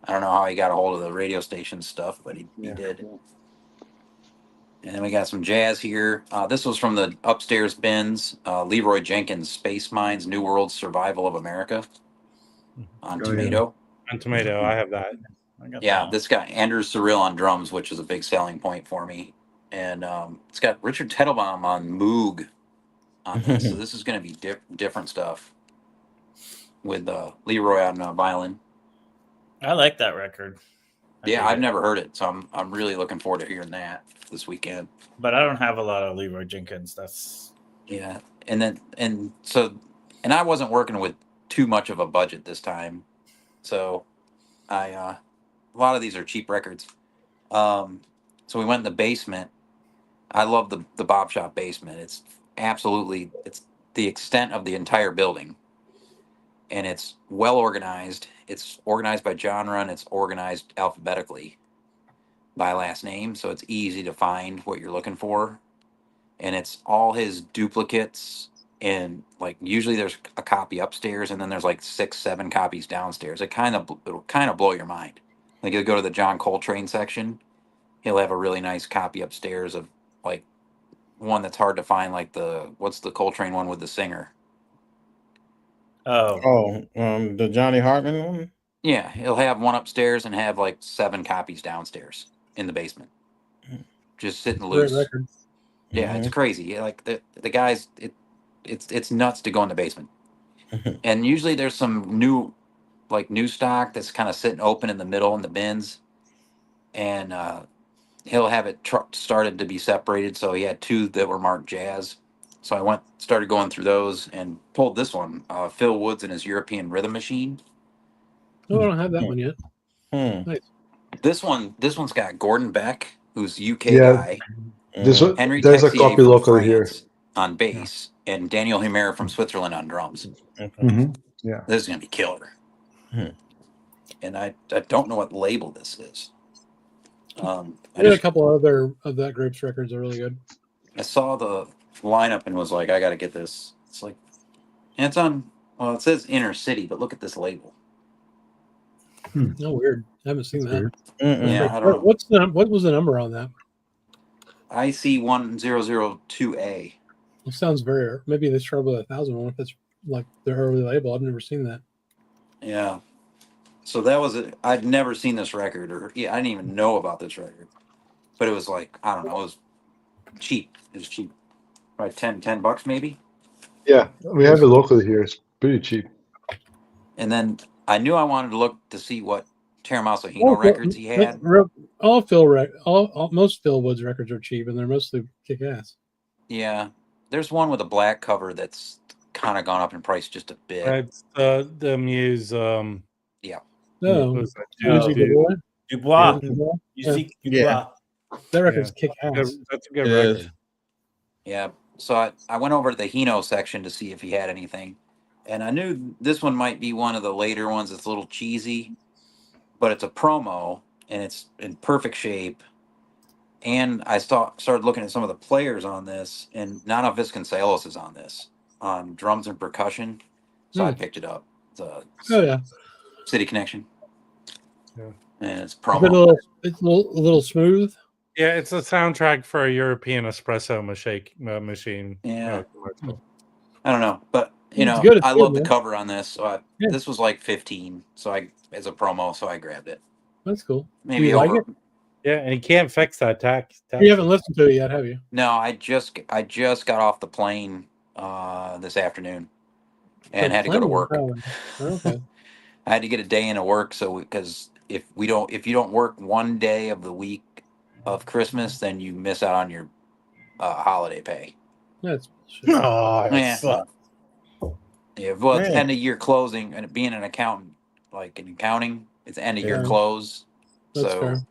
I don't know how he got a hold of the radio station stuff, but he did. And then we got some jazz here. This was from the upstairs bins. Leroy Jenkins' Space Mines, New World Survival of America on Tomato. On Tomato, I have that. Yeah, this guy, Andrew Cyril on drums, which is a big selling point for me. And it's got Richard Tettlebaum on Moog on this. So this is going to be different stuff with Leroy on violin. I like that record. I've never heard it, so I'm really looking forward to hearing that this weekend. But I don't have a lot of Leroy Jenkins. And I wasn't working with too much of a budget this time, so a lot of these are cheap records. So we went in the basement. I love the Bop Shop basement. It's the extent of the entire building, and it's well organized. It's organized by genre, and it's organized alphabetically by last name, so it's easy to find what you're looking for. And it's all his duplicates, and like usually there's a copy upstairs, and then there's like 6-7 copies downstairs. It'll kind of blow your mind. Like you'll go to the John Coltrane section, he'll have a really nice copy upstairs of like one that's hard to find, like what's the Coltrane one with the singer? The Johnny Hartman one? Yeah, he'll have one upstairs and have like 7 copies downstairs in the basement, just sitting loose. Great record. Yeah, it's crazy. Like the guys, it's nuts to go in the basement. And usually there's some new stock that's kind of sitting open in the middle in the bins, and he'll have it started to be separated. So he had 2 that were marked jazz. So I started going through those and pulled this one, Phil Woods and his European Rhythm Machine. Oh, I don't have that one yet. Nice. This one's got Gordon Beck, who's UK guy. This one, Henry there's Texier a copy from locally here France on bass, and Daniel Himer from Switzerland on drums. Yeah, this is gonna be killer. And I don't know what label this is. I did a couple other of that group's records are really good. I saw the lineup and was like, I got to get this. It's like, and it's on. Well, it says Inner City, but look at this label. Oh, weird. I haven't seen that. Yeah, I don't know. What was the number on that? IC 1002A. It sounds very. Maybe they started with 1,000 one. If that's like their early label, I've never seen that. Yeah. So that was it. I'd never seen this record, I didn't even know about this record. But it was like, I don't know, it was cheap. It was cheap. Probably $10 maybe. Yeah, we have it locally here. It's pretty cheap. And then I knew I wanted to look to see what Terramauso Hino records he had. Most Phil Woods records are cheap, and they're mostly kick ass. Yeah, there's one with a black cover that's kind of gone up in price just a bit. That's the Muse. Yeah. No, what was that? Uzi the Boy? Dubois. Dubois? You see Yeah. Dubois. That record's Yeah. kick ass. That's a good It record. is. Yeah. So I went over to the Hino section to see if he had anything. And I knew this one might be one of the later ones that's a little cheesy, but it's a promo and it's in perfect shape. And I started looking at some of the players on this, and Nana Vasconcelos is on this on drums and percussion. So I picked it up. Oh yeah, City Connection. Yeah. And it's it's promo. a little smooth. Yeah, it's a soundtrack for a European espresso machine. Yeah. Commercial. I don't know, but It's good, it's I good, love the man. cover on this. So Yeah. this was like 15. So as a promo, so I grabbed it. That's cool. Maybe Do you like over. it? Yeah, and you can't fix that tax. You haven't listened to it yet, have you? No, I just got off the plane this afternoon and had to go to work. Oh, okay. I had to get a day into work, so because if you don't work one day of the week of Christmas, then you miss out on your holiday pay. That's Oh, Yeah. sucks. Yeah, well, it's Man. end of year closing, and being an accountant, like in accounting, it's end of year Yeah. close. That's So fair.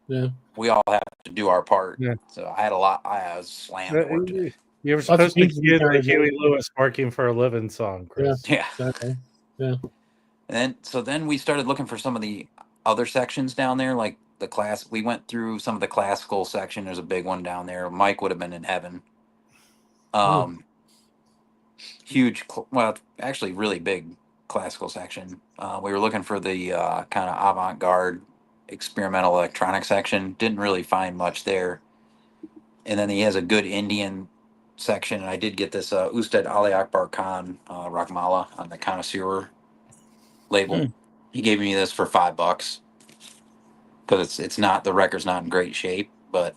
Yeah. we all have to do our part. Yeah. So I had a lot. I was slammed at work today. You were Lots of supposed to things to be do the counted. Huey Lewis working for a living song, Chris. Yeah. Exactly. Yeah. And then we started looking for some of the other sections down there, like the class. We went through some of the classical section. There's a big one down there. Mike would have been in heaven. Huge, well, actually, really big classical section. We were looking for the kind of avant-garde experimental electronic section. Didn't really find much there. And then he has a good Indian section. And I did get this Ustad Ali Akbar Khan Rakhmala on the Connoisseur label. He gave me this for $5 because it's not, the record's not in great shape, but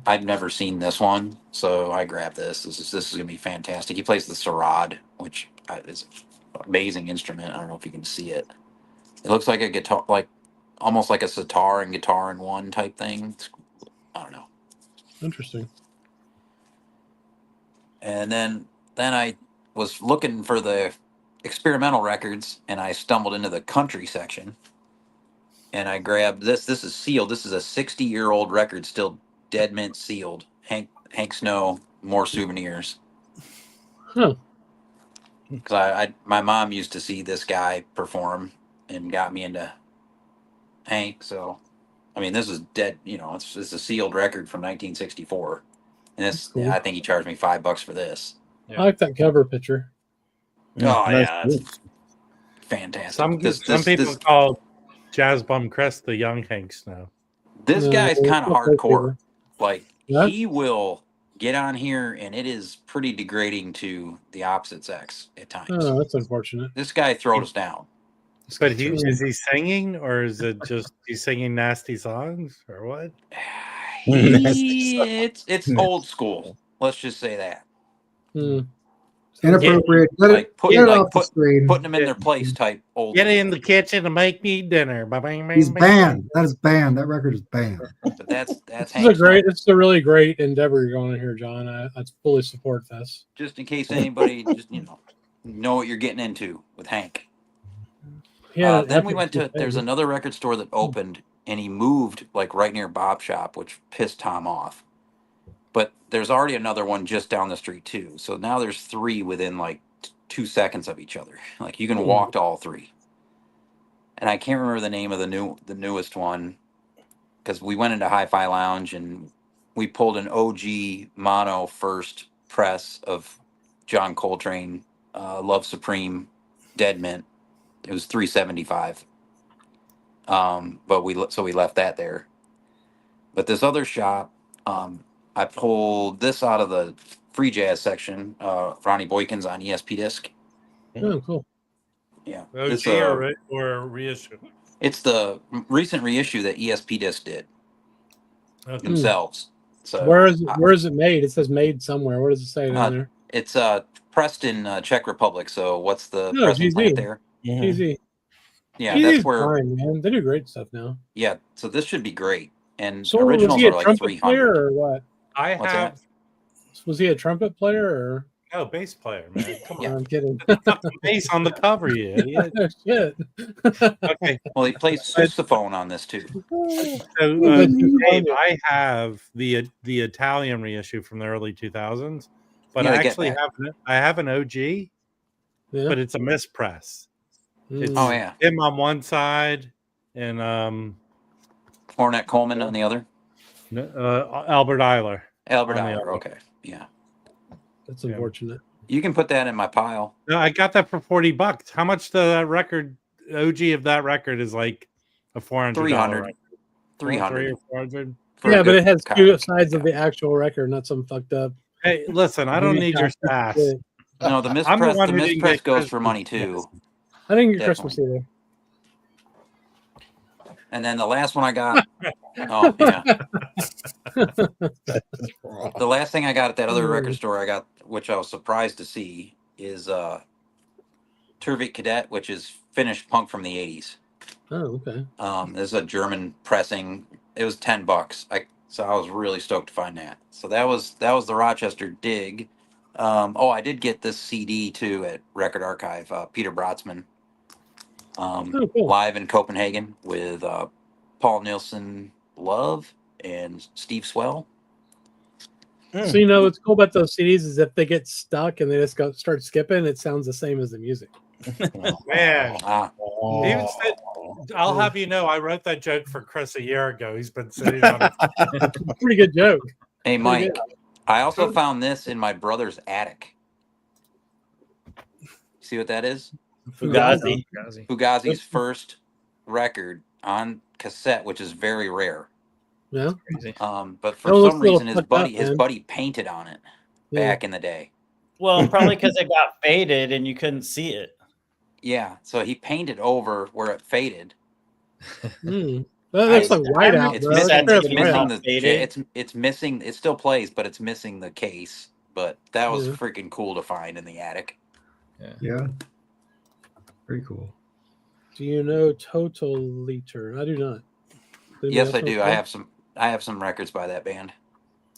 I've never seen this one, so I grabbed this. This is gonna be fantastic. He plays the sarod, which is an amazing instrument. I don't know if you can see it. It looks like a guitar, like almost like a sitar and guitar in one type thing. I don't know. Interesting. And then I was looking for the experimental records, and I stumbled into the country section, and I grabbed this. This is sealed. This is a 60-year-old record, still dead mint sealed. Hank Snow, More Souvenirs. Huh. Because my mom used to see this guy perform and got me into Hank. So, I mean, this is dead. It's a sealed record from 1964, and this Cool. I think he charged me $5 for this. I like that cover picture. Oh Nice. yeah, that's fantastic. Some people call Jazz Bum Crest the young Hank Snow. This guy's kind of hardcore. Like, Yeah. he will get on here, and it is pretty degrading to the opposite sex at times. Oh, that's unfortunate. This guy throws us down. But is he singing, or is it just he's singing nasty songs, or what? It's old school. Let's just say that. Inappropriate. Like Get it off the screen. putting them in their place type old. Get in the kitchen and make me dinner. He's banned. That is banned. That record is banned. But that's This is a really great endeavor you're going on here, John. I fully support this. just in case anybody just know what you're getting into with Hank. Yeah. Then we went to there's another record store that opened, and he moved like right near Bob's shop, which pissed Tom off. But there's already another one just down the street too. So now there's 3 within like 2 seconds of each other. Like, you can walk to all 3. And I can't remember the name of the newest one, because we went into Hi-Fi Lounge and we pulled an OG mono first press of John Coltrane, Love Supreme, Dead Mint. It was $375. But we left that there. But this other shop, I pulled this out of the free jazz section. Ronnie Boykins on ESP disc. Oh, cool. Yeah, OG or reissue. It's the recent reissue that ESP disc did themselves. So where is it made? It says made somewhere. What does it say down there? It's pressed in Czech Republic. So what's the No, pressing GZ. plant there? Easy. Yeah, GZ's that's where. fine, man. They do great stuff now. Yeah, so this should be great. And So originals was he a are like trumpet 300. player or what? What's that? Was he a trumpet player or? No, bass player, man. Come Yeah. on. I'm kidding. Got the bass on the cover, you idiot. Oh, shit. Okay. Well, he plays sousaphone on this too. So, But you Dave, found it. I have the Italian reissue from the early 2000s, but Yeah, I I get actually that. have an OG, Yeah. but it's a mispress. It's Oh yeah, him on one side and Ornette Coleman on the other. Albert Eiler. Albert on the Eiler. other. Okay, yeah. That's unfortunate. You can put that in my pile. No, I got that for $40. How much that record OG of that record is like a $400 300. record? 300. or 400. Yeah, but it has two copy. sides of the actual record, not some fucked up. Hey, listen, I don't need your sass. Yeah. No, the I'm the mispress. one The who didn't mispress get goes for Christmas money gifts. too. I didn't get Definitely. Christmas either. And then the last one I got. Oh yeah. The last thing I got at that other record store I got, which I was surprised to see, is Turvik Cadet, which is Finnish punk from the 80s. Oh, okay. This is a German pressing. It was $10. So I was really stoked to find that. So that was the Rochester dig. I did get this CD too at Record Archive. Peter Brotzman, Cool. live in Copenhagen with Paul Nilsson Love and Steve Swell. So you know what's cool about those CDs is if they get stuck and they just start skipping, it sounds the same as the music. Man, Oh, even said, I'll have you know, I wrote that joke for Chris a year ago. He's been sitting on it. Pretty good joke. Hey, Pretty Mike, good. I also found this in my brother's attic. See what that is? Fugazi. Fugazi's first record on cassette, which is very rare. Yeah. But for That looks some a little reason, fucked up, his man. buddy painted on it back in the day. Well, probably because it got faded and you couldn't see it. Yeah, so he painted over where it faded. That looks like whiteout, It's bro. missing. That's It's missing whiteout. the. It's missing. It still plays, but it's missing the case. But that was Yeah. freaking cool to find in the attic. Yeah. Very cool. Do you know Total Liter? I do not. Anybody Yes, else I know do. that? I have some records by that band.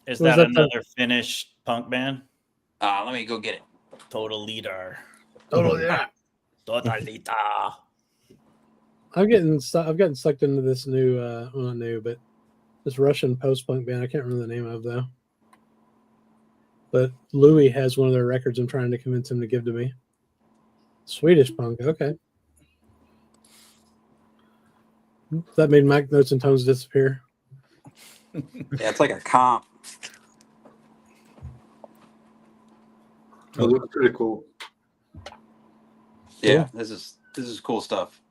Is Was that that the- another Finnish punk band? Let me go get it. Total Leader. Total yeah. Total Leader. I've gotten sucked into this new, well, not new, but this Russian post-punk band. I can't remember the name of though. But Louis has one of their records. I'm trying to convince him to give to me. Swedish punk. Okay. That made Mac Notes and Tones disappear. Yeah, it's like a comp. It looks pretty cool. Yeah, this is cool stuff.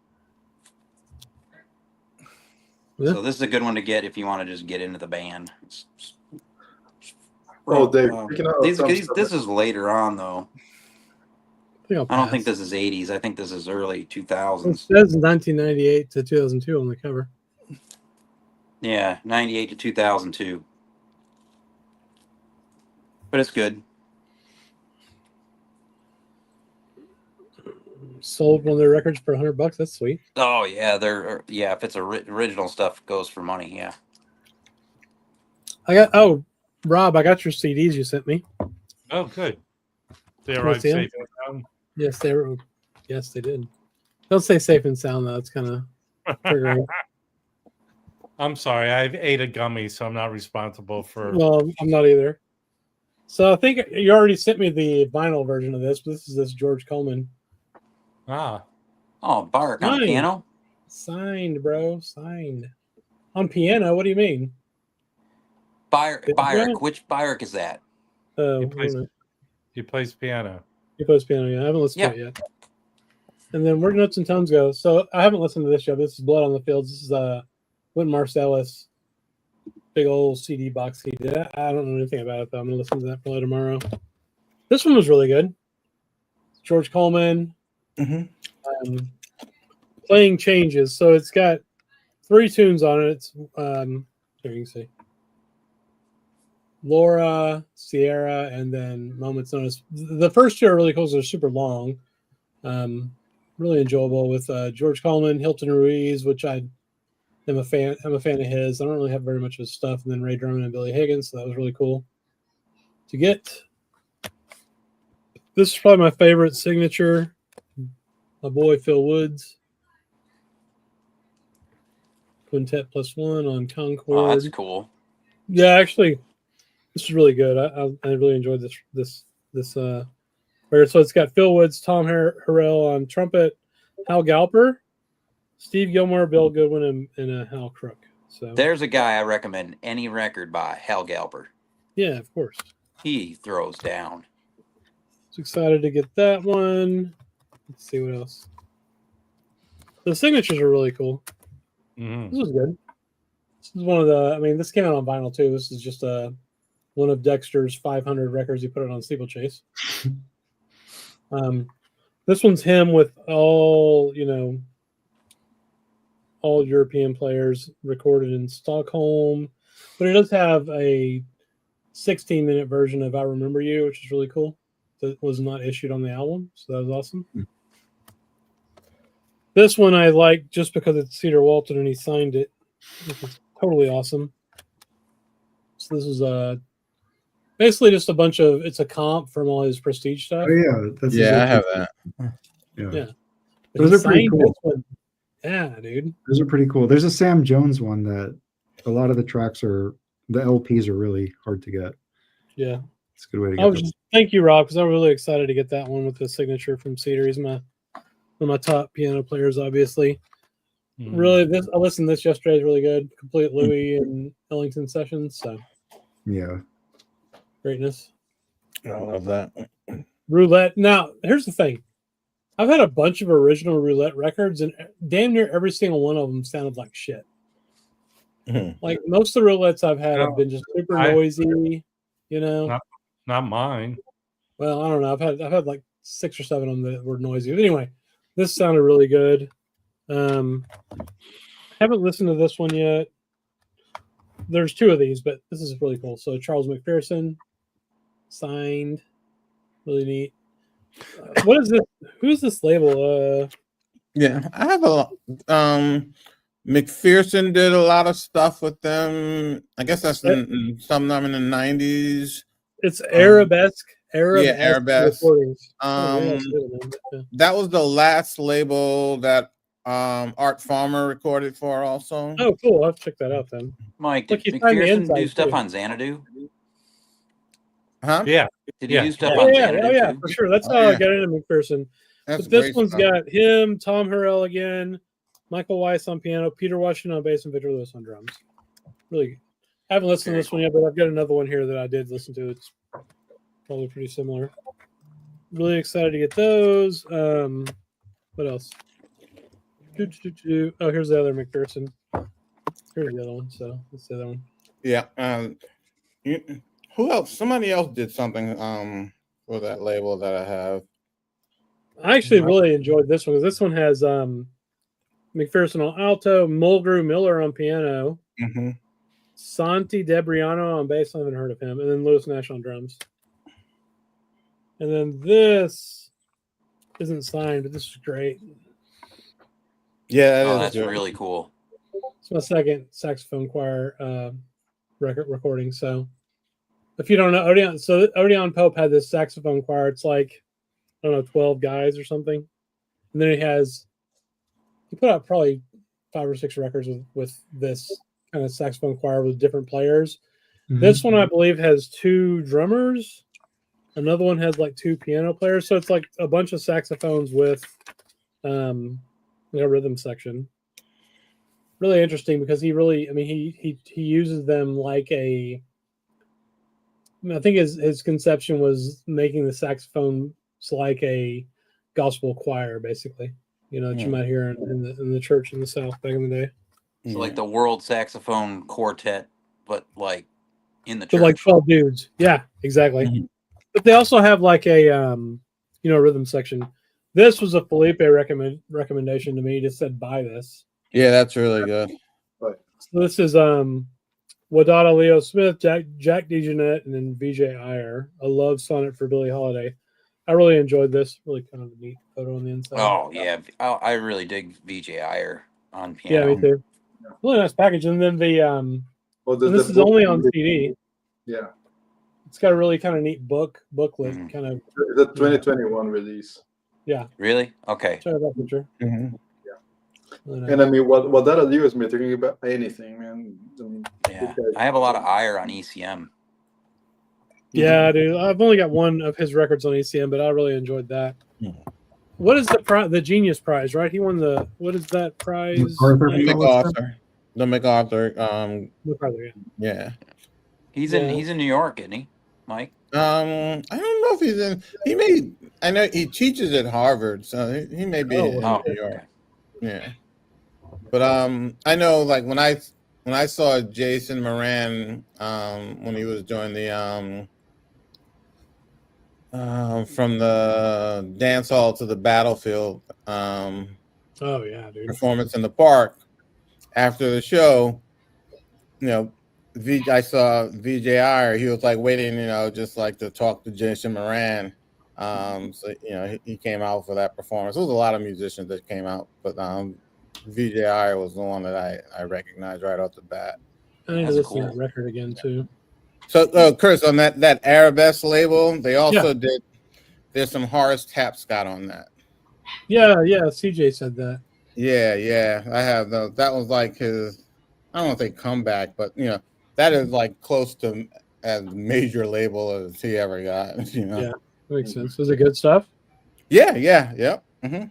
Yeah. So this is a good one to get if you want to just get into the band. Oh, Dave, freaking out some stuff. This is later on though. I think I'll I don't think pass. this is 80s. I think this is early It 2000s. says 1998 to 2002 on the cover. Yeah, 98 to 2002. But it's good. Sold one of their records for $100. That's sweet. Oh yeah, if it's original stuff, it goes for money. Yeah. Rob, I got your CDs you sent me. Oh, good. They Can I arrived see 'em? safe and sound. Yes, they were. Yes, they did. Don't say safe and sound though. It's kind of triggering. I'm sorry. I've ate a gummy, so I'm not responsible for. Well, I'm not either. So I think you already sent me the vinyl version of this. But this is George Coleman Ah, Oh, Bark on Nice. piano. signed, bro. Signed on piano. What do you mean? Byrick. Which Byrick is that? Oh, He I plays- don't know. he plays piano. He plays piano. Yeah, I haven't listened to it yet. And then where do Notes and Tones go? So I haven't listened to this yet. This is Blood on the Fields. This is Wynton Marsalis, big old CD box he did. I don't know anything about it though. I'm gonna listen to that probably tomorrow. This one was really good. George Coleman. Playing changes. So it's got 3 tunes on it. It's here you can see Laura, Sierra, and then Moments Notice. The first 2 are really cool. They're super long. Really enjoyable with George Coleman, Hilton Ruiz, which I'm a fan of his. I don't really have very much of his stuff. And then Ray Drummond and Billy Higgins. So that was really cool to get. This is probably my favorite signature. My boy Phil Woods. Quintet +1 on Concord. Oh, that's cool. Yeah, actually, this is really good. I really enjoyed this record. So it's got Phil Woods, Tom Harrell on trumpet, Hal Galper, Steve Gilmore, Bill Goodwin, and Hal Crook. So there's a guy I recommend any record by, Hal Galper. Yeah, of course. He throws down. So excited to get that one. Let's see what else. The signatures are really cool. Mm-hmm. This was good. This is one of the. I mean, this came out on vinyl too. This is just one of Dexter's 500 records. He put it on Steeplechase. This one's him with all European players recorded in Stockholm, but it does have a 16-minute version of "I Remember You," which is really cool. That was not issued on the album, so that was awesome. This one I like just because it's Cedar Walton and he signed it, which is totally awesome. So this is basically just a bunch of, it's a comp from all his Prestige stuff. Oh, yeah, I have that. Yeah. Those are pretty cool. Yeah, dude. Those are pretty cool. There's a Sam Jones one that a lot of the tracks the LPs are really hard to get. Yeah. It's a good way to get them. Thank you, Rob, because I'm really excited to get that one with the signature from Cedar. He's one of my top piano players, obviously. Mm-hmm. Really, I listened to this yesterday. It's really good. Complete Louis and Ellington sessions. So, yeah. Greatness. I love that. Roulette. Now, here's the thing. I've had a bunch of original Roulette records, and damn near every single one of them sounded like shit. Mm-hmm. Like most of the Roulettes I've had have been just super noisy, Not mine. Well, I don't know. I've had like 6 or 7 of them that were noisy. But anyway, this sounded really good. Haven't listened to this one yet. There's 2 of these, but this is really cool. So Charles McPherson signed, really neat. What is this? Who's this label? Yeah, I have a McPherson did a lot of stuff with them. I guess that's some of them in the 90s. It's Arabesque. Arabesque. Recordings. That was the last label that Art Farmer recorded for also. Oh, cool. I'll have to check that out then. Mike, did McPherson do stuff on Xanadu? Huh? Yeah. Did he do stuff on Xanadu? Oh, yeah, for sure. That's how I got into McPherson. But this one's got him, Tom Harrell again, Michael Weiss on piano, Peter Washington on bass, and Victor Lewis on drums. Really good. I haven't listened to this one yet, but I've got another one here that I did listen to. It's probably pretty similar. Really excited to get those. What else? Oh, here's the other McPherson. Here's the other one. So let's see that one. Yeah. Who else? Somebody else did something for that label that I have. I actually really enjoyed this one because this one has McPherson on alto, Mulgrew Miller on piano, Santi Debriano on bass. I haven't heard of him, and then Lewis Nash on drums. And then this isn't signed, but this is great. Yeah, that's really cool. It's my second saxophone choir recording. So, if you don't know, Odeon Pope had this saxophone choir. It's like, I don't know, 12 guys or something. And then he put out probably 5 or 6 records with this kind of saxophone choir with different players. Mm-hmm. This one, I believe, has 2 drummers. Another one has like 2 piano players. So it's like a bunch of saxophones with a rhythm section. Really interesting because he uses them like I think his conception was making the saxophone like a gospel choir, basically, that you might hear in the church in the South back in the day. So like the World Saxophone Quartet, but like in the church. So like 12 dudes. Yeah, exactly. Mm-hmm. But they also have like a rhythm section. This was a Felipe recommendation to me. He just said buy this. Yeah, that's really good. So this is Wadada Leo Smith, Jack DeJohnette, and then VJ Iyer. A love sonnet for Billie Holiday. I really enjoyed this. Really kind of a neat photo on the inside. Oh yeah, I really dig VJ Iyer on piano. Yeah, me too. Really nice package. And then this is only on CD. Yeah. It's got a really kind of neat booklet kind of. The 2021 release. Yeah. Really? Okay. Show that picture. Mhm. And I mean, what that'll do is me thinking about anything, man. I mean, Yeah, I have a lot of ire on ECM. Yeah, dude. I've only got one of his records on ECM, but I really enjoyed that. What is the Genius Prize? Right? He won the. What is that prize? MacArthur. The MacArthur. MacArthur, Yeah. He's in New York, isn't he, Mike? I don't know if he's in. I know he teaches at Harvard, so he may be in New York. Yeah. But I know, like when I saw Jason Moran when he was doing the from the dance hall to the battlefield oh yeah, dude. performance in the park after the show, you know, I saw VJR. He was like waiting, you know, just like to talk to Jason Moran. So you know, he came out for that performance. There was a lot of musicians that came out, but VJR was the one that I recognized right off the bat. I need to listen to that record again too. So, Chris, on that Arabesque label, they also did. There's some Horace Tapscott on that. Yeah, CJ said that. Yeah, I have those. That was like his. I don't want to say comeback, but you know, that is like close to as major label as he ever got. You know. Yeah, makes sense. Was it good stuff? Yeah. Mm-hmm.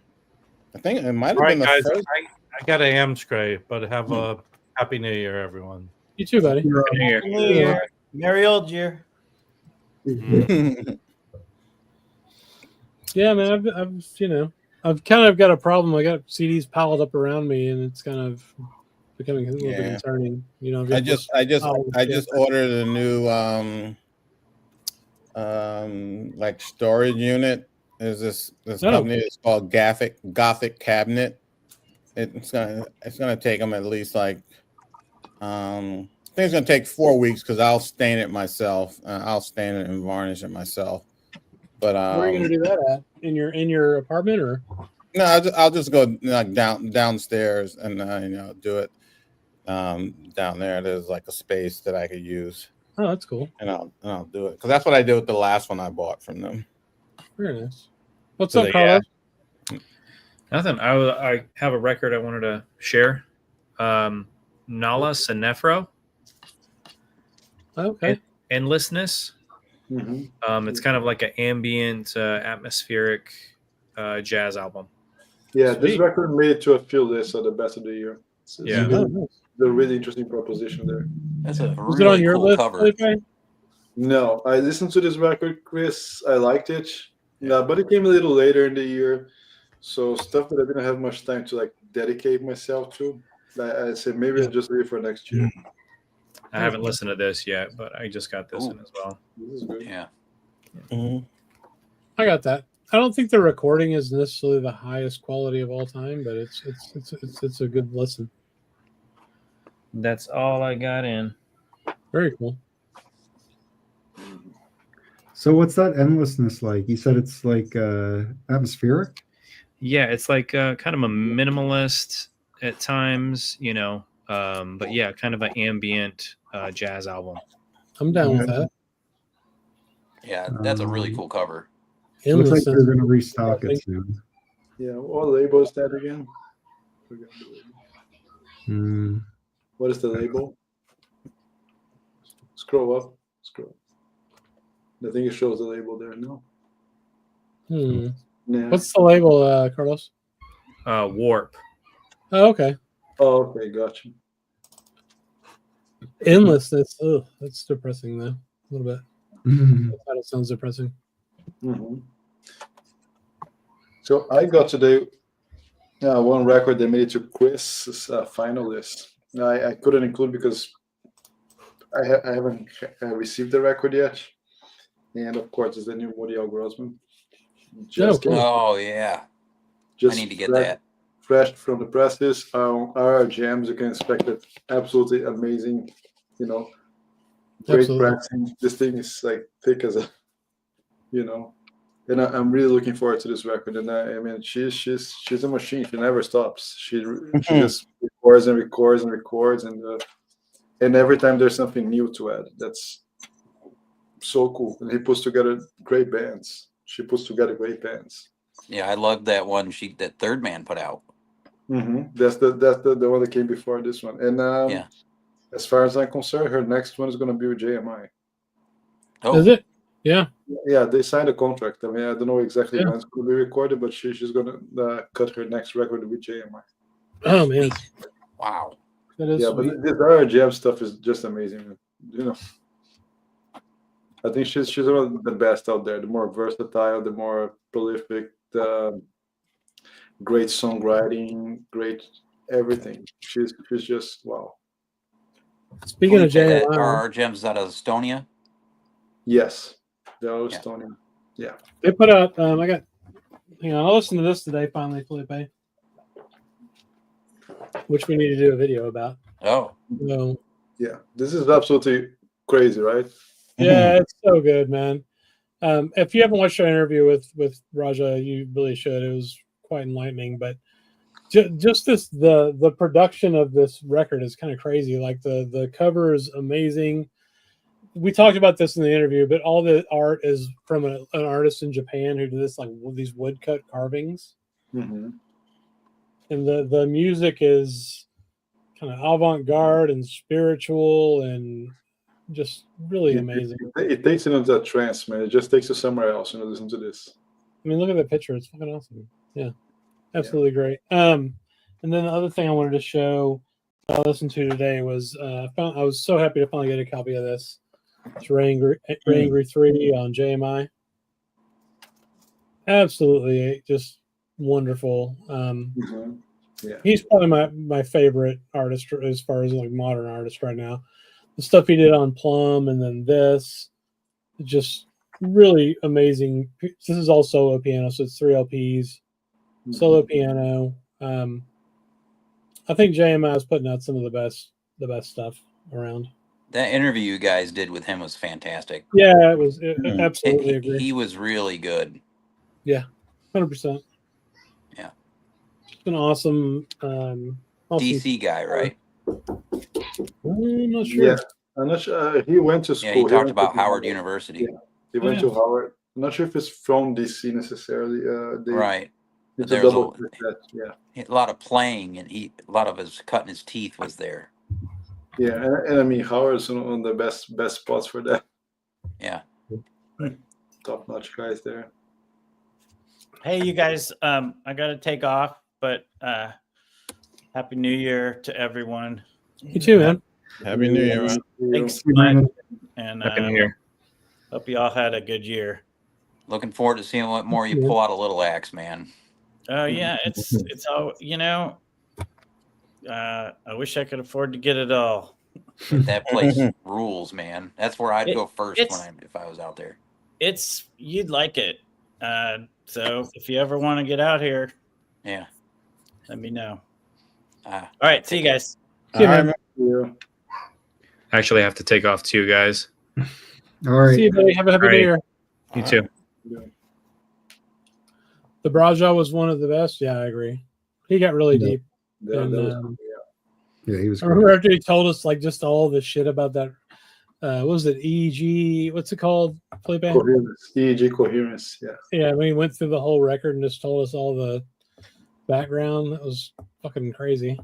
I think it might have been the first. I got an Amscray, but have a Happy New Year, everyone. You too, buddy. Happy New Year. Merry old year. Yeah, man. I've kind of got a problem. I got CDs piled up around me, and it's kind of becoming a little bit concerning. You know, I just ordered a new like storage unit. There's this company that's called Gothic Cabinet. It's gonna take them at least like I think it's gonna take 4 weeks because I'll stain it myself. I'll stain it and varnish it myself. But where are you gonna do that at? In your apartment or? No, I'll just go like downstairs and you know, do it down there. There's like a space that I could use. Oh, that's cool. And I'll do it because that's what I did with the last one I bought from them. Very nice. What's up, Carlos? Nothing. I have a record I wanted to share. Nala Sinefro. Okay. Endlessness. Mm-hmm. It's kind of like an ambient, atmospheric jazz album. Yeah, this record made it to a few lists of the best of the year. It's a really interesting proposition there. That's a Was it on your list, Felipe? No, I listened to this record, Chris. I liked it. Yeah, but it came a little later in the year, so stuff that I didn't have much time to like dedicate myself to. I said maybe I'll just leave it for next year. I haven't listened to this yet, but I just got this in as well. This is good. Yeah. Mm-hmm. I got that. I don't think the recording is necessarily the highest quality of all time, but it's a good listen. That's all I got in. Very cool. So what's that endlessness like? You said it's like atmospheric? Yeah, it's like kind of a minimalist at times, you know, but yeah, kind of an ambient jazz album. I'm down with that. Yeah, that's a really cool cover. Looks like they're going to restock it soon. Yeah, what label is that again? What is the label? Scroll up. I think it shows the label there. No. Nah. What's the label, Carlos? Warp. Oh, okay. Oh, okay, gotcha. Endlessness. Oh, that's depressing though. A little bit. That sounds depressing. Mm-hmm. So I got today one record that made it to Chris's final list. I couldn't include because I haven't received the record yet. And of course, it's the new Woody L. Grossman. Oh yeah, I need to get that. Fresh from the presses, our jams. You can expect it. Absolutely amazing. You know, great pressing. This thing is like thick as a, you know, and I'm really looking forward to this record. And I mean, she's a machine. She never stops. She just records and records and records, and every time there's something new to add. so cool. And he puts together great bands. She puts together great bands. Yeah, I loved that one that Third Man put out. That's the one that came before this one. And Yeah. as far as I'm concerned, her next one is going to be with JMI. Oh, Is it? Yeah. Yeah, they signed a contract. I mean, I don't know exactly when it's going to be recorded, but she's going to cut her next record with JMI. Oh man. Wow. That is Yeah, sweet. but this RGM stuff is just amazing. You know, I think she's one of the best out there. The more versatile, the more prolific, the great songwriting, great everything. She's just wow. Speaking of that JMI, our gems out of Estonia. Yes, they're all Estonian. Yeah, they put out. Hang on, I'll listen to this today. Finally, Felipe, which we need to do a video about. Oh, So, yeah. This is absolutely crazy, right? yeah, it's so good, man. If you haven't watched our interview with Raja, you really should. It was quite enlightening. But just the production of this record is kind of crazy. Like the cover is amazing. We talked about this in the interview, but all the art is from an artist in Japan who did this, like these woodcut carvings. Mm-hmm. And the music is kind of avant-garde and spiritual and just really amazing. It takes you into that trance, man. It just takes you somewhere else. You know, listen to this. I mean, look at that picture. It's fucking awesome. Yeah, absolutely great. And then the other thing I wanted to show that I listened to today was I was so happy to finally get a copy of this. It's Ray Angry 3 on JMI. Absolutely just wonderful. Yeah. He's probably my favorite artist as far as like modern artist right now. The stuff he did on Plum and then this, just really amazing. This is all solo piano, so it's 3 LPs, solo piano. I think JMI is putting out some of the best stuff around. that interview you guys did with him was fantastic. Yeah, it was absolutely agree. He was really good. Yeah, 100%. Yeah, it's been awesome. Awesome. DC guy, right? I'm not sure. Yeah, I'm not sure. He went to school. Yeah, he talked about Howard University. Yeah, he went to Howard. I'm not sure if it's from DC necessarily. Right. It's There's a double that. Yeah. a lot of playing, and a lot of his cutting his teeth was there. Yeah, and I mean Howard's one of the best spots for that. Yeah. Top notch guys there. Hey, you guys, I got to take off, but Happy New Year to everyone. You too, man. Happy New Year, man. Thanks, Mike. And Happy New Year. Hope you all had a good year. Looking forward to seeing what more you pull out of Little Axe, man. Oh yeah, it's all, you know. I wish I could afford to get it all. That place rules, man. That's where I'd go first if I was out there. You'd like it. So if you ever want to get out here, yeah, let me know. All right, see you guys. Yeah. I actually have to take off too, guys. All right. See you, buddy. Have a happy New Year. You too. The Braja was one of the best. Yeah, I agree. He got really deep. Yeah, he was. I remember after he told us like just all the shit about that. What was it? EEG? What's it called? Felipe? Coherence. EEG coherence. Yeah. Yeah, when he went through the whole record and just told us all the background, that was fucking crazy.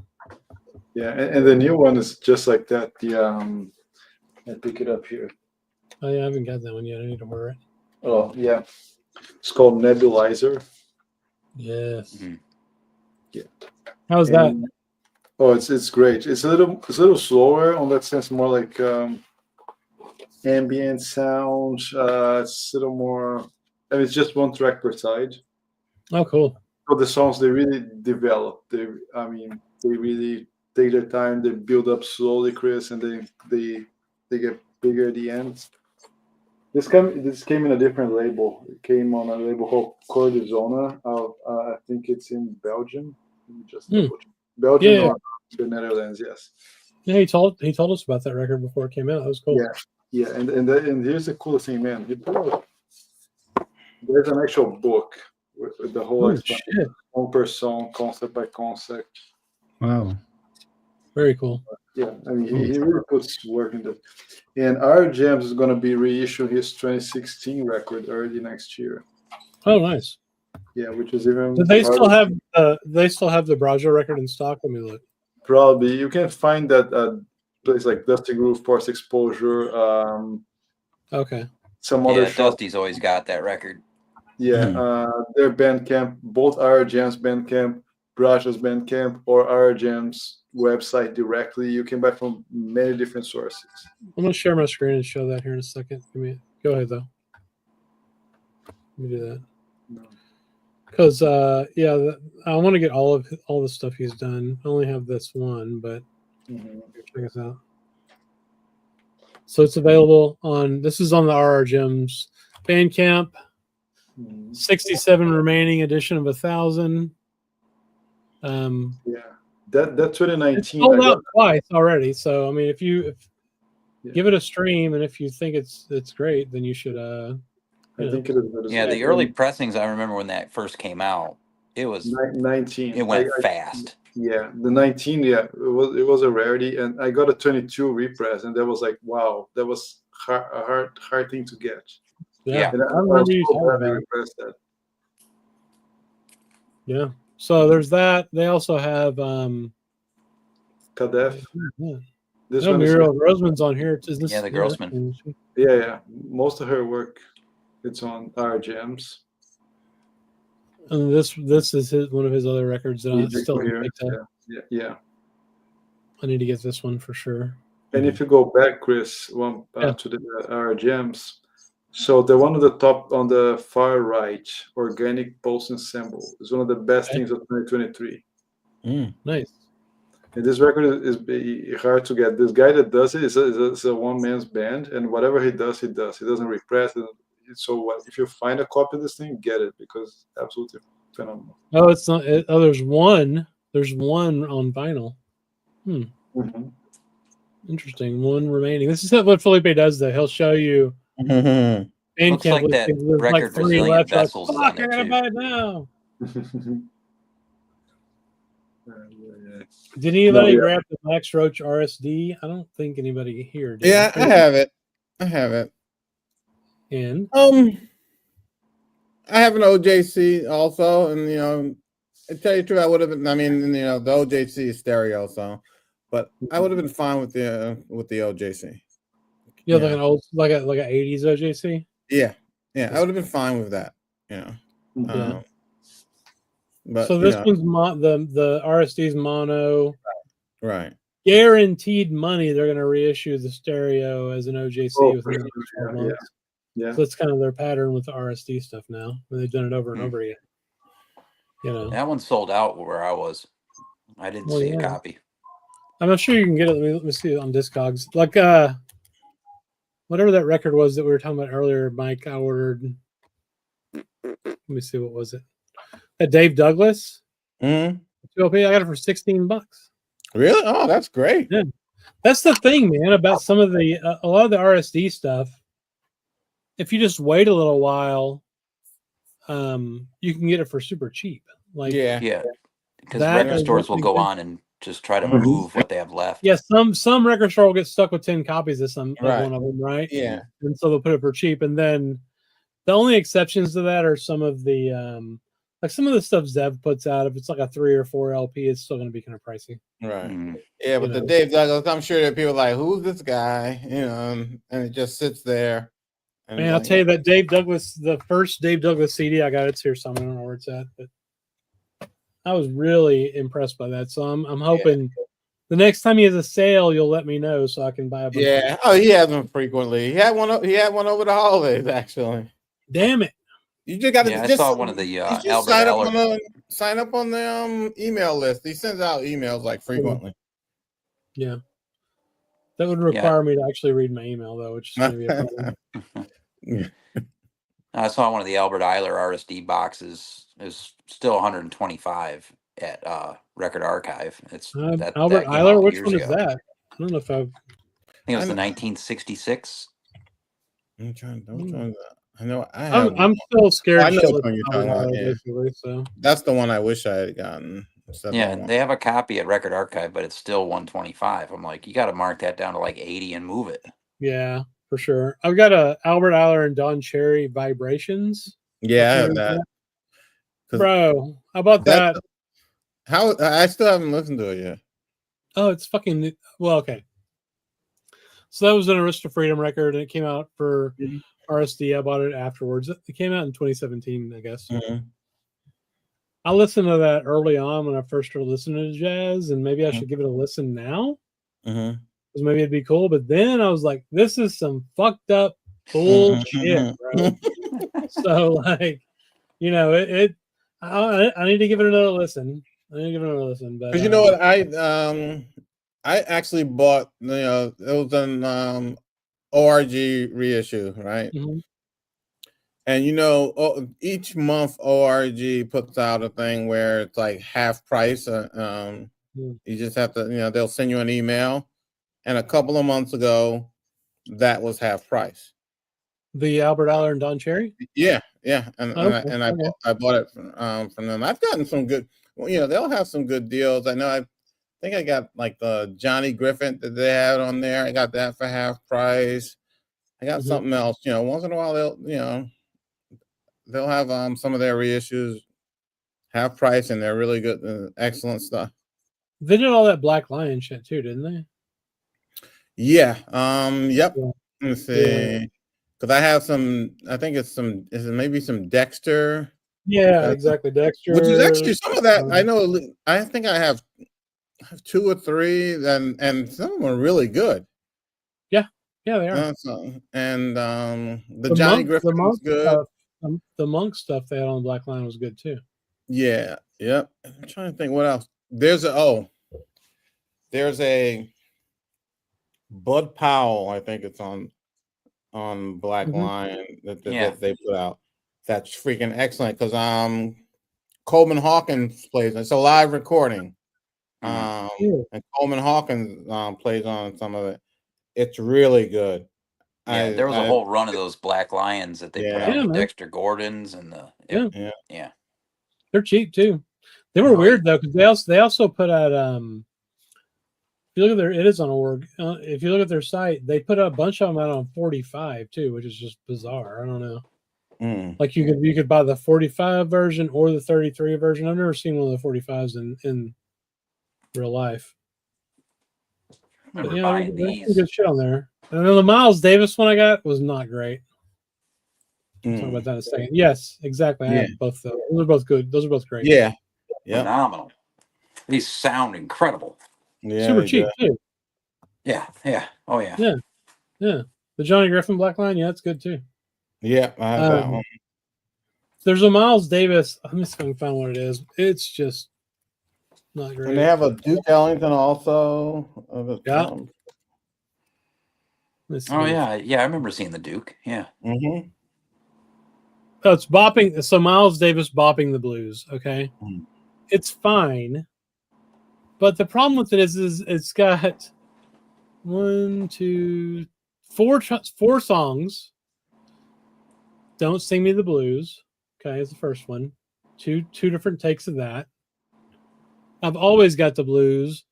Yeah, and the new one is just like that. I pick it up here. Oh yeah, I haven't got that one yet. I need to order it. Oh yeah, it's called Nebulizer. Yes. Mm-hmm. Yeah. How's that? Oh, it's great. It's a little slower on that sense, more like ambient sound. It's a little more. I mean, it's just one track per side. Oh, cool. So the songs they really develop. They really take their time. They build up slowly, Chris, and they get bigger at the end. This came in a different label. It came on a label called Cordizona. I think it's in Belgium. Let me just Belgium or the Netherlands, yes. Yeah, he told us about that record before it came out. That was cool. Yeah, and here's the coolest thing, man. There's an actual book with the whole song per song, concept by concept. Wow. Very cool. Yeah, I mean, he really puts work into it. And our Jams is going to be reissuing his 2016 record early next year. Oh, nice. Yeah, which is even. Do they still have the Brajo record in stock? Let me look. Probably you can find that at places like Dusty Groove, Force Exposure. Okay. Some other Yeah, Dusty's always got that record. Yeah, their Bandcamp, both our Jams Bandcamp, Brajo's Bandcamp, or our Jams website directly. You can buy from many different sources. I'm gonna share my screen and show that here in a second. Go ahead though. Let me do that. Because I want to get all the stuff he's done. I only have this one, but check us out. So it's available on. This is on the RR Gems Bandcamp. 67 remaining edition of 1,000. Yeah, that 2019 it's sold out twice already. So I mean, if give it a stream, and if you think it's great, then you should. I think it is. Yeah, the early pressings. I remember when that first came out. It was 19. It went fast. Yeah, the 19. Yeah, it was a rarity, and I got a 22 repress, and that was like, wow, that was a hard thing to get. Yeah, and I remember you talking about that. Yeah, so there's that. They also have Kadef. Yeah. This one Muriel Grossman's on here. Is this, the Grossman. Yeah. Most of her work, it's on our Jams. And this is one of his other records that I still yeah. I need to get this one for sure. And if you go back, Chris, to the our Jams, so the one at the top on the far right, Organic Pulse Ensemble, is one of the best things of 2023. Nice. And this record is hard to get. This guy that does it is a one-man's band, and whatever he does. He doesn't repress it. So if you find a copy of this thing, get it, because it's absolutely phenomenal. Oh, it's not. There's one. There's one on vinyl. Interesting. One remaining. This is what Felipe does, though. He'll show you. Looks like that record Brazilian Vessels is on there too. Buy it now. Did anybody grab the Max Roach RSD? I don't think anybody here did. Yeah, I have it. And I have an OJC also, and to tell you the truth, I would have been. I mean, the OJC is stereo, so, but I would have been fine with the OJC. Yeah, like an old, like a 80s OJC. Yeah, I would have been fine with that. But so this one's the RSD's mono. Right. Guaranteed money. They're going to reissue the stereo as an OJC within the next 12 months. Yeah. So it's kind of their pattern with the RSD stuff now. They've done it over and over again. That one sold out where I was. I didn't see a copy. I'm not sure you can get it. Let me see it on Discogs. Like whatever that record was that we were talking about earlier, Mike, I ordered. Let me see, what was it? At Dave Douglas. I got it for $16. Really? Oh, that's great. Yeah. That's the thing, man, about some of a lot of the RSD stuff. If you just wait a little while, you can get it for super cheap. Like because record stores will go on and just try to move what they have left. Yeah, some record store will get stuck with 10 copies of one of them, right? Yeah, and so they'll put it for cheap. And then the only exceptions to that are some of the like some of the stuff Zev puts out. If it's like a 3 or 4 LP, it's still going to be kind of pricey. Right. Yeah, but the Dave Douglas, I'm sure that people are like, who's this guy? And it just sits there. Man, I'll tell you that Dave Douglas, the first Dave Douglas CD I got, it's here somewhere. I don't know where it's at, but I was really impressed by that. So I'm hoping the next time he has a sale, you'll let me know so I can buy a bunch. Yeah. Oh, he has them frequently. He had one over the holidays, actually. Damn it. You just got to. I saw one of the sign up on the email list. He sends out emails like frequently. Yeah. That would require me to actually read my email, though, which is going to be a problem. I saw one of the Albert Eiler RSD boxes is still 125 at Record Archive. It's Albert Eiler. Which one is that? I don't know if I've. I think it was the 1966. I'm trying. I know. I'm still scared. I know which one you're talking about. Yeah. So that's the one I wish I had gotten. instead Yeah, of and they have a copy at Record Archive, but it's still 125. I'm like, you got to mark that down to like 80 and move it. Yeah, for sure. I've got a Albert Aller and Don Cherry Vibrations. Yeah, I have that. Bro, how about that? How I still haven't listened to it yet. Oh, it's fucking well, okay. So that was an Arista Freedom record, and it came out for RSD. I bought it afterwards. It came out in 2017, I guess. Mm-hmm. I listened to that early on when I first started listening to jazz, and maybe I should give it a listen now, because maybe it'd be cool. But then I was like, this is some fucked up bullshit, bro. So, like, you know, I need to give it another listen. But you know what, I actually bought, you know, it was an ORG reissue, right? Mm-hmm. And you know, each month ORG puts out a thing where it's like half price. You just have to, you know, they'll send you an email. And a couple of months ago, that was half price. The Albert Aller and Don Cherry? Yeah. And I bought it from them. I've gotten some good, you know, they'll have some good deals. I think I got like the Johnny Griffin that they had on there. I got that for half price. I got something else, you know, once in a while they'll have some of their reissues half price, and they're really good, excellent stuff. They did all that Black Lion shit too, didn't they? Yeah. Yep. Yeah. Let me see. Because I have some, I think is it maybe some Dexter? Yeah, exactly. Dexter. Which is actually some of that. I know. I think I have 2 or 3, and some of them are really good. Yeah, they are. And the Johnny Griffin was good. The Monk stuff they had on Black Line was good too. Yeah. Yep. I'm trying to think what else. There's a Bud Powell, I think it's on Black Line that they put out. That's freaking excellent, because Coleman Hawkins plays. It's a live recording. And Coleman Hawkins plays on some of it. It's really good. Yeah, there was a whole run of those Black Lions that they put out, the Dexter Gordons and the yeah. They're cheap too. They were weird though, because they also put out if you look at it is on org. If you look at their site, they put a bunch of them out on 45 too, which is just bizarre. I don't know. Like you could buy the 45 version or the 33 version. I've never seen one of the 45s in real life. But, yeah, there's some good shit on there. And then the Miles Davis one I got was not great. I'll talk about that in a second. Yes, exactly. I have both those. Those are both good. Those are both great. Yeah. Phenomenal. These sound incredible. Yeah. Super cheap too. Yeah. Oh yeah. Yeah. The Johnny Griffin Black Line, yeah, that's good too. Yeah, I have that one. There's a Miles Davis. Let me see if I can find what it is. It's just not great. And they have a Duke Ellington also. Yeah. Oh yeah. I remember seeing the Duke. Yeah. Oh, it's bopping. So Miles Davis bopping the blues. Okay, it's fine, but the problem with it is it's got 1, 2, 4 songs. Don't Sing Me the Blues. Okay, is the first one. Two different takes of that. I've Always Got the Blues.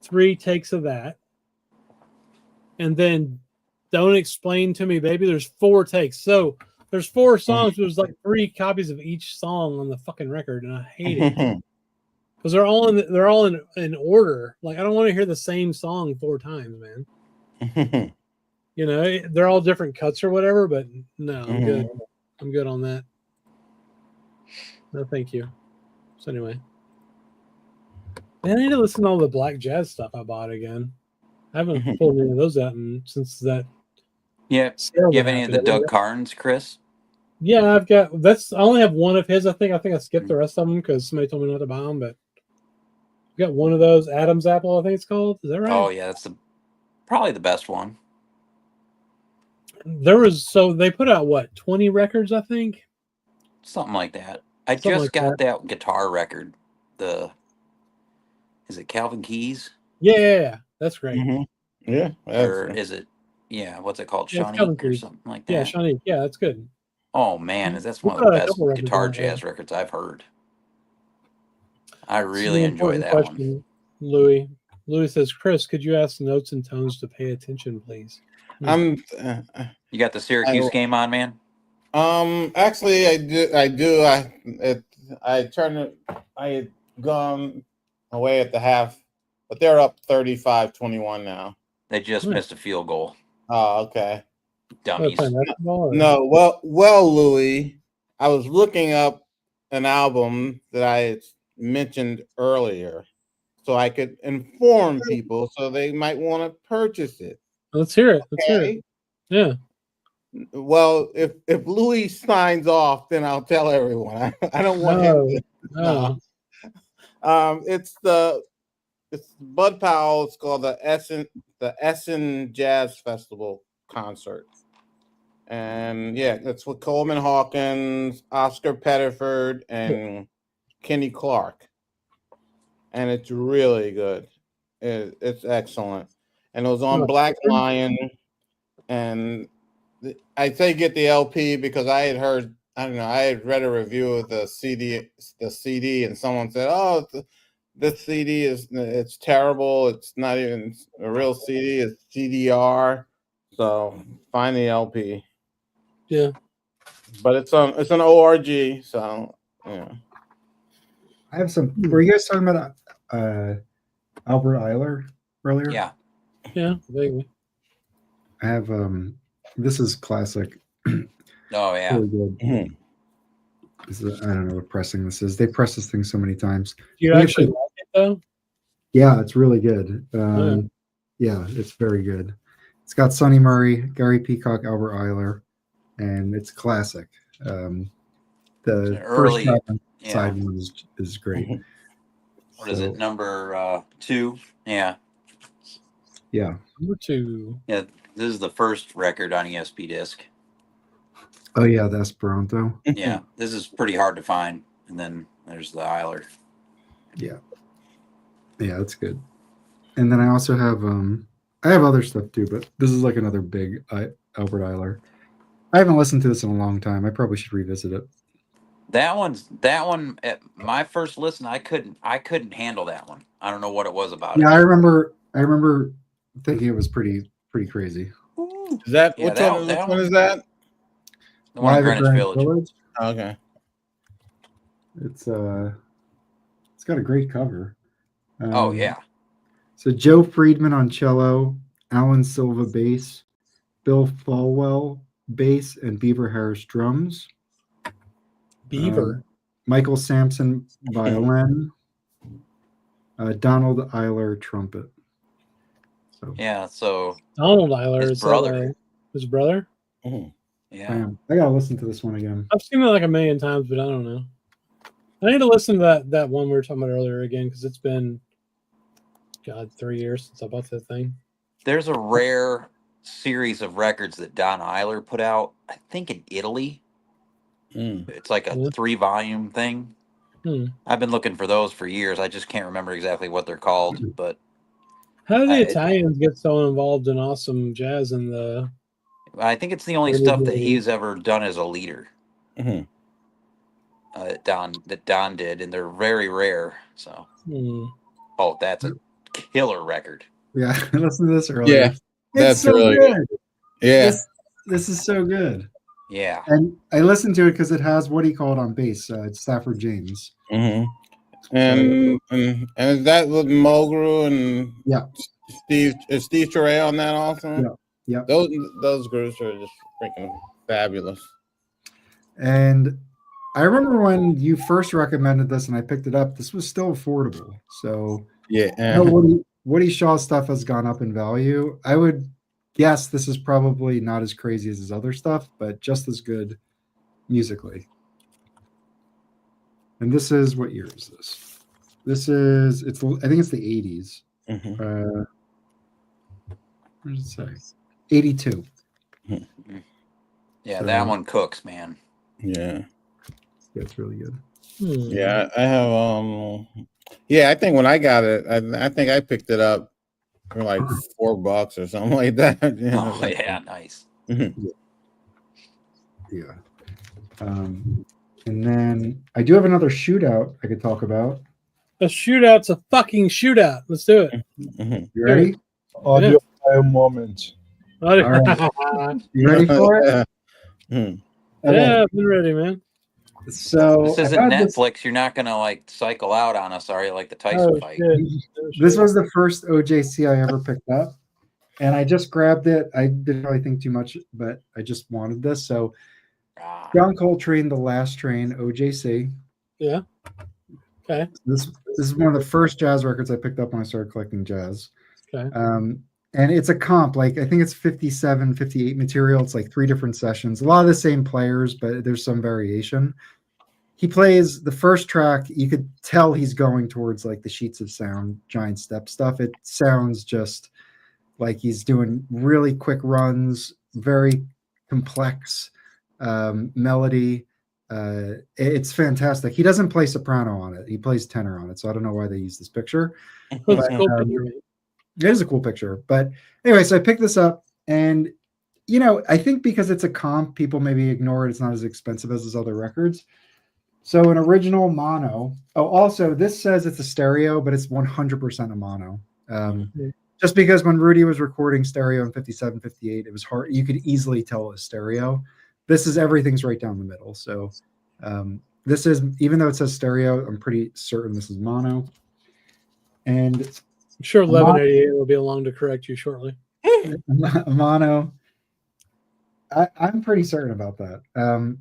3 takes of that. And then Don't Explain to Me, Baby. There's 4 takes. So there's 4 songs. There's like 3 copies of each song on the fucking record, and I hate it because they're all in order. Like I don't want to hear the same song 4 times, man. You know, they're all different cuts or whatever, but no, I'm good. I'm good on that. No, thank you. So anyway, man, I need to listen to all the black jazz stuff I bought again. I haven't pulled any of those out since that. Yeah. You have any of the Doug Carnes, Chris? Yeah, I've got. I only have one of his. I think I skipped the rest of them because somebody told me not to buy them. But I've got one of those Adam's Apple. I think it's called. Is that right? Oh yeah, that's probably the best one. They put out what 20 records, I think. Something like that. I just got that guitar record. Is it Calvin Keys? Yeah, that's great. Yeah. Or is it? Yeah, what's it called? Shawnee or something like that. Yeah, Shawnee. Yeah, that's good. Oh man, that's one of the best guitar jazz records I've heard. I really enjoy that one. Louis. Louis says, Chris, could you ask Notes and Tones to pay attention, please? You got the Syracuse game on, man? Actually, I do. I had gone away at the half, but they're up 35-21 now. They just missed a field goal. Oh, okay. Dummies. No, well, Louis, I was looking up an album that I had mentioned earlier, so I could inform people so they might want to purchase it. Let's hear it. Let's hear it. Yeah. Well, if Louis signs off, then I'll tell everyone. I don't want him to. No. It's Bud Powell. It's called the Essen Jazz Festival concert. And yeah, that's with Coleman Hawkins, Oscar Pettiford, and Kenny Clark. And it's really good. It's excellent. And it was on Black Lion. And I say get the LP because I had heard, I had read a review of the CD, and someone said, "Oh, this CD it's terrible. It's not even a real CD. It's CDR." So find the LP. Yeah, but it's an ORG. So yeah. I have some. Were you guys talking about Albert Eiler earlier? Yeah. Yeah, vaguely. I have this is classic. Oh yeah. Really good. Mm-hmm. I don't know what pressing this is. They press this thing so many times. Do you actually like it though? Yeah, it's really good. Yeah, it's very good. It's got Sonny Murray, Gary Peacock, Albert Eiler, and it's classic. The early side one is great. What is it? Number 2? Yeah. Yeah. Number 2. Yeah, this is the first record on ESP disc. Oh yeah, the Esperanto. Yeah, this is pretty hard to find. And then there's the Eiler. Yeah. Yeah, that's good. And then I also have I have other stuff too, but this is like another big Albert Eiler. I haven't listened to this in a long time. I probably should revisit it. That one at my first listen, I couldn't handle that one. I don't know what it was about it. Yeah, I remember thinking it was pretty crazy. Is that which one is that? The one in Greenwich Village. Oh, okay. It's got a great cover. Oh yeah. So Joe Friedman on cello, Alan Silva bass, Bill Falwell bass, and Beaver Harris drums. Beaver. Michael Sampson violin. Donald Eiler trumpet. So yeah, so Donald Eiler his brother. His brother? Mm-hmm. Yeah. I gotta listen to this one again. I've seen it like a million times, but I don't know. I need to listen to that one we were talking about earlier again because it's been 3 years since I bought that thing. There's a rare series of records that Don Eiler put out, I think in Italy. It's like a 3-volume thing. I've been looking for those for years. I just can't remember exactly what they're called. But how do the Italians get so involved in awesome jazz I think it's the only stuff that he's ever done as a leader. Mm-hmm. That Don did, and they're very rare. So, oh, that's a killer record. Yeah, I listened to this earlier. Yeah, that's so really good. Yeah, this is so good. Yeah, and I listened to it because it has what he called on bass. It's Stafford James. Mm-hmm. And is that with Mulgrew and Steve Turre on that also? Yeah. Those groups are just freaking fabulous. And I remember when you first recommended this and I picked it up, this was still affordable. So yeah. Woody Shaw stuff has gone up in value. I would guess this is probably not as crazy as his other stuff, but just as good musically. And this is, what year is this? I think it's the 80s. Mm-hmm. What does it say? 82. Yeah, so, that one cooks, man. Yeah. It's really good. Yeah, I have I think when I got it, I think I picked it up for like $4 or something like that. Oh yeah, nice. Mm-hmm. Yeah. And then I do have another shootout I could talk about. A shootout's a fucking shootout. Let's do it. Mhm. You ready? Audio file moment. All right. You ready for it? Mhm. Yeah, I've been ready, man. So This isn't Netflix. You're not gonna like cycle out on us, are you? Like the Tyson fight. This was the first OJC I ever picked up, and I just grabbed it. I didn't really think too much, but I just wanted this. So, John Coltrane, The Last Train, OJC. Yeah. Okay. This is one of the first jazz records I picked up when I started collecting jazz. Okay. And it's a comp, like I think it's 57, 58 material. It's like 3 different sessions, a lot of the same players, but there's some variation. He plays the first track, you could tell he's going towards like the Sheets of Sound, Giant Step stuff. It sounds just like he's doing really quick runs, very complex melody. It's fantastic. He doesn't play soprano on it. He plays tenor on it. So I don't know why they use this picture. But, it is a cool picture. But anyway, so I picked this up, and I think because it's a comp, people maybe ignore it. It's not as expensive as his other records. So an original mono. Oh, also this says it's a stereo, but it's 100% a mono. Just because when Rudy was recording stereo in 57, 58, it was hard. You could easily tell it was stereo. This is everything's right down the middle. So this is, even though it says stereo, I'm pretty certain this is mono. And I'm sure 1188 will be along to correct you shortly. Mono. I'm pretty certain about that.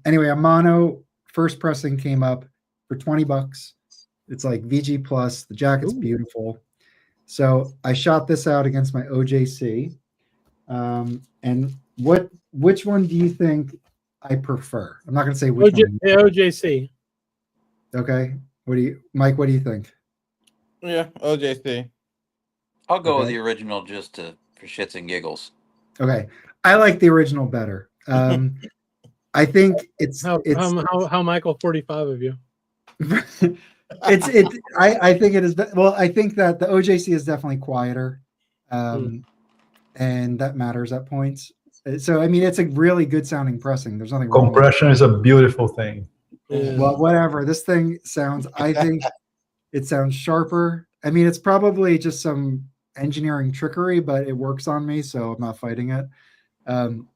Anyway, a mono first pressing came up for $20. It's like VG plus. The jacket's beautiful. So I shot this out against my OJC. And which one do you think I prefer? I'm not going to say which one. OJC. Okay. Mike? What do you think? Yeah, OJC. I'll go with the original just for shits and giggles. Okay, I like the original better. I think it's how Michael 45 of you. I think it is. Well, I think that the OJC is definitely quieter, and that matters at points. So I mean, it's a really good sounding pressing. There's nothing wrong. Compression is a beautiful thing. Yeah. Well, whatever. This thing sounds. I think it sounds sharper. I mean, it's probably just some engineering trickery, but it works on me, so I'm not fighting it. And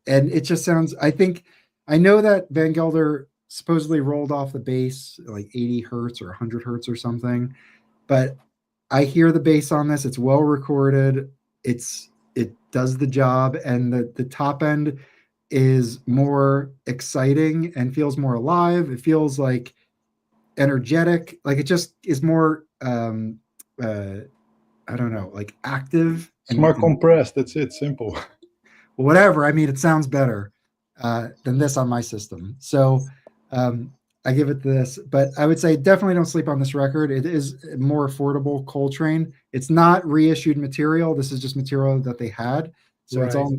it just sounds. I know that Van Gelder supposedly rolled off the bass like 80 hertz or 100 hertz or something, but I hear the bass on this. It's well recorded. It does the job, and the top end is more exciting and feels more alive. It feels like energetic. Like it just is more I don't know, like active. It's more compressed. That's it. Simple. Whatever. I mean, it sounds better than this on my system. So I give it this, but I would say definitely don't sleep on this record. It is more affordable Coltrane. It's not reissued material. This is just material that they had. So It's all,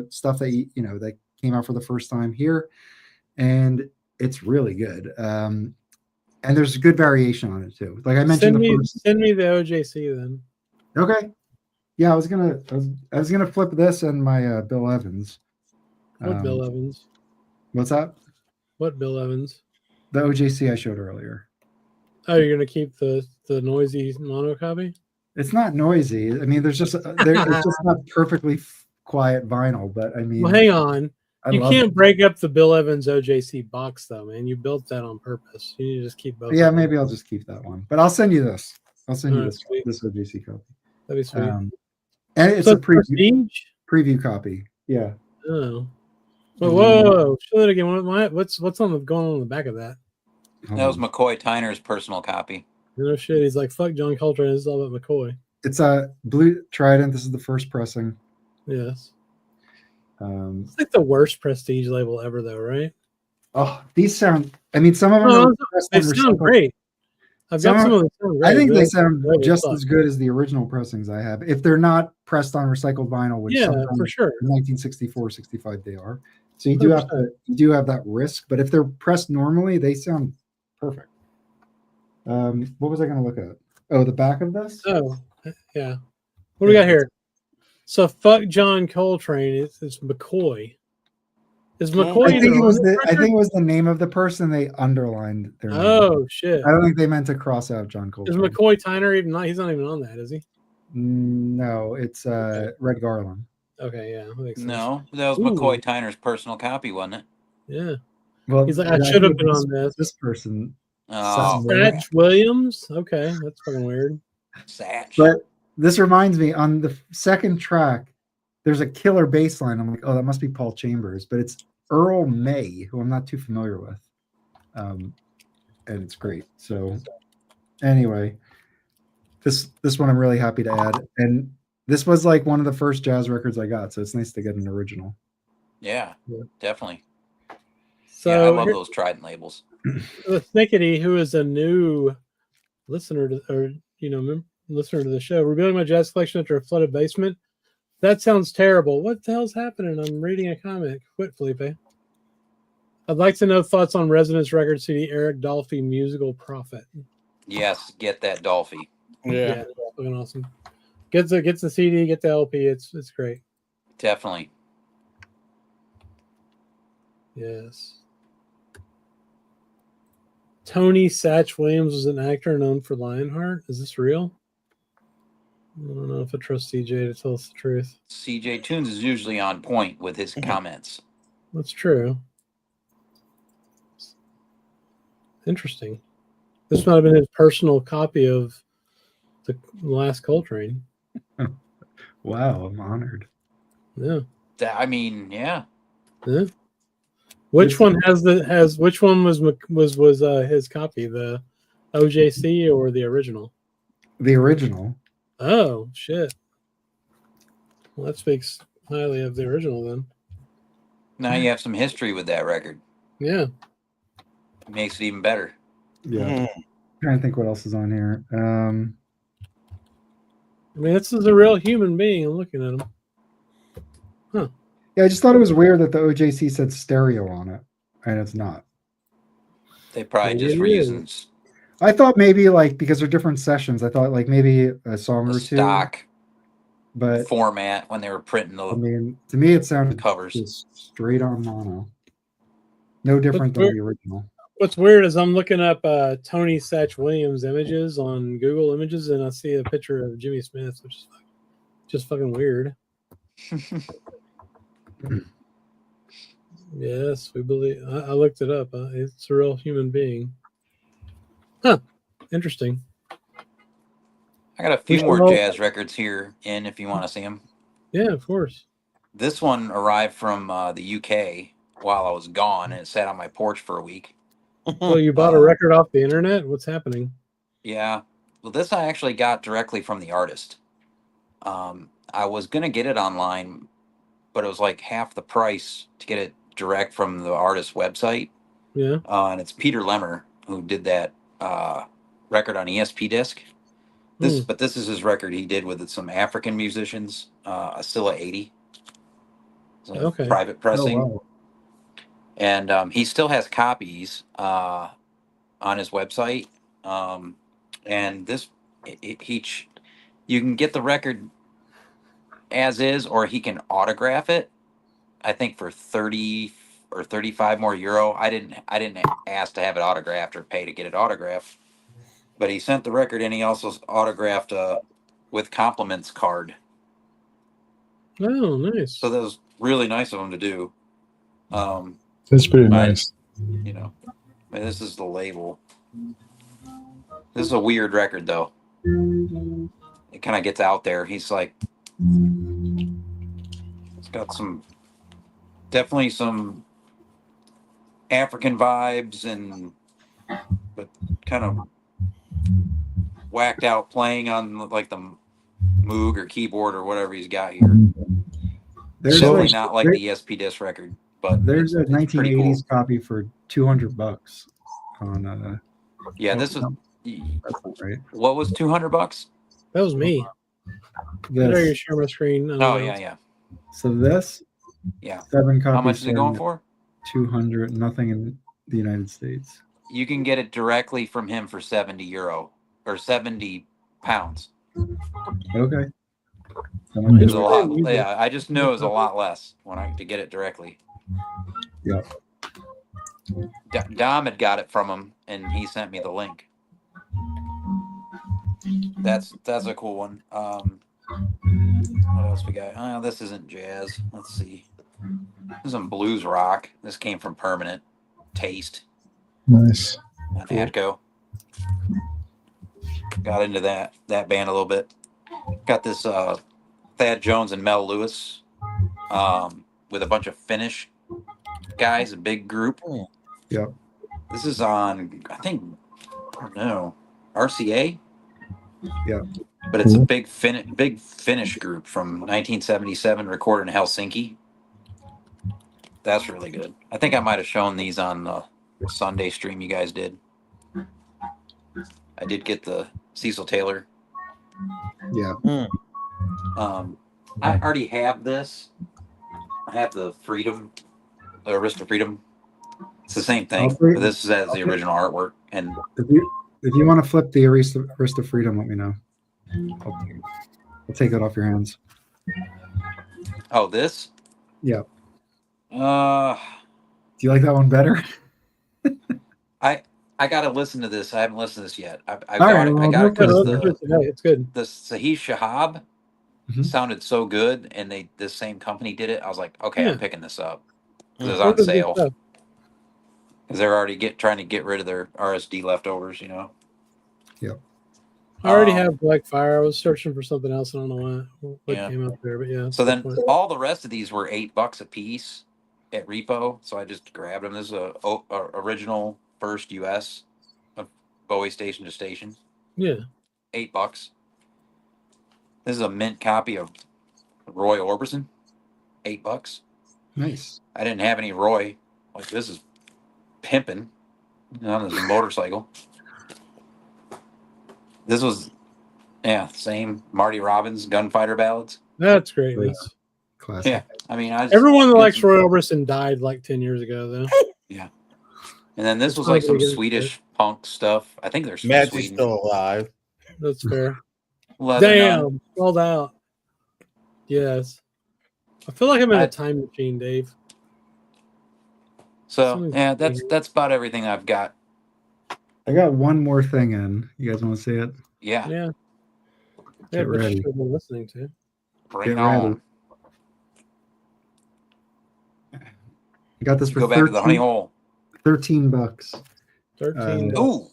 stuff that, that came out for the first time here. And it's really good. And there's good variation on it too. Like I mentioned, send me the OJC then. Okay. Yeah, I was gonna flip this and my Bill Evans. What Bill Evans? What's that? What Bill Evans? The OJC I showed earlier. Oh, you're gonna keep the noisy mono copy? It's not noisy. I mean, it's just not perfectly quiet vinyl. But I mean, well, hang on. You can't break up the Bill Evans OJC box though, man. You built that on purpose. You need to just keep both. Yeah, maybe I'll just keep that one. But I'll send you this. I'll send you this OJC copy. That'd be sweet. And it's a preview copy. Yeah. Oh. Whoa! Show that again. What's going on the back of that? That was McCoy Tyner's personal copy. No shit. He's like, fuck John Coltrane. This is all about McCoy. It's a Blue Trident. This is the first pressing. Yes. It's like the worst prestige label ever, though, right? Oh, these sound. I mean, some of them they sound great. I've got some of them. I think they sound just as good as the original pressings I have. If they're not pressed on recycled vinyl, which for sure, in 1964, 65 they are. So you do have that risk. But if they're pressed normally, they sound perfect. What was I going to look at? Oh, the back of this. Oh, yeah. What do we got here? So fuck John Coltrane. It's McCoy. Is McCoy? I think even it on was this I record? think it was the name of the person. They underlined their name. Oh shit! I don't think they meant to cross out John Is Coltrane. McCoy Tyner even not? He's not even on that, is he? No, it's Red Garland. Okay, yeah, that makes sense. No, that was Ooh. McCoy Tyner's personal copy, wasn't it? Yeah. Well, He's like, I should have been on this. This person. Oh, Satch Williams. Okay, that's fucking weird. Satch. But this reminds me, on the second track, there's a killer bass line. I'm like, oh, that must be Paul Chambers, but it's Earl May, who I'm not too familiar with. And it's great. So anyway, this one I'm really happy to add. And this was like one of the first jazz records I got, so it's nice to get an original. Yeah, definitely. So yeah, I love those Trident labels. The Snickety, who is a new listener to, or listener to the show, revealing my jazz collection after a flooded basement. That sounds terrible. What the hell's happening? I'm reading a comic. Quit, Felipe. I'd like to know thoughts on Resonance Record CD Eric Dolphy Musical Prophet. Yes, get that Dolphy. Yeah, fucking awesome. Gets the CD, get the LP. It's great. Definitely. Yes. Tony Satch Williams was an actor known for Lionheart. Is this real? I don't know if I trust CJ to tell us the truth. CJ Tunes is usually on point with his comments. That's true. Interesting. This might have been his personal copy of the last Coltrane. Wow, I'm honored. Yeah. I mean, yeah. Yeah. Which one which one was his copy, the OJC or the original? The original. Oh shit. Well, that speaks highly of the original then. Now you have some history with that record. Yeah. It makes it even better. Yeah. Trying to think what else is on here. I mean, this is a real human being. I'm looking at him. Huh. Yeah, I just thought it was weird that the OJC said stereo on it, and it's not. They probably Maybe just it reusing is. I thought maybe like because they're different sessions, I thought like maybe a song the or two. stock But format when they were printing the I mean, to me, it sounded covers. just straight on mono. No different than the original. What's weird is I'm looking up Tony Satch Williams images on Google Images, and I see a picture of Jimmy Smith, which is just fucking weird. Yes, we believe. I looked it up. It's a real human being. Huh. Interesting. I got a few more jazz records here in if you want to see them. Yeah, of course. This one arrived from the UK while I was gone, and it sat on my porch for a week. Well, you bought a record off the internet? What's happening? Yeah. Well, this I actually got directly from the artist. I was going to get it online, but it was like half the price to get it direct from the artist's website. Yeah. And it's Peter Lemmer who did that record on ESP disc. But this is his record he did with some African musicians, Asila 80. So private pressing. Oh, wow. And he still has copies on his website. And this, you can get the record as is, or he can autograph it. I think for 30 or 35 more euro. I didn't ask to have it autographed or pay to get it autographed. But he sent the record, and he also autographed with compliments card. Oh, nice. So that was really nice of him to do. That's pretty nice. You know, this is the label. This is a weird record, though. It kind of gets out there. He's like, it's got definitely some African vibes, but kind of whacked out playing on like the Moog or keyboard or whatever he's got here. There's definitely not like the ESP disc record, but there's a 1980s cool copy for $200 on yeah, this is right. What was $200? That was me. There you share my screen. Oh yeah. So this, 7 copies. How much is it going for? 200. Nothing in the United States. You can get it directly from him for €70 or 70 pounds. Okay. It's a lot. Yeah, I just knew it was a lot less to get it directly. Yeah. Dom had got it from him, and he sent me the link. That's a cool one. What else we got? Oh, this isn't jazz. Let's see. This is some blues rock. This came from Permanent Taste Nice. on Atco. Got into that band a little bit. Got this Thad Jones and Mel Lewis with a bunch of Finnish guys, a big group. Yep. This is on, I think, I don't know, RCA. Yeah. But it's a big Finnish group from 1977, recorded in Helsinki. That's really good. I think I might have shown these on the Sunday stream you guys did. I did get the Cecil Taylor. Yeah. I already have this. I have the Freedom, the Arista Freedom. It's the same thing, but this has the original artwork. And if you want to flip the Arista Freedom, let me know. I'll take it off your hands. Oh, this? Yeah. Do you like that one better? I gotta listen to this. I haven't listened to this yet. I got it because it's good. The Sahih Shahab sounded so good, and this same company did it. I was like, okay, I'm picking this up because it was on sale. Because they're already trying to get rid of their RSD leftovers, you know. Yep. I already have Black Fire. I was searching for something else. I don't know what came up there, but yeah. So then all the rest of these were $8 a piece at Repo. So I just grabbed them. This is a original first US of Bowie Station to Station. Yeah. $8. This is a mint copy of Roy Orbison. $8. Nice. I didn't have any Roy. Like, this is pimping on his motorcycle. This was, same Marty Robbins Gunfighter Ballads. That's great. Classic. Yeah, I mean, everyone that likes Roy Orbison died like 10 years ago, though. Yeah, and then this was like some Swedish punk stuff. I think there's Matt's still alive. That's fair. Damn, sold out. Yes, I feel like I'm in a time machine, Dave. So yeah, that's about everything I've got. I got one more thing in. You guys want to see it? Yeah. Yeah. Get ready. We're listening to. Bring it on. I got this for Go back to the honey hole. $13. 13. Ooh.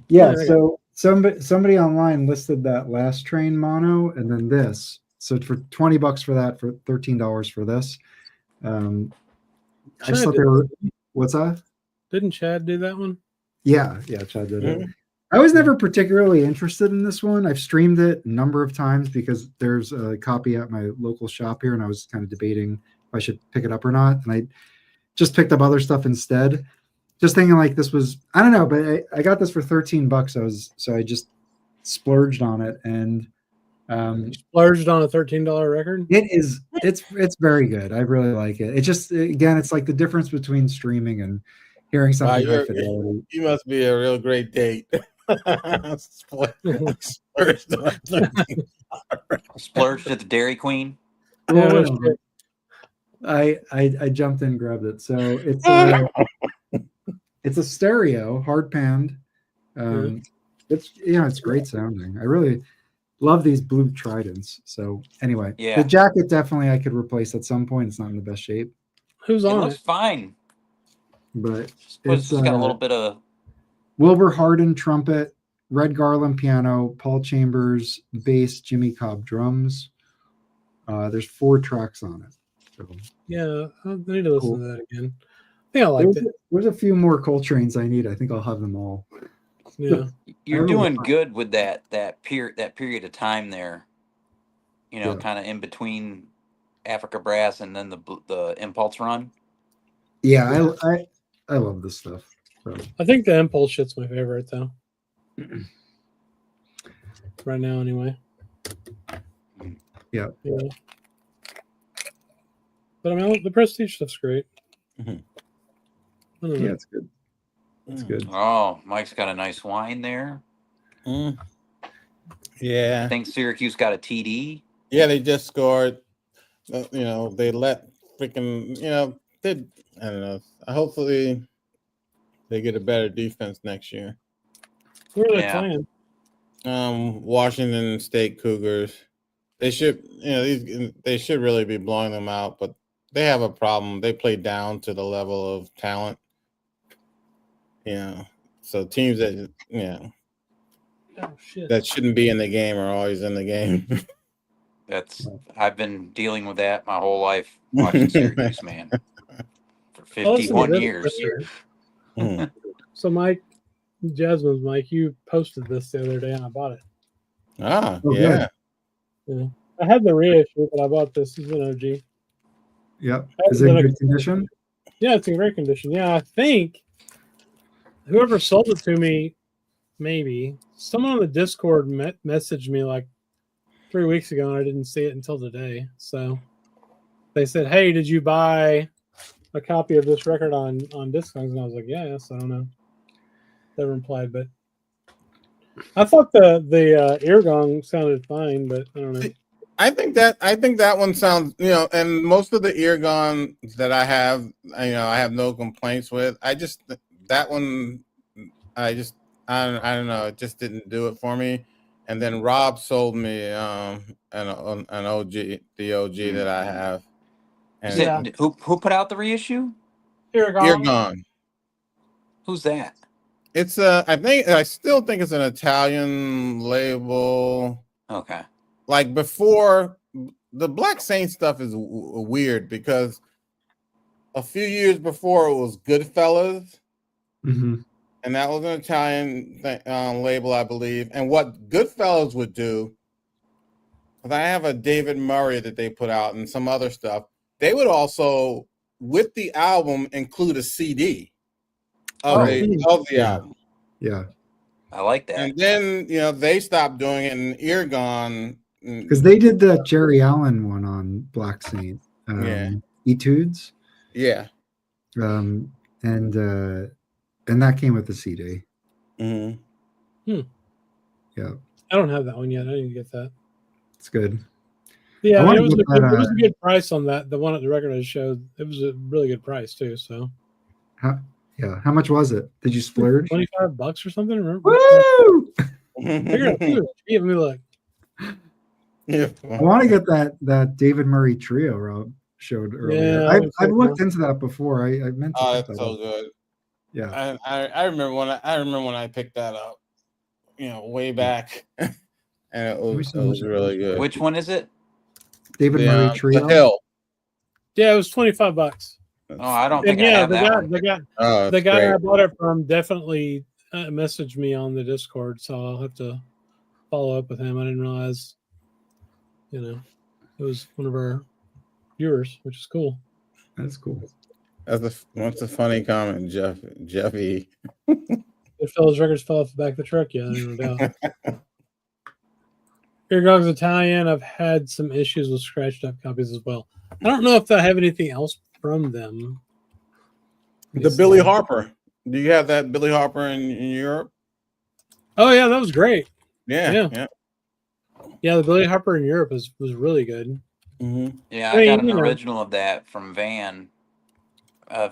Yeah. So somebody online listed that Last Train mono and then this. So for $20 for that, for $13 for this. I just thought they were. What's that? Didn't Chad do that one? Yeah, Chad did it. I was never particularly interested in this one. I've streamed it a number of times because there's a copy at my local shop here, and I was kind of debating if I should pick it up or not. And I just picked up other stuff instead, just thinking like this was, I don't know, but I got this for $13. So I just splurged on it, and splurged on a $13 record. It's very good. I really like it. It just, again, it's like the difference between streaming and hearing something high fidelity. You must be a real great date. Splurged at the Dairy Queen. Yeah, I jumped in and grabbed it. So it's a stereo, hard panned. It's great sounding. I really love these blue Tridents. So anyway, the jacket definitely I could replace at some point. It's not in the best shape. Who's on it? Looks fine. But it's got a little bit of Wilbur Hardin trumpet, Red Garland piano, Paul Chambers bass, Jimmy Cobb drums. There's 4 tracks on it. So, yeah, I need to listen to that again. I think I liked it. There's a few more Coltrane's I need. I think I'll have them all. Yeah, you're doing good with that period of time there. You know, kind of in between Africa Brass and then the Impulse run. Yeah, I love this stuff. So. I think the Impulse shit's my favorite though. Right now, anyway. Yeah. But I mean, the Prestige stuff's great. Yeah, it's good. It's good. Oh, Mike's got a nice wine there. Yeah. I think Syracuse got a TD. Yeah, they just scored. They let freaking, I don't know. Hopefully, they get a better defense next year. Who are they Yeah. playing? Washington State Cougars. They should, they should really be blowing them out, but they have a problem. They play down to the level of talent. So teams that Oh shit! that shouldn't be in the game are always in the game. I've been dealing with that my whole life watching Syracuse, man, for Oh, listen to 51 this years. right here. So Mike, Jasmine's Mike, you posted this the other day and I bought it. Ah, Oh, yeah. Yeah. I had the reissue, but I bought this. This is an OG. Yep. Is it in good condition? Yeah, it's in great condition. Yeah, I think whoever sold it to me, maybe someone on the Discord messaged me like 3 weeks ago, and I didn't see it until today. So they said, "Hey, did you buy a copy of this record on Discogs?" And I was like, "Yeah, yes." I don't know. Never replied, but I thought the ear gong sounded fine, but I don't know. I think that one sounds, and most of the ear gone that I have, I have no complaints with. That one, I don't know, it just didn't do it for me. And then Rob sold me an OG, the OG that I have. And Who put out the reissue? Ear gone. Who's that? It's I still think it's an Italian label. Okay. Like before, the Black Saint stuff is weird because a few years before it was Goodfellas, and that was an Italian label, I believe. And what Goodfellas would do, because I have a David Murray that they put out and some other stuff, they would also, with the album, include a CD of the album. Yeah. I like that. And then, they stopped doing it, and Ear Gone. Because they did the Jerry Allen one on Black Saint. Etudes. Yeah. And that came with the CD. Mm-hmm. Yeah. I don't have that one yet. I need to get that. It's good. Yeah, it was a good price on that. The one at the record I showed, it was a really good price too. So, how much was it? Did you splurge? $25 or something? Remember? Woo! Give me a look. Yeah. I want to get that David Murray trio Rob showed earlier. Yeah, I've looked into that before. I meant to. Oh, that's so good. Yeah, I remember when I picked that up, way back, and it was really good. Which one is it? David Murray trio. The Hill. Yeah, it was $25. Oh, I don't think I have that one. The guy I bought it from definitely messaged me on the Discord, so I'll have to follow up with him. I didn't realize, it was one of our viewers, which is cool. That's cool. What's a funny comment, Jeffy? Goodfellas records fell off the back of the truck. Yeah, no doubt. Ear Gong's Italian. I've had some issues with scratched up copies as well. I don't know if I have anything else from them. The Billy Harper. Do you have that Billy Harper in Europe? Oh yeah, that was great. Yeah. Yeah, the Billy Harper in Europe was really good. Mm-hmm. Yeah, I got an original of that from Van,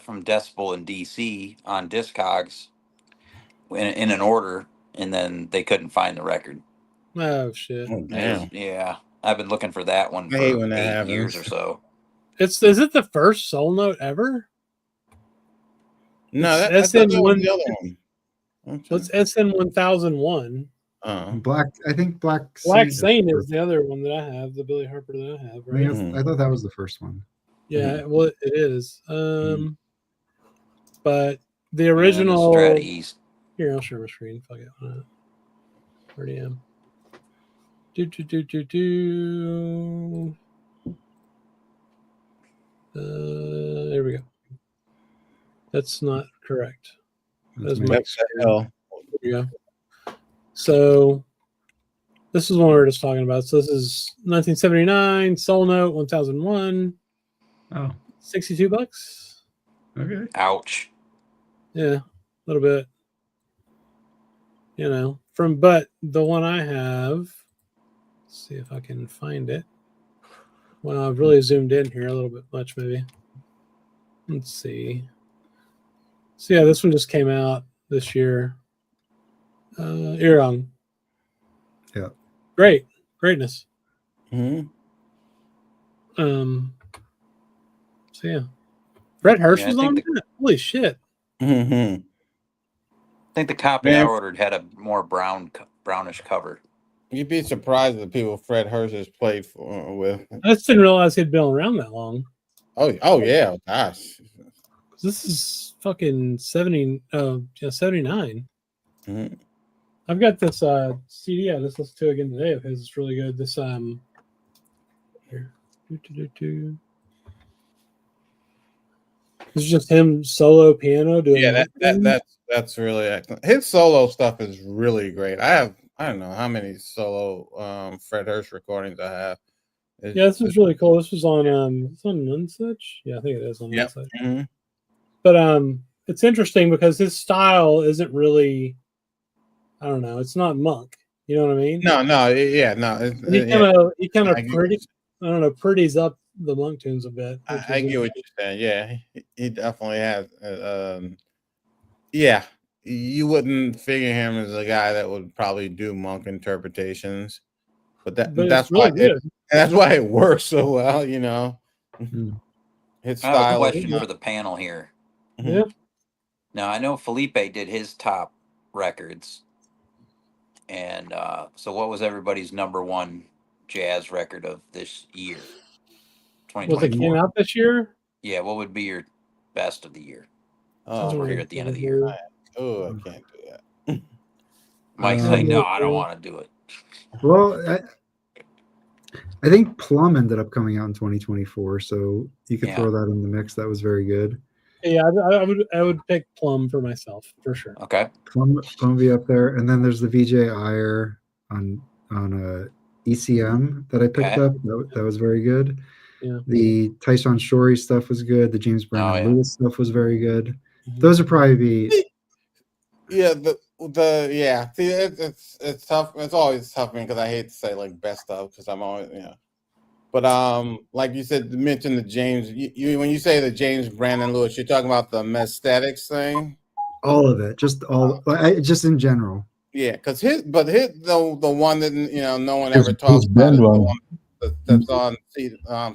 from Decibel in DC on Discogs in an order, and then they couldn't find the record. Oh shit! Oh, damn. Yeah, I've been looking for that one for 8 years or so. Is it the first Soul Note ever? No, that's the other one. It's SN1001. I think Black Saint is the other one that I have, the Billy Harper that I have, right? I thought that was the first one. Yeah, well, it is. But the original. East. Here, I'll share my screen. Fuck it. Already am. There we go. That's not correct. That's my hell. There you go. So this is what we were just talking about. So this is 1979 Soul Note 1001. Oh, $62. Okay. Ouch. Yeah, a little bit. But the one I have, let's see if I can find it. Well, I've really zoomed in here a little bit much, maybe. Let's see. So yeah, this one just came out this year. Earong. Yeah. Greatness. Mm-hmm. So yeah. Fred Hirsch Yeah, I was think on the- that? Holy shit. Mm-hmm. I think the copy Man. I ordered had a more brownish cover. You'd be surprised at the people Fred Hirsch has played with. I just didn't realize he'd been around that long. Oh yeah, gosh. This is fucking 79. Mm-hmm. I've got this CD I just listened to again today of his. It's really good. This here. This is just him solo piano doing. Yeah, that's really excellent. His solo stuff is really great. I don't know how many solo Fred Hirsch recordings I have. Yeah, this was really cool. This was on it's on Nunsuch. Yeah, I think it is on Yep. Nunsuch. Mm-hmm. But it's interesting because his style isn't really, I don't know, it's not monk. You know what I mean? No, yeah, no. He kind of pretties up the monk tunes a bit. I get what you're saying. Yeah, he definitely has. Yeah, you wouldn't figure him as a guy that would probably do monk interpretations, but that's really why that's why it works so well. You know, his I have a style. question for the panel here. Yeah. Now I know Felipe did his top records, and so what was everybody's number one jazz record of this year? Was it came out this year? Yeah, what would be your best of the year? Oh, We're here at the end of the year. Oh, I can't do that. Mike's like, no, I don't want to do it. Well, I think Plum ended up coming out in 2024, so you could throw that in the mix. That was very good. Yeah, I would pick Plum for myself for sure. Okay, Plum will be up there, and then there's the VJ Iyer on ECM that I picked up. That was very good. Yeah. The Tyson Shorey stuff was good. The James Brandon Lewis stuff was very good. Those would probably be. Yeah, yeah. See, it's tough. It's always tough for me because I hate to say like best of because I'm always But like you said, mention the James. You when you say the James Brandon Lewis, you're talking about the Mesthetics thing. All of it, just just in general. Yeah, because the one that no one ever talks about is the one that's on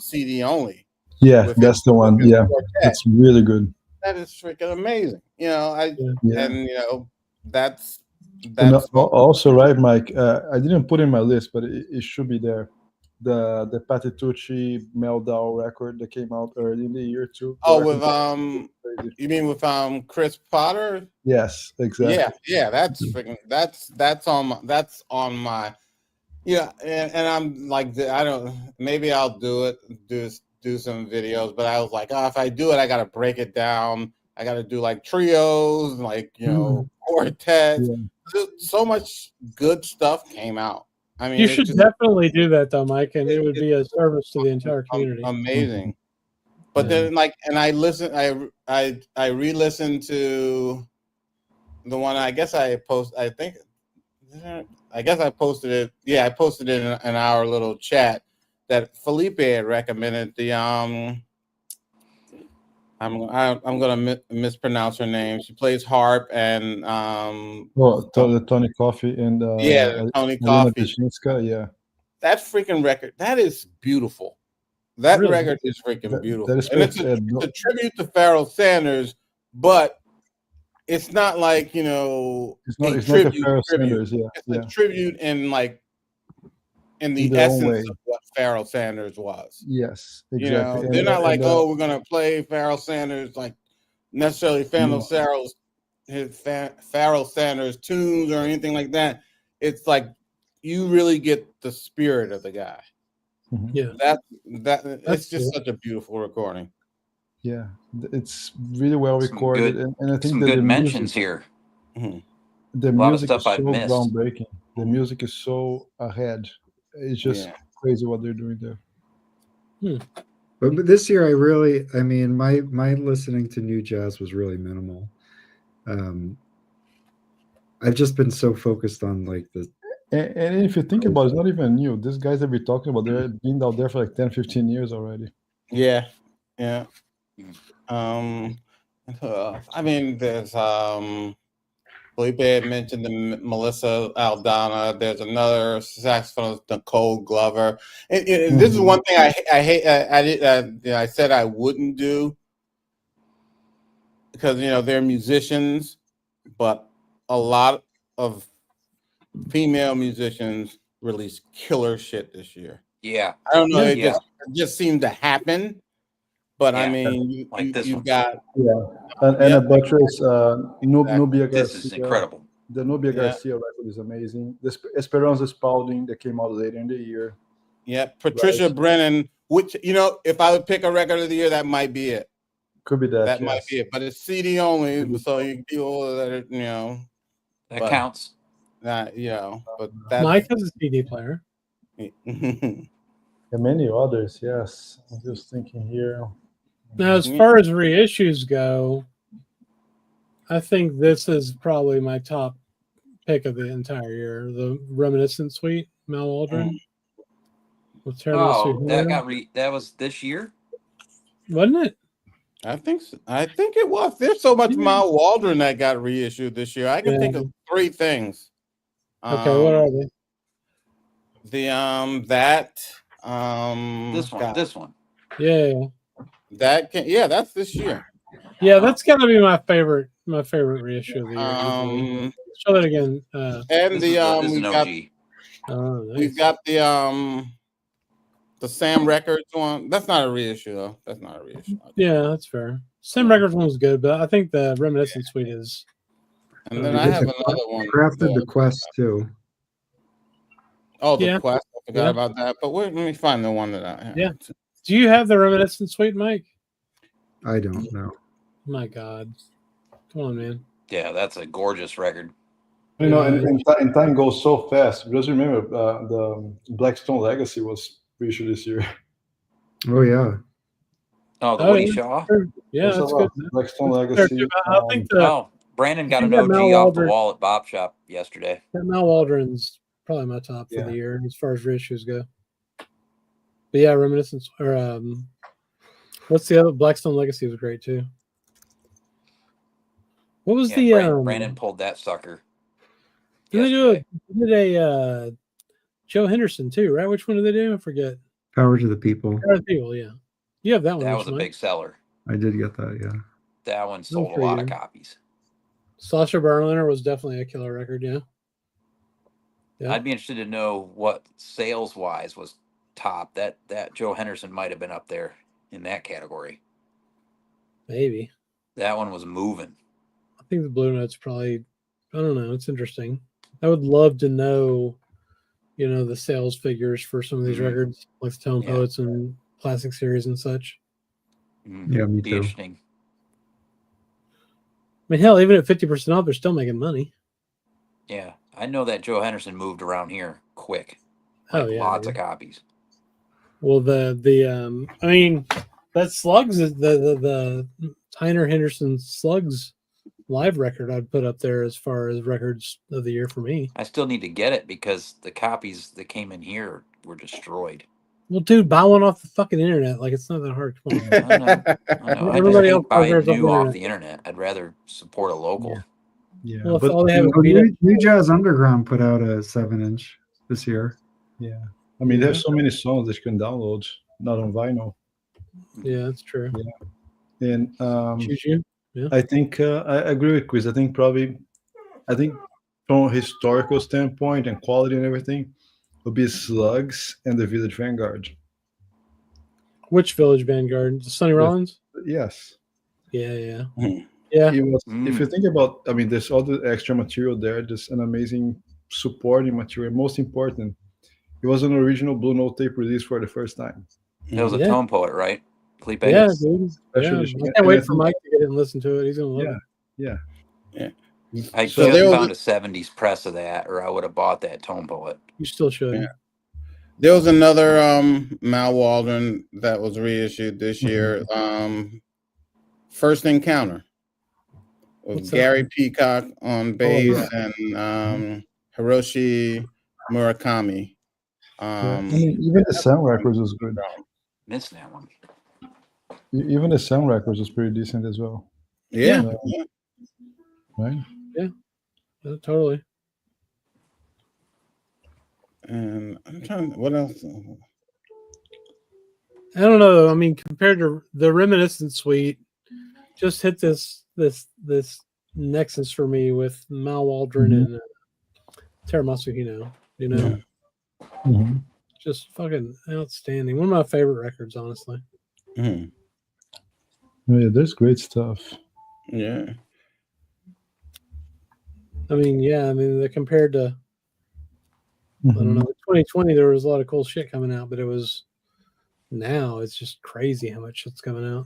CD only. Yeah, that's the one. Yeah, it's really good. That is freaking amazing. And that's also right, Mike. I didn't put it in my list, but it should be there. The Patitucci Meldau record that came out early in the year too. Oh, with you mean with Chris Potter? Yes, exactly. Yeah, that's freaking that's on my and I'm like maybe I'll do some videos, but I was like, if I do it, I gotta break it down. I gotta do like trios, like quartets. Yeah. So much good stuff came out. I mean, you should definitely do that though, Mike, and it would be a service to the entire community. Amazing. But then and I re-listened to the one I guess I posted it. Yeah, I posted it in our little chat that Felipe had recommended. The I'm gonna mispronounce her name. She plays harp and the Tony Coffey and Tony Coffey. Yeah, that freaking record, that is beautiful. That record is freaking beautiful. And it's a tribute to Pharoah Sanders, but it's not like it's not a Pharoah Sanders. Yeah, it's a tribute in the essence of what Pharoah Sanders was. Yes, exactly. They're not like, we're gonna play Pharoah Sanders like necessarily Pharoah Sanders tunes or anything like that. It's like you really get the spirit of the guy. Yeah, it's just such a beautiful recording. Yeah, it's really well recorded, and I think some that good mentions here. The music is so groundbreaking. The music is so ahead. It's just crazy what they're doing there. But this year, my listening to new jazz was really minimal. I've just been so focused on like the. And if you think about it, it's not even new. These guys that we're talking about, they've been out there for like 10, 15 years already. Yeah. I mean, there's Felipe had mentioned the Melissa Aldana. There's another saxophonist, Nicole Glover. And this is one thing I hate. I said I wouldn't do because they're musicians, but a lot of female musicians released killer shit this year. Yeah, I don't know. Yeah. It just seemed to happen. But I Yeah. mean, Like this you've one. got and a buttress Nubia This Garcia. is incredible. The Nubia Garcia record is amazing. The Esperanza Spalding that came out later in the year. Yeah, Patricia Brennan, which if I would pick a record of the year, that might be it. Could be that. That might be it, but it's CD only, so you people that that counts. But that's Mike has a CD player. And many others. Yes, I'm just thinking here. Now, as far as reissues go, I think this is probably my top pick of the entire year. The Reminiscent Suite, Mal Waldron. That was this year, wasn't it? I think it was. There's so much Mal Waldron that got reissued this year. I can think of 3 things. Okay, what are they? This one. Yeah. That's this year. Yeah, that's gotta be my favorite reissue of the year. Show that again. And we've got the Sam Records one. That's not a reissue though. That's not a reissue. Yeah, that's fair. Sam Records one was good, but I think the Reminiscent Suite is. And then I have another one. Crafted the Quest too. Oh, the Quest. I forgot about that. But let me find the one that I have. Yeah. Do you have the Reminiscent Suite, Mike? I don't know. My God. Come on, man. Yeah, that's a gorgeous record. And time goes so fast. Because remember, the Blackstone Legacy was reissued this year. Oh yeah. Oh, the Woody Shaw. Yeah, that's good. Blackstone Legacy. I think Brandon got an OG off the wall at Bop Shop yesterday. That Mal Waldron's probably my top for the year as far as reissues go. But yeah, Reminiscence or what's the other? Blackstone Legacy was great too. What was Brandon pulled that sucker. Did a Joe Henderson too, right? Which one did they do? I forget. Power to the People. Power to the People, yeah. You have that one. That was a big seller. I did get that, yeah. That one sold a lot of copies. Sasha Berliner was definitely a killer record, yeah. I'd be interested to know what sales wise was top. That Joe Henderson might have been up there in that category. Maybe. That one was moving. I think the Blue Note's probably, I don't know, it's interesting. I would love to know, the sales figures for some of these records, like the Tone Poets and Classic Series and such. Yeah, me too. Interesting. I mean, hell, even at 50% off, they're still making money. Yeah, I know that Joe Henderson moved around here quick. Lots of copies. Well, I mean, that Slugs is the Tyner Henderson Slugs live record I'd put up there as far as records of the year for me. I still need to get it because the copies that came in here were destroyed. Well, dude, buy one off the fucking internet. Like, it's not that hard. Come on. I know. Everybody else buy new off the internet. I'd rather support a local. Yeah, well, but New Jazz Underground put out a 7-inch this year. Yeah, I mean, there's so many songs that you can download, not on vinyl. Yeah, that's true. Yeah, and yeah. I think I agree with Chris. I think from a historical standpoint and quality and everything, would be Slugs and the Village Vanguard. Which Village Vanguard? Sonny Rollins? Yes. Yeah. Yeah. It was, if you think about, I mean, there's all the extra material there. There's an amazing supporting material. Most important, it was an original Blue Note tape release for the first time. It was a Tone Poet, right? Felipe? Yeah, dude. I can't wait for Mike to get it and listen to it. He's going to love it. Yeah. I just found a 70s press of that, or I would have bought that Tone Poet. You still should. Yeah. There was another Mal Waldron that was reissued this year. First Encounter with Gary Peacock on bass and Hiroshi Murakami. I mean, even the Sam Records was good. Missed that one. Even the Sound Records is pretty decent as well. Yeah. Right? Yeah, totally. And I'm trying. What else? I don't know. I mean, compared to the Reminiscent Suite, just hit this nexus for me with Mal Waldron and Tara Masuhino. You know, just fucking outstanding. One of my favorite records, honestly. Mm-hmm. Yeah, there's great stuff. Yeah. I mean, compared to I don't know, 2020, there was a lot of cool shit coming out, but now it's just crazy how much shit's coming out.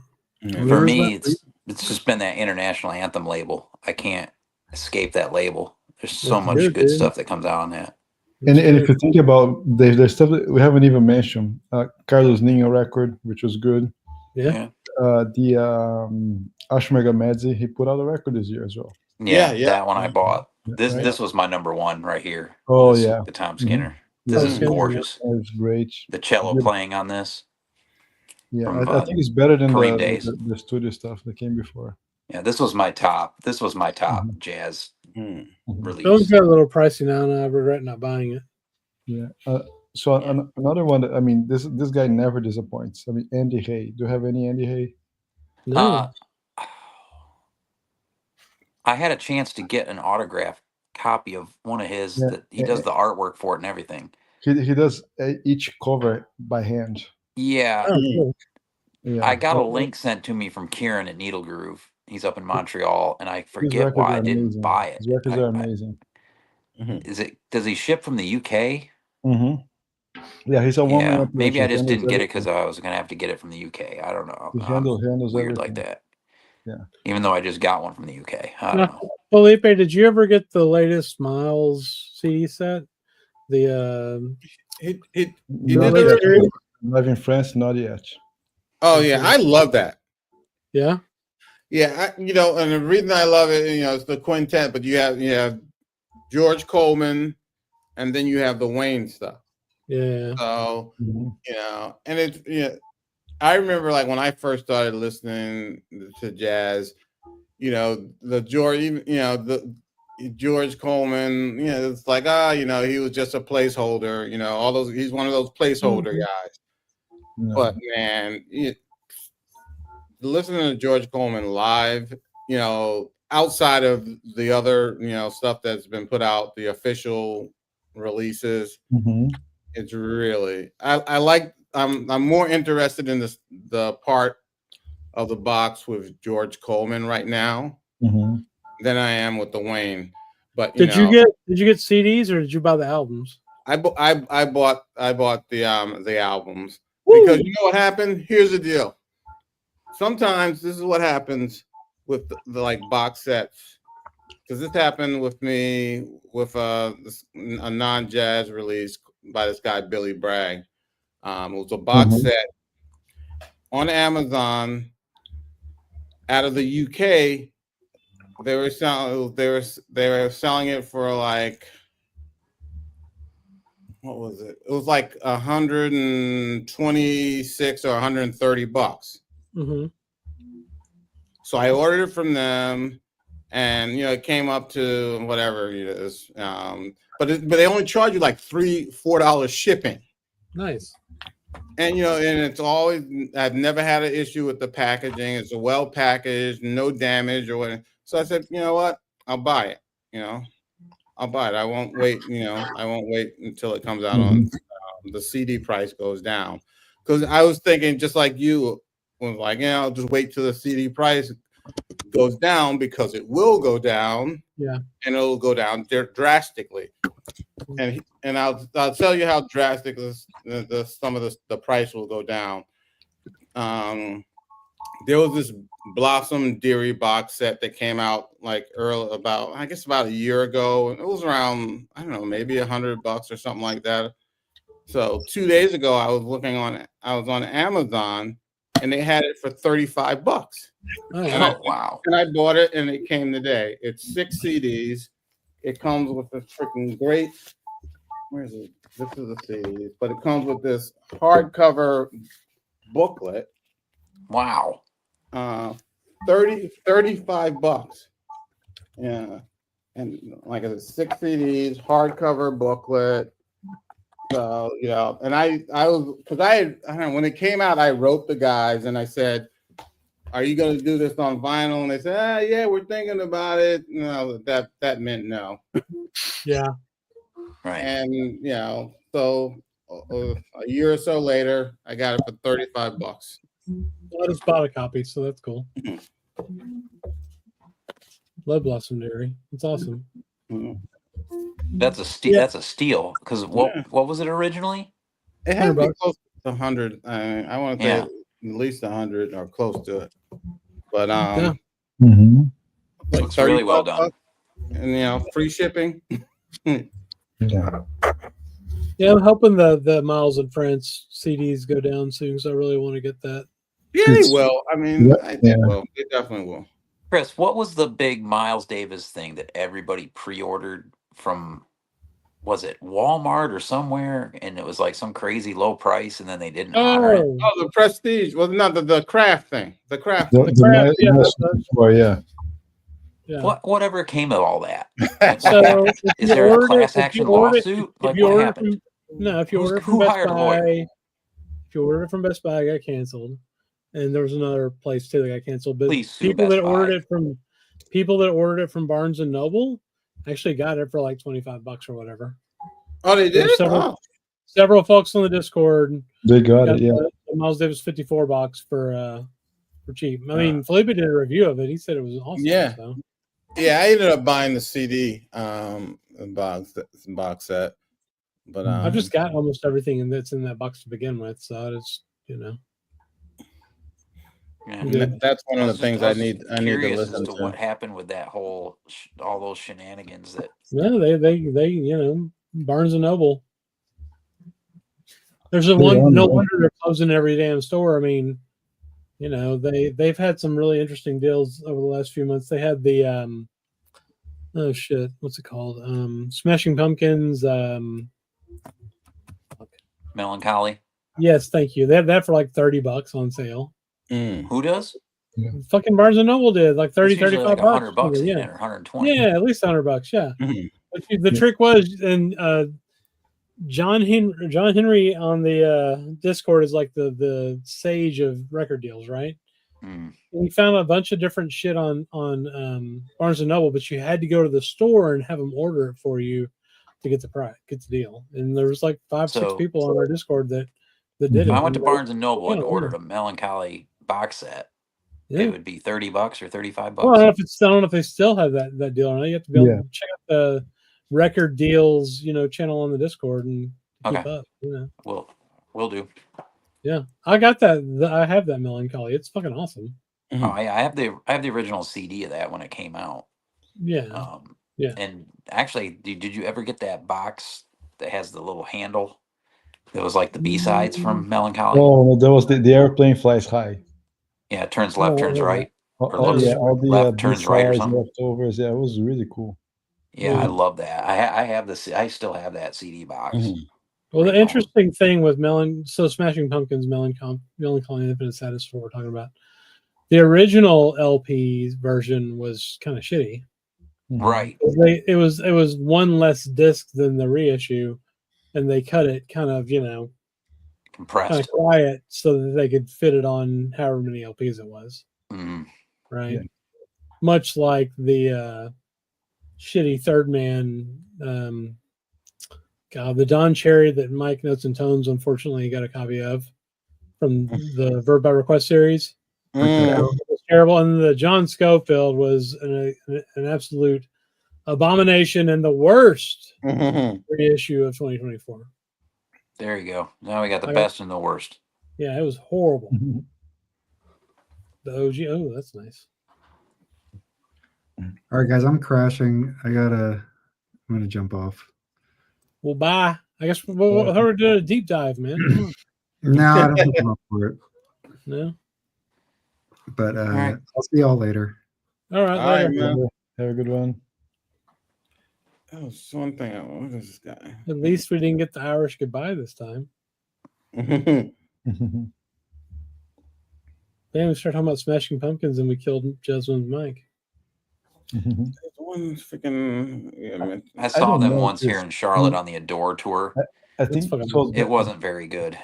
For me, it's just been that international anthem label. I can't escape that label. There's so much good stuff that comes out on that. And if you think about there's stuff that we haven't even mentioned, Carlos Nino record, which was good. Yeah. The Ashmega Medzi, he put out a record this year as well. Yeah, that one I bought. This was my number one right here. Oh the Tom Skinner. This is gorgeous. It's great. The cello playing on this. Yeah, I think it's better than the studio stuff that came before. Yeah, this was my top. This was my top jazz release. Those got a little pricey now, and I regret not buying it. Yeah. Another one that, I mean, this guy never disappoints. I mean, Andy Hay. Do you have any Andy Hay? No. I had a chance to get an autographed copy of one of his that he does the artwork for it and everything. He does each cover by hand. Yeah. Oh, cool. I got a link sent to me from Kieran at Needle Groove. He's up in Montreal, and I forget why I didn't buy it. His records are amazing. Does he ship from the UK? Yeah, he's a woman. Maybe I just didn't get it because I was gonna have to get it from the UK. I don't know. He handles weird everything like that. Yeah. Even though I just got one from the UK. I don't know. Felipe, did you ever get the latest Miles CD set? The He did it. Live in France, not yet. Oh yeah, I love that. Yeah. Yeah, and the reason I love it, it's the quintet, but you have George Coleman, and then you have the Wayne stuff. Yeah. So and it's I remember like when I first started listening to jazz, the George Coleman, it's like he was just a placeholder, all those. He's one of those placeholder guys. No. But man, listening to George Coleman live, outside of the other, stuff that's been put out, the official releases, it's really I'm more interested in the part of the box with George Coleman right now than I am with the Wayne. But did you get CDs or did you buy the albums? I bought the albums. Woo! Because you know what happened? Here's the deal. Sometimes this is what happens with the like box sets. Because this happened with me with a non-jazz release by this guy Billy Bragg. It was a box set on Amazon out of the UK. They were selling it for like, what was it? It was like 126 or 130 bucks. So I ordered it from them, and it came up to whatever it is. But they only charge you like $3-4 shipping. Nice. And and it's always, I've never had an issue with the packaging. It's well packaged, no damage or whatever. So I said, you know what? I'll buy it. I'll buy it. I won't wait. I won't wait until it comes out on the CD price goes down. Because I was thinking, just like you, was like, I'll just wait till the CD price goes down, because it will go down. Yeah. And it'll go down drastically. And I'll tell you how drastic some of the price will go down. There was this Blossom Deary box set that came out like about a year ago. It was around, I don't know, maybe $100 or something like that. So 2 days ago, I was on Amazon, and they had it for $35. Wow. And I bought it, and it came today. It's 6 CDs. It comes with a freaking great, where is it? This is the CD, but it comes with this hardcover booklet. Wow. 35 bucks. Yeah. And like I said, 6 CDs, hardcover booklet. So, and I was, because I don't know, when it came out, I wrote the guys and I said, are you going to do this on vinyl? And they said, yeah, we're thinking about it. No, that meant no. Yeah. Right. And, so a year or so later, I got it for 35 bucks. I just bought a copy, so that's cool. Love Blossom Dairy. It's awesome. That's a steal. Yeah. That's a steal. Because what was it originally? It has to be close to 100. I want to say at least 100 or close to it. But like looks really well done. And free shipping. Yeah. Yeah, I'm hoping the Miles and France CDs go down soon, because I really want to get that. Yeah, they will. I mean, they will. They definitely will. Chris, what was the big Miles Davis thing that everybody pre-ordered from? Was it Walmart or somewhere? And it was like some crazy low price, and then they didn't honor it. Oh, the Prestige. Well, not the craft thing. The craft. Yeah. Whatever came of all that? So is there a class action lawsuit? Like what happened? If you order from Best Buy, from Best Buy, it got canceled, and there was another place too that got canceled. But people that ordered it from Barnes and Noble actually got it for like $25 or whatever. Oh, they did. Several folks on the Discord. They got it. Yeah. The Miles Davis $54 for cheap. I mean, Felipe did a review of it. He said it was awesome. Yeah. So. Yeah, I ended up buying the CD box set. But I've just got almost everything that's in that box to begin with, so it's Yeah. That's one of the things I need to listen to. What happened with that whole all those shenanigans that? Yeah, they Barnes and Noble. There's no wonder they're closing every damn store. I mean, they've had some really interesting deals over the last few months. They had the what's it called? Smashing Pumpkins. Melancholy. Yes, thank you. They have that for like $30 on sale. Who does? Yeah. Fucking Barnes and Noble did like 30, 35 like bucks. $100 yeah. or 120. Yeah, at least $100. Yeah. But the trick was, and John Henry on the Discord is like the sage of record deals, right? We found a bunch of different shit on Barnes and Noble, but you had to go to the store and have them order it for you to get the deal. And there was like 5-6 people on our Discord that did it. I went to Barnes and Noble and ordered a Melancholy box set. Yeah. It would be $30 or $35. Well, I don't know if they still have that deal or not. You have to be able to check out the record deals, channel on the Discord and keep up. We'll do. Yeah, I got that. I have that Melancholy. It's fucking awesome. Oh, I have the original CD of that when it came out. Yeah. Yeah. And actually, did you ever get that box that has the little handle? That was like the B-sides from Melancholy. Oh, that was the Airplane Flies High. Yeah, it turns left, turns right. All the left turns right or B-sides, something. leftovers. Yeah, it was really cool. Yeah, I love that. I have this. I still have that CD box. Well, the interesting thing with Smashing Pumpkins, Melancholy Infinite Sadness is what we're talking about. The original LP version was kind of shitty. Right. It was one less disc than the reissue, and they cut it kind of, compressed, kind of quiet, so that they could fit it on however many LPs it was. Right. Yeah. Much like the shitty Third Man, the Don Cherry that Mike Notes and Tones unfortunately got a copy of from the Verb by Request series. It was terrible, and the John Schofield was an absolute abomination and the worst reissue of 2024. There you go. Now we got the best and the worst. Yeah, it was horrible. The OG. Oh, that's nice. All right, guys, I'm crashing. I'm gonna jump off. Well, bye. I guess we're doing a deep dive, man. No, I don't think I'm up for it. No. But I'll see y'all later. All right, later. Man. Have a good one. That was one thing. What is this guy? At least we didn't get the Irish goodbye this time. Then we started talking about Smashing Pumpkins, and we killed Jasmine's mic. One freaking. Yeah, I saw them know, once here in Charlotte on the Adore tour. I think It wasn't very good.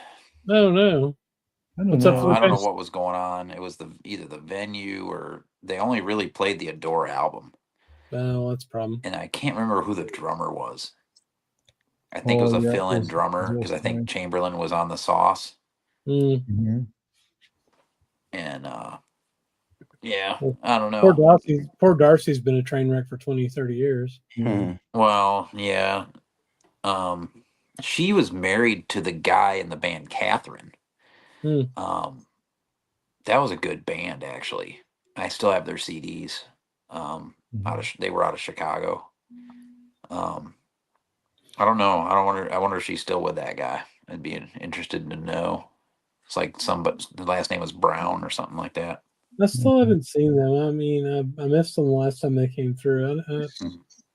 No. I don't What's up, know. I don't know Felipe? what was going on. It was either the venue or they only really played the Adore album, No, that's a problem. and I can't remember who the drummer was. I think it was a yeah, fill-in it drummer was because I think fine. Chamberlain was on the sauce, Mm. Mhm. and yeah, I don't Poor know. Darcy's been a train wreck for 20, 30 years. Well, yeah. She was married to the guy in the band Catherine. Hmm. That was a good band, actually. I still have their CDs. They were out of Chicago. I don't know. I wonder if she's still with that guy. I'd be interested to know. It's like but the last name was Brown or something like that. I still haven't seen them. I mean, I missed them the last time they came through.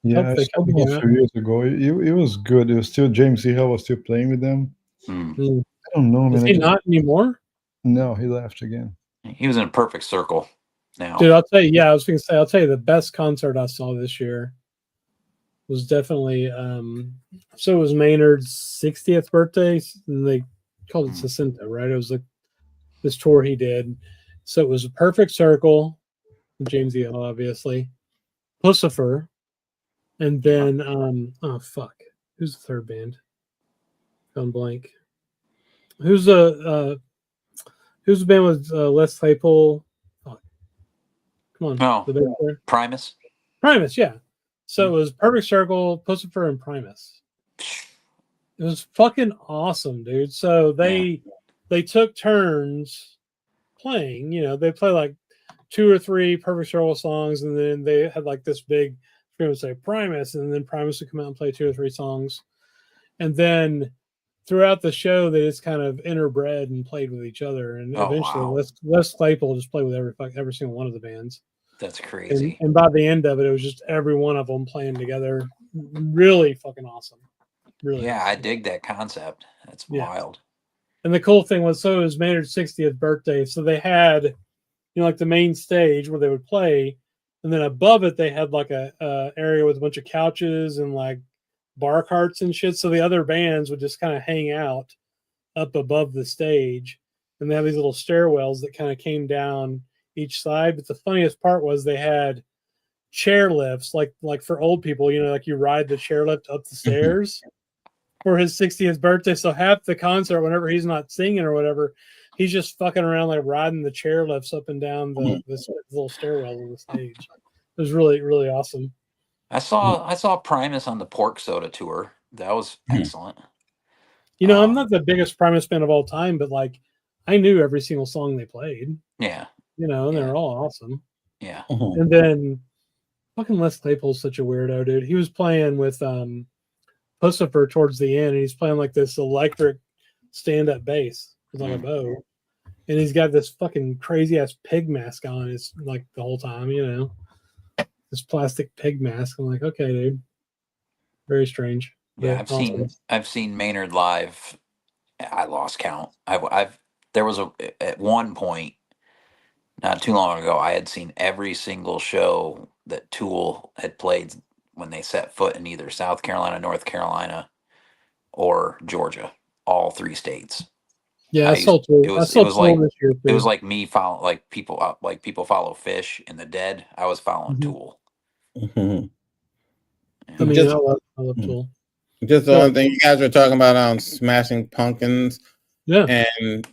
Yeah, I they saw come them a again. few years ago. It was good. It was still James Hill was still playing with them. Hmm. I don't know, man. Is he not anymore? No, he left again. He was in a Perfect Circle now. Dude, I'll tell you. Yeah, I was going to say. I'll tell you the best concert I saw this year was definitely. So it was Maynard's 60th birthday, and they called it Jacinto, right? It was like this tour he did. So it was a Perfect Circle, James Hill, obviously, Pussifer, and then oh fuck, who's the third band? Gone blank. Who's the band with Les Claypool? Fuck. Come on, Oh, the bass player? Primus. Primus, yeah. So it was Perfect Circle, Pussifer, and Primus. It was fucking awesome, dude. So they took turns playing. You know, they play like 2 or 3 Perfect Circle songs, and then they had like this big, we would say Primus, and then Primus would come out and play 2 or 3 songs, and then throughout the show they just kind of interbred and played with each other, and eventually Les Claypool just played with every single one of the bands. That's crazy. And by the end of it was just every one of them playing together. Really fucking awesome. Really awesome. I dig that concept. That's wild. And the cool thing was, so it was Maynard's 60th birthday, so they had, you know, like the main stage where they would play, and then above it they had like a area with a bunch of couches and like bar carts and shit, so the other bands would just kind of hang out up above the stage, and they have these little stairwells that kind of came down each side. But the funniest part was they had chair lifts, like for old people, you know, like you ride the chairlift up the stairs for his 60th birthday. So half the concert, whenever he's not singing or whatever, he's just fucking around like riding the chairlifts up and down this little stairwell on the stage. It was really, really awesome. I saw Primus on the Pork Soda tour. That was excellent. You know, I'm not the biggest Primus fan of all time, but like I knew every single song they played. Yeah. You know, and they're all awesome. Yeah. And then fucking Les Claypool's such a weirdo, dude. He was playing with Pussifer towards the end, and he's playing like this electric stand-up bass with like a bow. And he's got this fucking crazy ass pig mask on his like the whole time, you know. This plastic pig mask. I'm like, okay, dude. Very strange. Yeah, I've seen Maynard live. I lost count. There was at one point not too long ago, I had seen every single show that Tool had played when they set foot in either South Carolina, North Carolina, or Georgia. All 3 states. Yeah, I saw Tool. It was like this year, it was like me following like people follow Fish in the Dead. I was following Tool. I mean, I love Tool. Just the one thing you guys were talking about Smashing Pumpkins. Yeah. And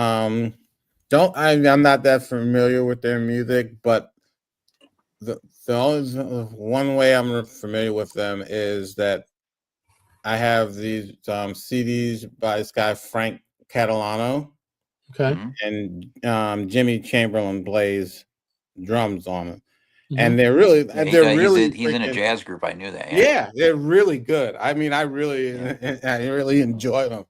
I'm not that familiar with their music, but the only one way I'm familiar with them is that I have these CDs by this guy Frank Catalano. Okay. And Jimmy Chamberlain plays drums on it. And they're really he's in a jazz group. I knew that. Yeah, they're really good. I mean, I really enjoy them.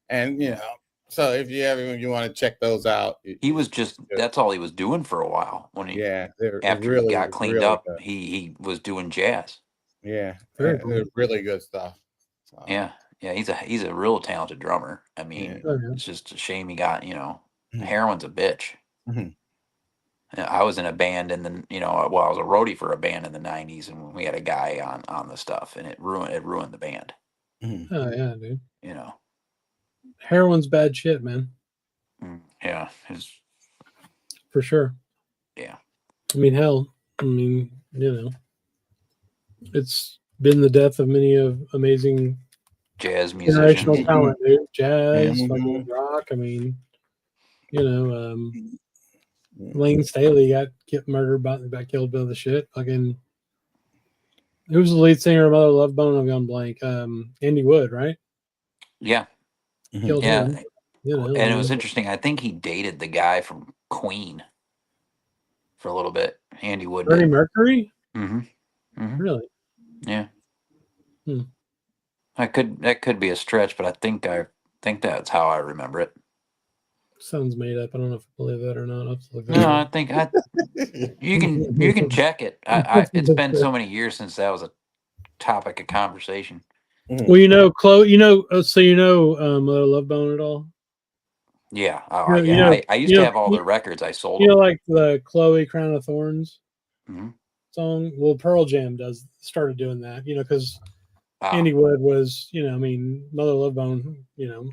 And you know, so if you want to check those out, he was that's all he was doing for a while when he after he got cleaned up, he was doing jazz. Yeah, they're really good stuff. So. Yeah, he's a real talented drummer. I mean, it's just a shame he got Heroin's a bitch. Mhm. I was in a band in the, I was a roadie for a band in the 90s, and we had a guy on the stuff, and it ruined the band. Oh yeah, dude. Heroin's bad shit, man. Yeah. For sure. Yeah. I mean, hell, it's been the death of many of amazing jazz generational musicians. talent, dude. Jazz, Mhm. fucking rock. I mean, Lane Staley got murdered got killed by the shit. Fucking, who was the lead singer of Mother Love Bone? I've gone blank. Andy Wood, right? Yeah. Killed him. And it was interesting. I think he dated the guy from Queen for a little bit. Andy Wood. Freddie Mercury? Really? Yeah. Hmm. That could be a stretch, but I think that's how I remember it. Sounds made up. I don't know if I believe that or not. I'll have to look that No, up. I think you can check it. It's been so many years since that was a topic of conversation. Well, Chloe, Mother Love Bone at all? Yeah. Oh, yeah. I used to have all their records. I sold them. Like the Chloe Crown of Thorns Mhm. song? Well, Pearl Jam started doing that, because Andy Wood was, Mother Love Bone,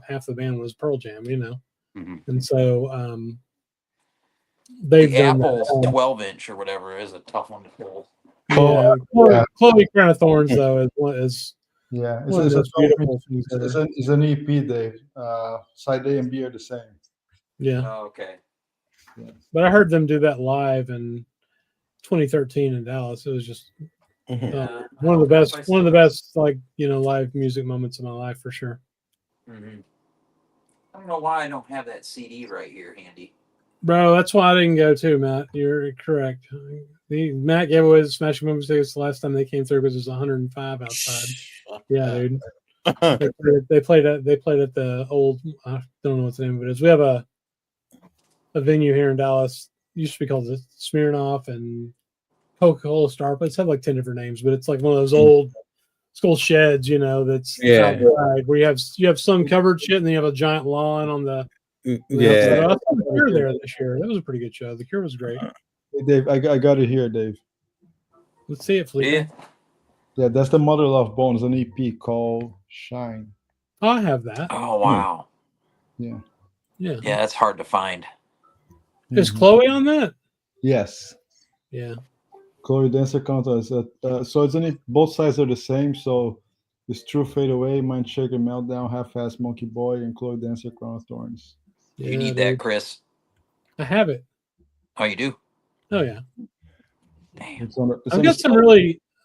half the band was Pearl Jam, and so they've the done Apple's that. 12-inch or whatever is a tough one to pull. Chloe Crown of Thorns though is one it's of those beautiful things. It's an EP, Dave. Side A and B are the same. Yeah. Oh, okay. Yeah. But I heard them do that live in 2013 in Dallas. It was just one of the best live music moments of my life for sure. Mm-hmm. I don't know why I don't have that CD right here handy. Bro, that's why I didn't go too, Matt. You're correct. Matt gave away the Smashing Pumpkins tickets the last time they came through because it was 105 outside. Yeah, dude. they played at the old, I don't know what the name of it is. We have a venue here in Dallas. It used to be called the Smirnoff and Coca-Cola Star, but it's had like 10 different names, but it's like one of those old school sheds, that's outside where you have some covered shit and then you have a giant lawn on the outside. I saw the Cure there this year. That was a pretty good show. The Cure was great. Hey, Dave, I got it here, Dave. Let's see it, Felipe. Yeah, that's the Mother Love Bone. It's an EP called Shine. Oh, I have that. Oh, wow. Yeah. Yeah, that's hard to find. Is Chloe on that? Yes. Yeah. Chloe Dancer Contest. So it's both sides are the same. So it's True Fade Away, Mind Shaker Meltdown, Half-Ass Monkey Boy, and Chloe Dancer Crown of Thorns. Yeah, you need that, Chris. I have it. Oh, you do? Oh yeah. Damn.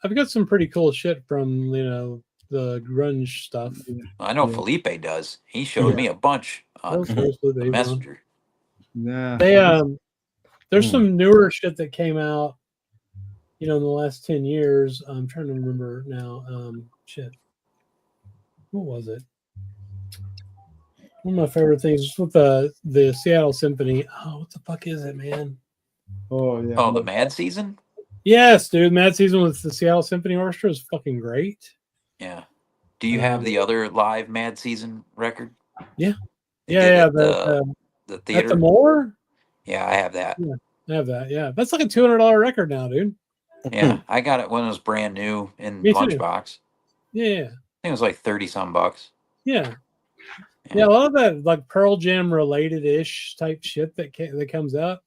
I've got some pretty cool shit from the grunge stuff. I know Felipe does. He showed me a bunch on the Messenger. Yeah. There's some newer shit that came out, in the last 10 years. I'm trying to remember now. Shit. What was it? One of my favorite things is with the Seattle Symphony. Oh, what the fuck is it, man? Oh yeah. Oh, the Mad Season? Yes, dude. Mad Season with the Seattle Symphony Orchestra is fucking great. Yeah. Do you have the other live Mad Season record? Yeah. Yeah. The theater. At the Moore? Yeah, I have that. Yeah, I have that. Yeah. That's like a $200 record now, dude. Yeah. I got it when it was brand new in Lunchbox. Yeah. I think it was like 30-some bucks. Yeah. Yeah, a lot of that like Pearl Jam related-ish type shit that comes out.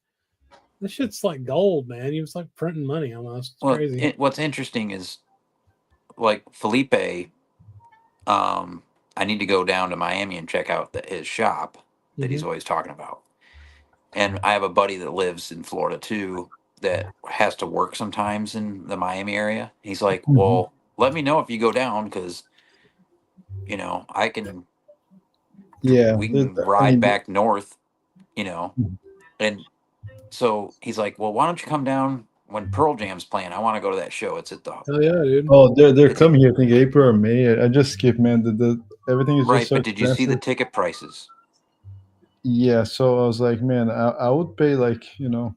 This shit's like gold, man. He was like printing money almost. It's crazy. What's interesting is like Felipe. I need to go down to Miami and check out his shop that he's always talking about. And I have a buddy that lives in Florida too that has to work sometimes in the Miami area. He's like, well, let me know if you go down because, I can. Yeah, we can ride back north, and so he's like, well, why don't you come down when Pearl Jam's playing? I want to go to that show. It's at the. Oh yeah, dude. Oh, they're coming here. I think April or May. I just skipped, man. The everything is right. Just so but did you see the ticket prices? Yeah. So I was like, man, I would pay like yeah.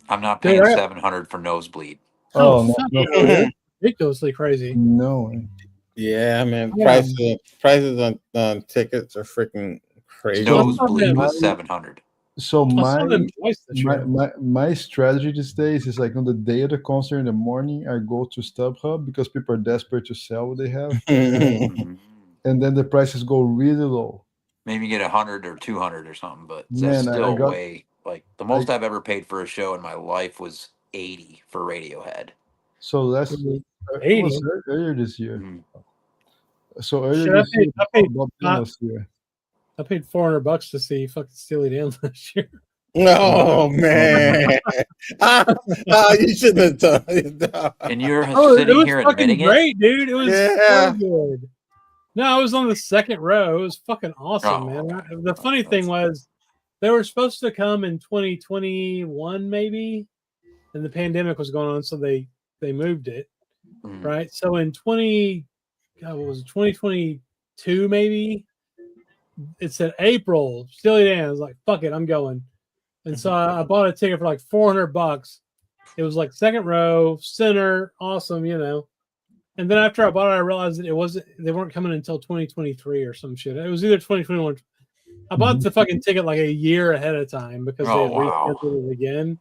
I'm not paying $700 for nosebleed. Oh no. Ridiculously crazy. No. Yeah, man. Prices on tickets are freaking Crazy. Nosebleed was 700. So I saw them twice this year. my strategy these days is like on the day of the concert in the morning, I go to StubHub because people are desperate to sell what they have, and then the prices go really low. Maybe get 100 or 200 or something, but Man, that's I still got- way like the most I've ever paid for a show in my life was 80 for Radiohead. So that's Mhm. it was 80? earlier this year. Mhm. So earlier Shit, this year, I paid Bob Dylan was here. I paid $400 to see fucking Steely Dan last year. Oh man! You shouldn't have done it. And you're Oh, it sitting was here fucking admitting great, dude. It was Yeah. so good. No, I was on the second row. It was fucking awesome, Oh, man. okay. The funny thing was, they were supposed to come in 2021, maybe, and the pandemic was going on, so they moved it, Mhm. right? So in 2022, maybe, it said April, Steely Dan. I was like, fuck it, I'm going. And so I bought a ticket for like $400. It was like second row, center, awesome, you know. And then after I bought it, I realized that they weren't coming until 2023 or some shit. It was either 2021. I bought the fucking ticket like a year ahead of time because they had rescheduled it again.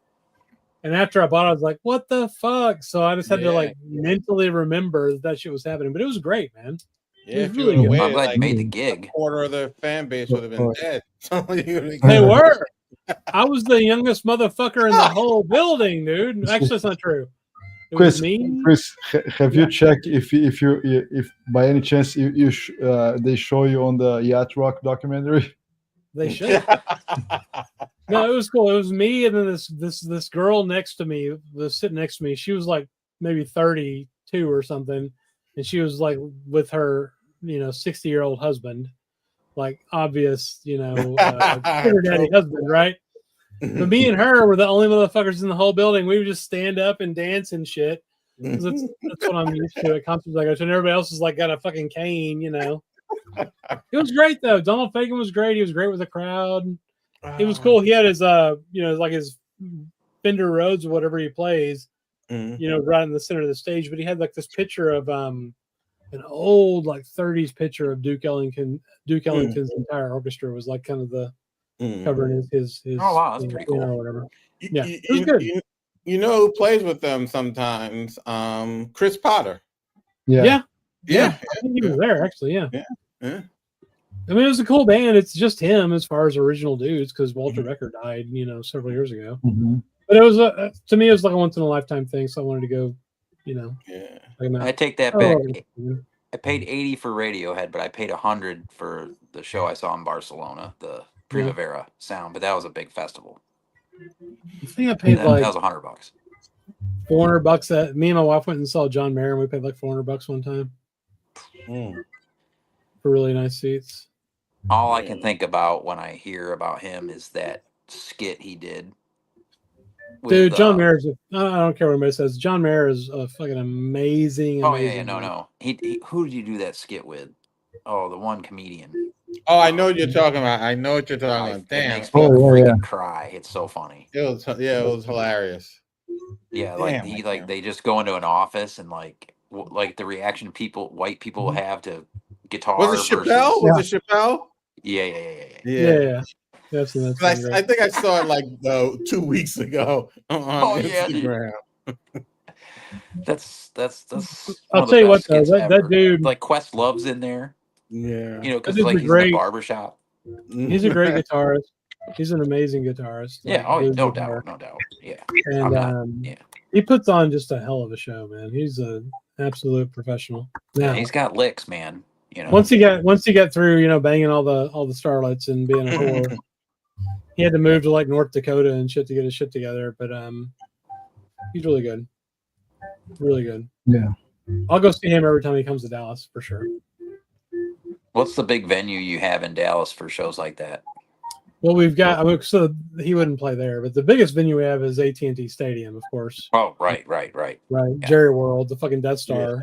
And after I bought it, I was like, what the fuck? So I just had to like mentally remember that shit was happening. But it was great, man. Yeah, It was if you really would have good. I'm waited, glad like you made the a gig. quarter of the fan base would have been dead. They were. I was the youngest motherfucker in the whole building, dude. Actually, that's not true. It was me. Chris, have you checked if by any chance they show you on the Yacht Rock documentary? They should. No, it was cool. It was me and then this girl next to me was sitting next to me. She was like maybe 32 or something, and she was like with her 60-year-old husband, like obvious sugar daddy husband, right? But me and her were the only motherfuckers in the whole building. We would just stand up and dance and shit. That's what I'm used to at concerts I go to. And everybody else is like got a fucking cane, It was great though. Donald Fagen was great. He was great with the crowd. It was cool. He had his like his Fender Rhodes or whatever he plays, right in the center of the stage. But he had like this picture of an old like 30s picture of Duke Ellington's entire orchestra was like kind of the covering his oh wow, that's pretty cool. Or whatever. Yeah, it was good. You know who plays with them sometimes? Chris Potter. Yeah. I think he was there actually. Yeah. I mean, it was a cool band. It's just him as far as original dudes because Walter Becker died, several years ago. But it was to me, it was like a once in a lifetime thing. So I wanted to go, I take that back. I paid 80 for Radiohead, but I paid 100 for the show I saw in Barcelona, the Primavera Sound. But that was a big festival. I think I paid that was $100. $400. Me and my wife went and saw John Mayer, and we paid like $400 one time for really nice seats. All I can think about when I hear about him is that skit he did. Dude, John Mayer I don't care what anybody says. John Mayer is a fucking amazing. Oh yeah, no. He who did you do that skit with? Oh, the one comedian. Oh, I know what you're talking about. Damn, it makes me freaking cry. It's so funny. It was hilarious. Yeah, like they just go into an office and like the reaction white people have to guitar. Was it Chappelle? Was it Chappelle? Yeah. That's I think I saw it like 2 weeks ago on Instagram. That's I'll tell you what though, that dude like Questlove's in there. Yeah. Because like he's in the barbershop. He's a great guitarist. He's an amazing guitarist. Yeah, no doubt. Yeah. And he puts on just a hell of a show, man. He's an absolute professional. Yeah, he's got licks, man. Once he got through, banging all the starlets and being a whore, he had to move to like North Dakota and shit to get his shit together. But he's really good. Really good. Yeah. I'll go see him every time he comes to Dallas for sure. What's the big venue you have in Dallas for shows like that? Well, we've got so he wouldn't play there, but the biggest venue we have is AT&T Stadium, of course. Oh, right. Yeah. Jerry World, the fucking Death Star,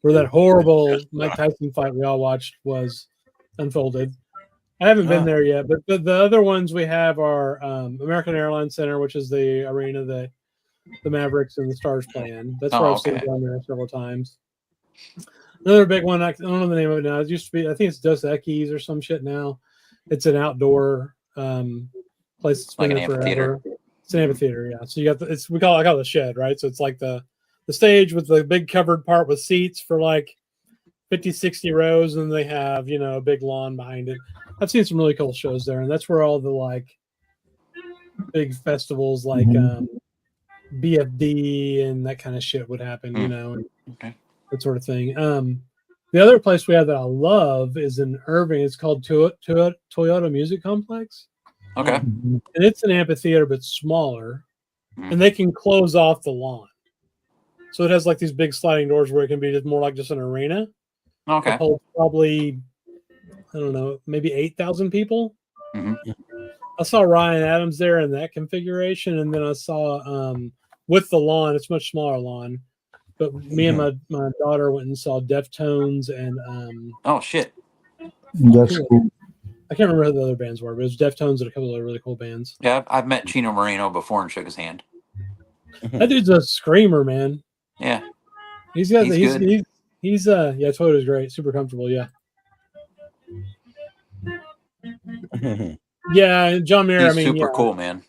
where that horrible Mike Tyson fight we all watched was unfolded. I haven't been there yet, but the other ones we have are American Airlines Center, which is the arena that the Mavericks and the Stars play in. That's where I've seen down there several times. Another big one, I don't know the name of it now. It used to be, I think it's Dos Equis or some shit now. It's an outdoor place that's been Like an there forever. amphitheater. It's an amphitheater, yeah. So you got I call it the shed, right? So it's like the stage with the big covered part with seats for like 50, 60 rows, and they have, a big lawn behind it. I've seen some really cool shows there, and that's where all the like big festivals like BFD and that kind of shit would happen, and that sort of thing. The other place we have that I love is in Irving. It's called Toyota Music Complex. Okay. And it's an amphitheater, but smaller, and they can close off the lawn. So it has like these big sliding doors where it can be more like just an arena. Okay. It holds probably, I don't know, maybe 8,000 people. I saw Ryan Adams there in that configuration, and then I saw with the lawn, it's much smaller lawn, but me and my daughter went and saw Deftones and oh shit, that's cool. I can't remember who the other bands were, but it was Deftones and a couple of other really cool bands. Yeah, I've met Chino Moreno before and shook his hand. That dude's a screamer, man. Yeah, he's Toyota's great, super comfortable. Yeah. Yeah, John Mayer. He's super cool, man.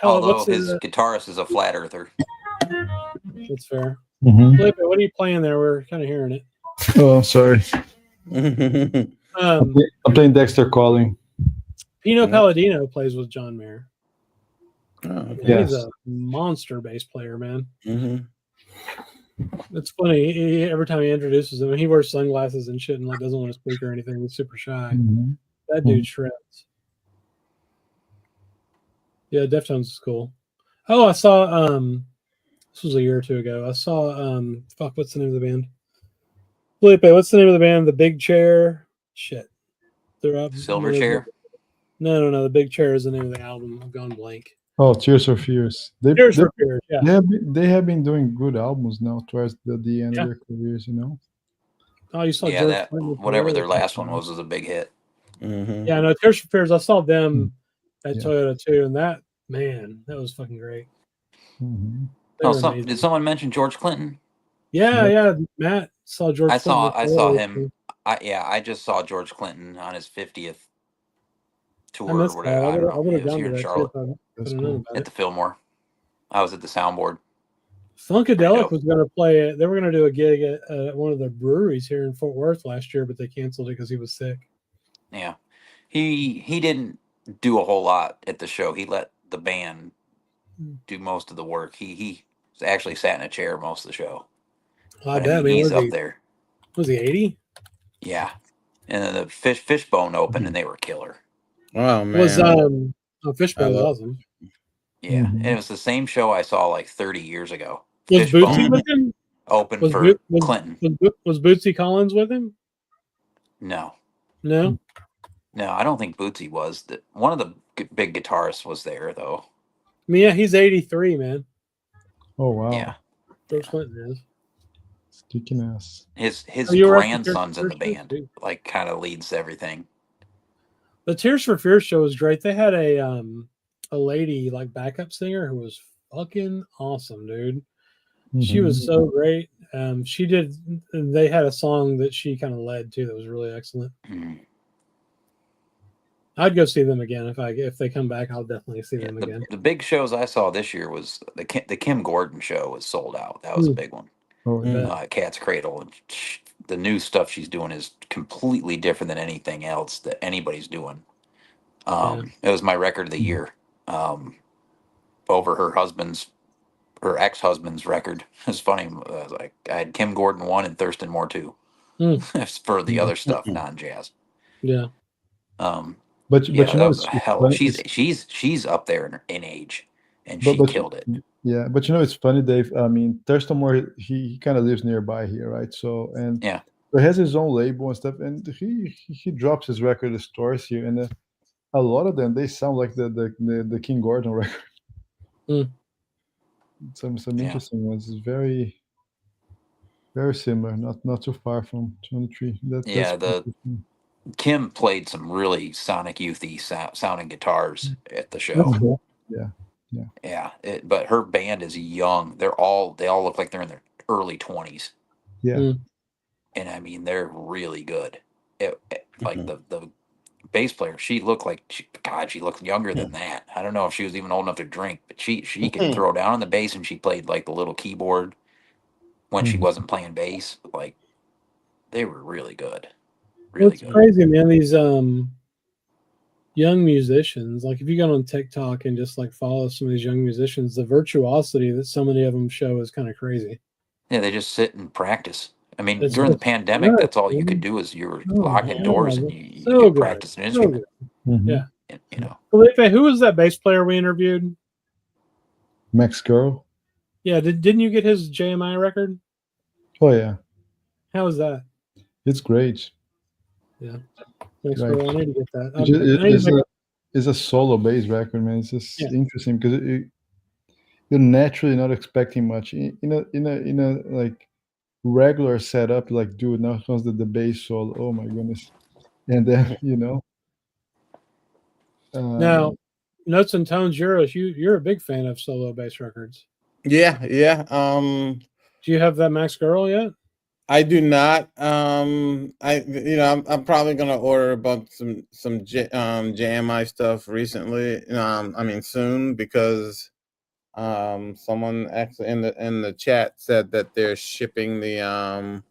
Although his guitarist is a flat earther. That's fair. Felipe, what are you playing there? We're kind of hearing it. Oh, sorry. I'm playing Dexter Calling. Pino Palladino plays with John Mayer. Oh, He's a monster bass player, man. It's funny. Every time he introduces him, he wears sunglasses and shit, and like doesn't want to speak or anything. He's super shy. That dude shreds. Yeah, Deftones is cool. Oh, I saw. This was a year or two ago. I saw. What's the name of the band? Felipe, what's the name of the band? The Big Chair. Shit. They're up. Silverchair. No. The Big Chair is the name of the album. I've gone blank. Oh, Tears for Fears. Tears for Fears. Yeah. They have been doing good albums now towards the end of their careers. Oh, you saw that whatever their last one was a big hit. Yeah, no, Tears for Fears. I saw them at Toyota too, and that was fucking great. Did someone mention George Clinton? Yeah. Matt saw George. I saw him. I just saw George Clinton on his 50th tour or whatever. I don't know. It was here in Charlotte at the Fillmore. I was at the soundboard. Funkadelic was going to play it. They were going to do a gig at one of the breweries here in Fort Worth last year, but they canceled it because he was sick. Yeah, he didn't do a whole lot at the show. He let the band do most of the work. He actually sat in a chair most of the show. I bet he's up there. Was he 80? Yeah, and then the Fishbone opened and they were killer. Oh man, Fishbone was awesome. Yeah, and it was the same show I saw like 30 years ago. Was Bootsy with him? Open for Clinton. Was Bootsy Collins with him? No, I don't think Bootsy was. One of the big guitarists was there though. I mean, yeah, he's 83, man. Oh wow. Yeah, George Clinton is. Kicking ass. His grandson's in the band, like kind of leads everything. The Tears for Fears show was great. They had a lady like backup singer who was fucking awesome, dude. She was so great. They had a song that she kind of led to that was really excellent. I'd go see them again if they come back. I'll definitely see them again. The big shows I saw this year was the Kim Gordon show was sold out. That was a big one. Cat's Cradle, and the new stuff she's doing is completely different than anything else that anybody's doing. It was my record of the year, over her ex-husband's record. It's funny. I had Kim Gordon 1 and Thurston Moore 2 for the other stuff, non-jazz. Yeah. But she's up there in age, and she killed it. Yeah, but it's funny, Dave. I mean, Thurston Moore, he kind of lives nearby here, right? So he has his own label and stuff, and he drops his record at stores here, and a lot of them they sound like the King Gordon record. Some interesting ones. It's very, very similar, not too far from 23. Kim played some really Sonic Youthy sounding guitars at the show. Yeah. But her band is young. They all look like they're in their early 20s. Yeah. And I mean, they're really good. like the bass player, she looked like she looked younger than that. I don't know if she was even old enough to drink, but she could throw down on the bass, and she played like the little keyboard when she wasn't playing bass. Like they were really good. Really It's good. crazy, man. These young musicians, like if you go on TikTok and just like follow some of these young musicians, the virtuosity that so many of them show is kind of crazy. Yeah, they just sit and practice. I mean, It's during the just pandemic, nuts, that's all you man. could do is you were Oh, locked my indoors God, and you so could good. practice an So instrument. good. Yeah. You know. Felipe, who was that bass player we interviewed? Max Girl. Yeah, didn't you get his JMI record? Oh yeah, How was that? it's great. Yeah. Max Right. Girl, I need to get that. It's a solo bass record, man. It's just Yeah. interesting because you're naturally not expecting much in a like regular setup. Like, dude, now comes the bass solo. Oh my goodness! And then Now, Notes and Tones, you're a big fan of solo bass records. Yeah. Do you have that Max Girl yet? I do not. I'm probably gonna order about some JMI stuff recently. I mean soon, because someone actually in the chat said that they're shipping the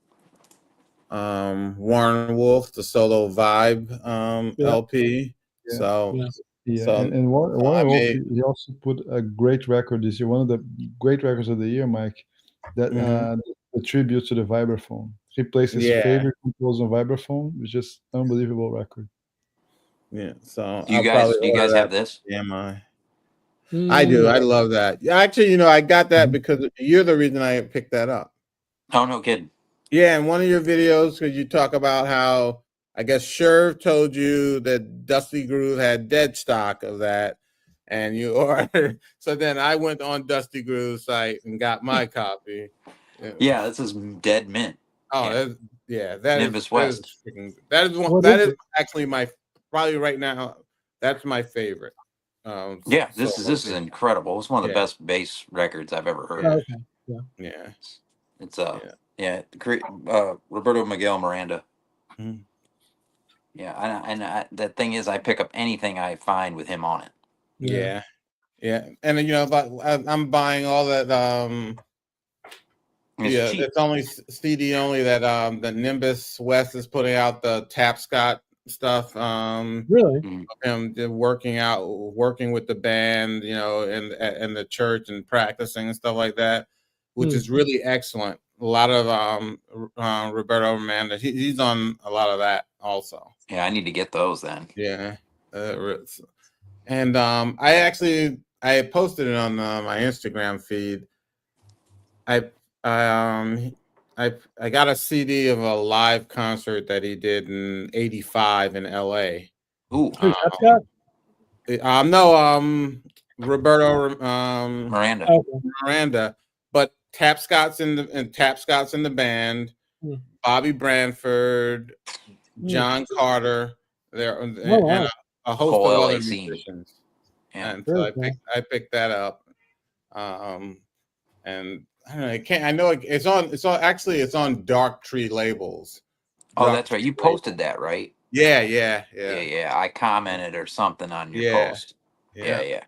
Warren Wolf, the solo vibe LP. Yeah. So Yeah, so and Warren Wolf, may- he also put a great record this year. One of the great records of the year, Mike. That the tribute to the vibraphone. He plays his favorite composer on vibraphone. It's just unbelievable record. Yeah, so Do you guys have this? JMI. I do. I love that. Actually, I got that because you're the reason I picked that up. Oh, no kidding. Yeah, in one of your videos, because you talk about how I guess Sherv told you that Dusty Groove had dead stock of that, and you ordered. So then I went on Dusty Groove's site and got my copy. Yeah, this is dead mint. Oh, that Nimbus West. That is actually probably right now. That's my favorite. This is incredible. It's one of the best bass records I've ever heard. Oh, okay. Yeah. It's Roberto Miguel Miranda. Mm-hmm. Yeah, and the thing is, I pick up anything I find with him on it. Yeah, and but I'm buying all that. It's only CD only that that Nimbus West is putting out the Tap Scott stuff. Really? Him working with the band, in the church and practicing and stuff like that, which is really excellent. A lot of Roberto Miranda, he's on a lot of that also. Yeah, I need to get those then. Yeah, and I posted it on my Instagram feed. I got a CD of a live concert that he did in '85 in LA. Ooh, Roberto Miranda. Miranda, but Tap Scott's in the band. Bobby Branford, John Carter, there, and a host of other musicians. Yeah. And so I picked that up. And I don't know. I know it's on. It's on Dark Tree Labels. Oh, that's right. You posted that, right? Yeah. I commented or something on your post. Yeah.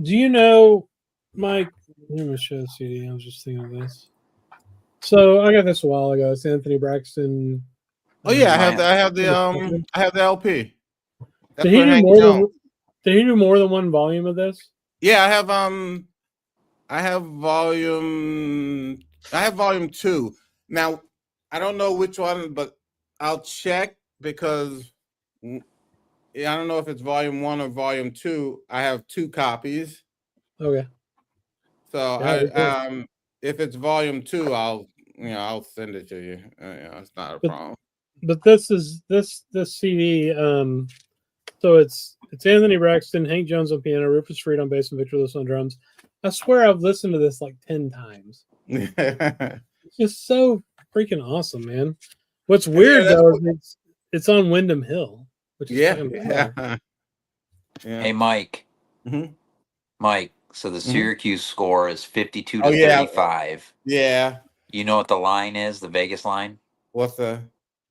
Do you know, Mike? Let me show the CD. I was just thinking of this. So I got this a while ago. It's Anthony Braxton. Oh yeah, I have the LP. Did he do more than one volume of this? Yeah, I have volume 2. Now, I don't know which one, but I'll check because I don't know if it's volume 1 or volume 2. I have 2 copies. Okay. So if it's volume 2, I'll send it to you. It's not a problem. But this CD. So it's Anthony Braxton, Hank Jones on piano, Rufus Freed on bass, and Victor Lewis on drums. I swear I've listened to this like 10 times. It's just so freaking awesome, man. What's weird though is it's on Windham Hill, which is yeah. Hey, Mike. Mm-hmm. Mike. So the Syracuse score is 52-35. Yeah. You know what the line is? The Vegas line? What's the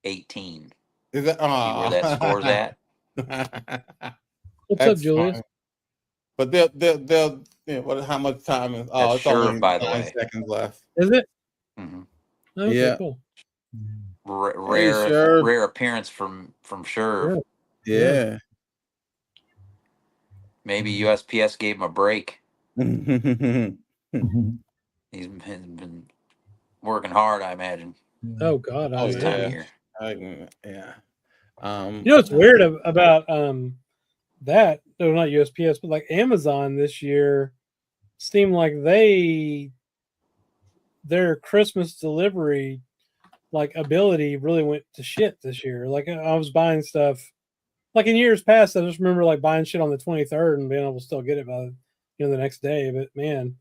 18? Is that See where that score's at. What's up, Julius? Funny. But they'll what? How much time is? Oh, That's it's Sherv, only by the 9 way. seconds left. Is it? Mm-hmm. Okay, Yeah. cool. Rare appearance from Sherv. Yeah. Maybe USPS gave him a break. Yeah. He's been working hard, I imagine. Oh God, Oh, this time yeah. of year. Yeah. You know what's weird about that? No, not USPS, but like Amazon this year seemed like their Christmas delivery like ability really went to shit this year. Like I was buying stuff like in years past. I just remember like buying shit on the 23rd and being able to still get it by the next day. But man,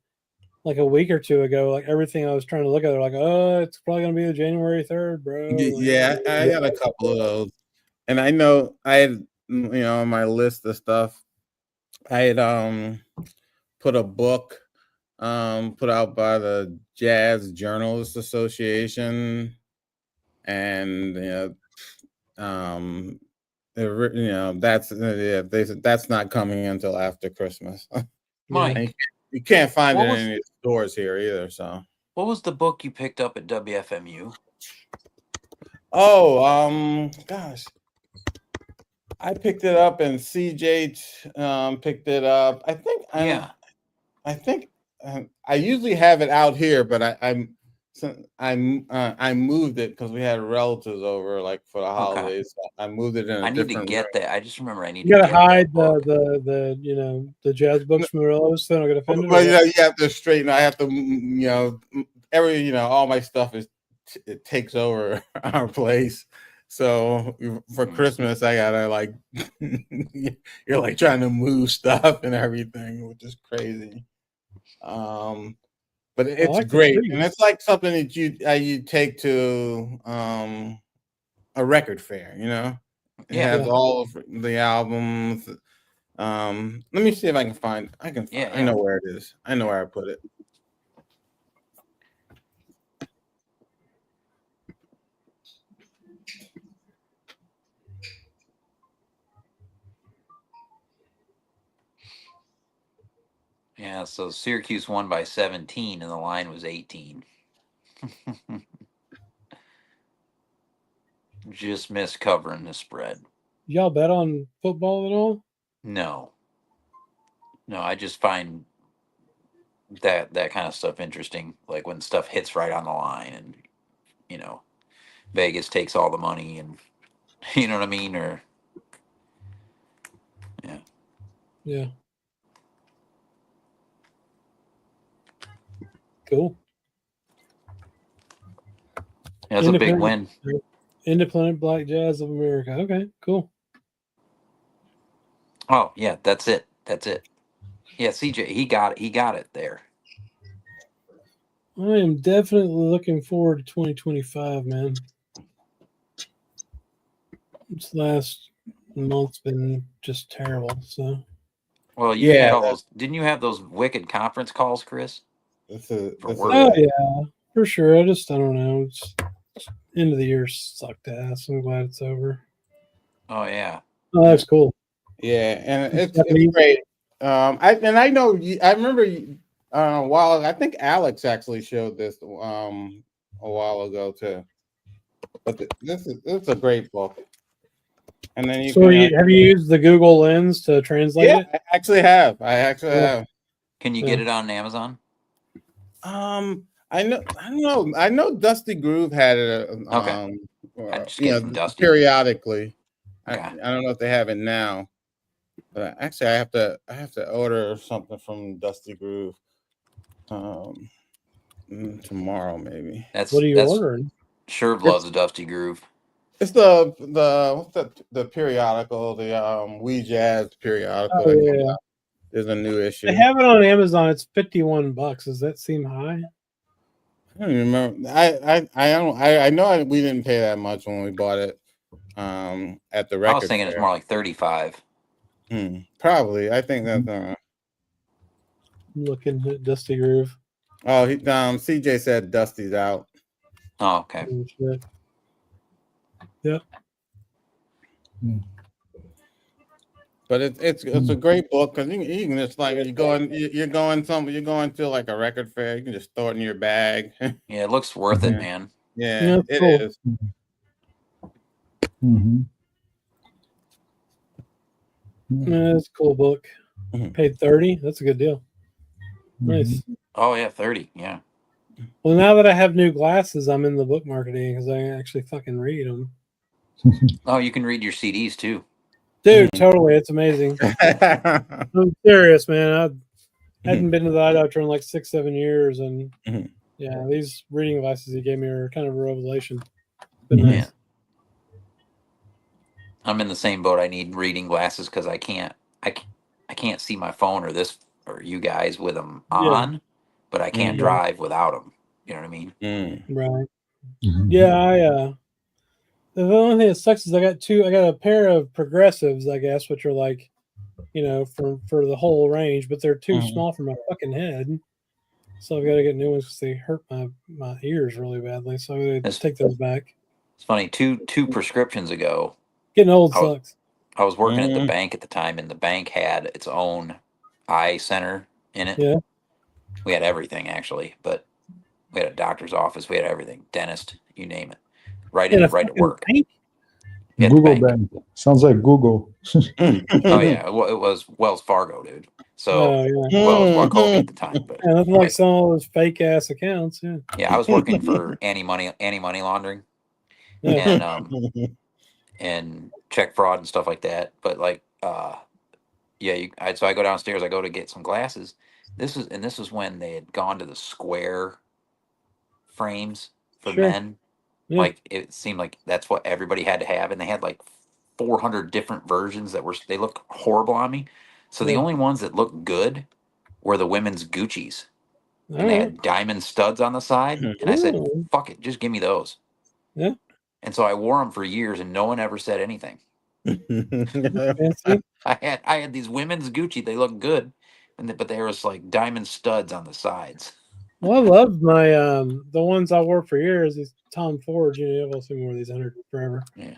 like a week or two ago, like everything I was trying to look at, they're like, oh, it's probably gonna be the January 3rd, bro. Yeah, I got a couple of those, and I know I had on my list of stuff. I had put a book put out by the Jazz Journalists Association, and that's they said that's not coming until after Christmas. Mike, you can't find it in any stores here either. So, what was the book you picked up at WFMU? Oh, gosh, I picked it up and CJ picked it up. I think. I think I usually have it out here, but I moved it because we had relatives over like for the holidays. So I moved it in. I need to get that. I just remember I need you to gotta get hide the jazz books from the relatives so they don't get offended. Well, you have to straighten. I have to all my stuff it takes over our place. So for Christmas, I gotta like you're like trying to move stuff and everything, which is crazy. But it's like great, and it's like something that you take to a record fair. It has all of the albums. Let me see if I can find. I know where it is. I know where I put it. Yeah, so Syracuse won by 17 and the line was 18. Just missed covering the spread. Y'all bet on football at all? No, I just find that kind of stuff interesting, like when stuff hits right on the line and Vegas takes all the money and you know what I mean, or yeah. Cool. Yeah, that's a big win. Independent Black Jazz of America. Okay, cool. Oh yeah, that's it. Yeah, CJ, he got it there. I am definitely looking forward to 2025, man. This last month's been just terrible. So. Well, you had all those. Didn't you have those wicked conference calls, Chris? Oh yeah, for sure. I don't know. It's end of the year sucked ass. I'm glad it's over. Oh yeah. Oh, that's cool. Yeah, and it's great. I remember a while. I think Alex actually showed this a while ago too. But it's a great book. And then have you used the Google Lens to translate it? I actually have. Have. Can you get it on Amazon? I don't know. I know Dusty Groove had it. Okay. Periodically. Okay. I don't know if they have it now. But actually, I have to order something from Dusty Groove tomorrow maybe. What are you ordering? Sherv loves the Dusty Groove. It's the periodical, the We Jazz periodical. Oh, yeah. There's a new issue. They have it on Amazon. It's $51. Does that seem high? I don't even remember. I know we didn't pay that much when we bought it at the record. I was thinking it's more like 35. Probably. I think that's I'm looking at Dusty Groove. Oh, CJ said Dusty's out. Oh, okay. Yep. But it's a great book because you can just like you're going to like a record fair. You can just throw it in your bag. Yeah, it looks worth it, man. Yeah, Yeah, cool. is. Mm-hmm. Yeah, that's a cool book. Paid $30. That's a good deal. Nice. Oh yeah, 30. Yeah. Well, now that I have new glasses, I'm in the book marketing because I actually fucking read them. Oh, you can read your CDs too. Dude, totally. It's amazing. I'm serious, man. I hadn't been to the eye doctor in like 6-7 years. And yeah, these reading glasses he gave me are kind of a revelation. But nice. Yeah. I'm in the same boat. I need reading glasses because I can't see my phone or you guys with them on, but I can't drive without them. You know what I mean? Right. Yeah, the only thing that sucks is I got a pair of progressives, I guess, which are like, for the whole range, but they're too small for my fucking head. So I've got to get new ones because they hurt my ears really badly. So I'm going to take those back. It's funny. Two prescriptions ago, getting old sucks. I was working at the bank at the time, and the bank had its own eye center in it. Yeah. We had everything actually, but we had a doctor's office. We had everything, dentist, you name it, right at work. Google Bank. Sounds like Google. Oh yeah, it was Wells Fargo, dude. So Wells Fargo at the time, but nothing like some of those fake ass accounts. Yeah. Yeah, I was working for anti-money laundering, and check fraud and stuff like that. But like, so I go downstairs. I go to get some glasses. This was when they had gone to the square frames for men. Yeah. Like it seemed like that's what everybody had to have, and they had like 400 different versions they look horrible on me. So the only ones that looked good were the women's Gucci's, and they had diamond studs on the side. And I said, "Fuck it, just give me those." Yeah. And so I wore them for years, and no one ever said anything. I had these women's Gucci. They look good, but there was like diamond studs on the sides. Well, I love my the ones I wore for years. These Tom Fords. I've also worn these 100 forever. Yeah.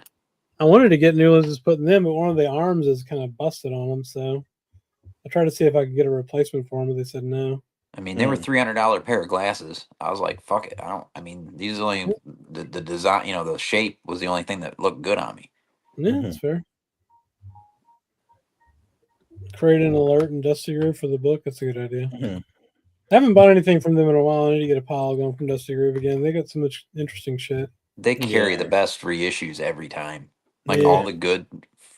I wanted to get new lenses put in them, but one of the arms is kind of busted on them. So I tried to see if I could get a replacement for them, but they said no. I mean, they were $300 pair of glasses. I was like, fuck it. These are only the design, the shape was the only thing that looked good on me. Yeah, that's fair. Create an alert in Dusty Groove for the book. That's a good idea. I haven't bought anything from them in a while. I need to get a pile going from Dusty Groove again. They got so much interesting shit. They carry the best reissues every time. Like all the good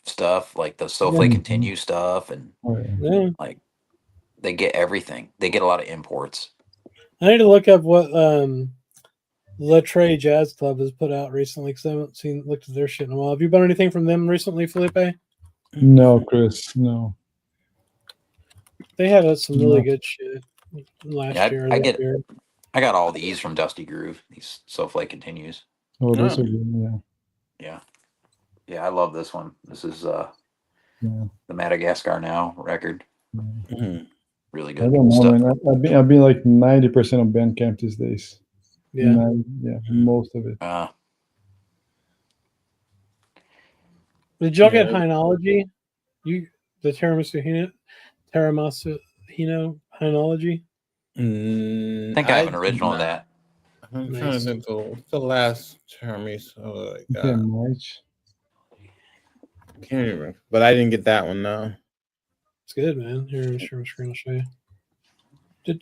stuff, like the Soulflake Continue stuff, and like they get everything. They get a lot of imports. I need to look up what Letray Jazz Club has put out recently because I haven't looked at their shit in a while. Have you bought anything from them recently, Felipe? No, Chris. No. They had some really good shit last year. I got all these from Dusty Groove. These Soulflake Continues. Oh, those are good. Yeah. Yeah, I love this one. This is the Madagascar Now record. Really good I don't know, stuff. man. I've been like 90% of Bandcamp these days. Yeah. Most of it. Did y'all get Hynology? The Tiramisu Hino Hynology? I think I have an original of that. I'm trying to think the last tiramisu I got. March. Can't remember, but I didn't get that one. No, it's good, man. Here, I'm sure I'll show you. Oh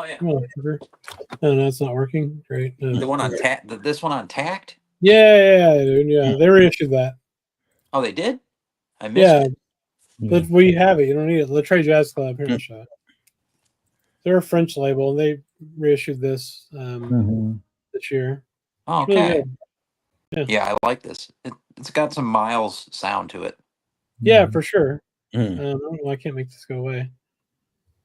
yeah. Come on, no, it's not working. Great. No. The one on this one on Tact? Yeah, dude. Yeah, they reissued that. Oh, they did? I missed it. But we have it. You don't need it. Letray Jazz Club. Here, shot. They're a French label, and they reissued this this year. Oh, okay. Really yeah, I like this. It's got some Miles sound to it. Yeah, for sure. I don't know why I can't make this go away.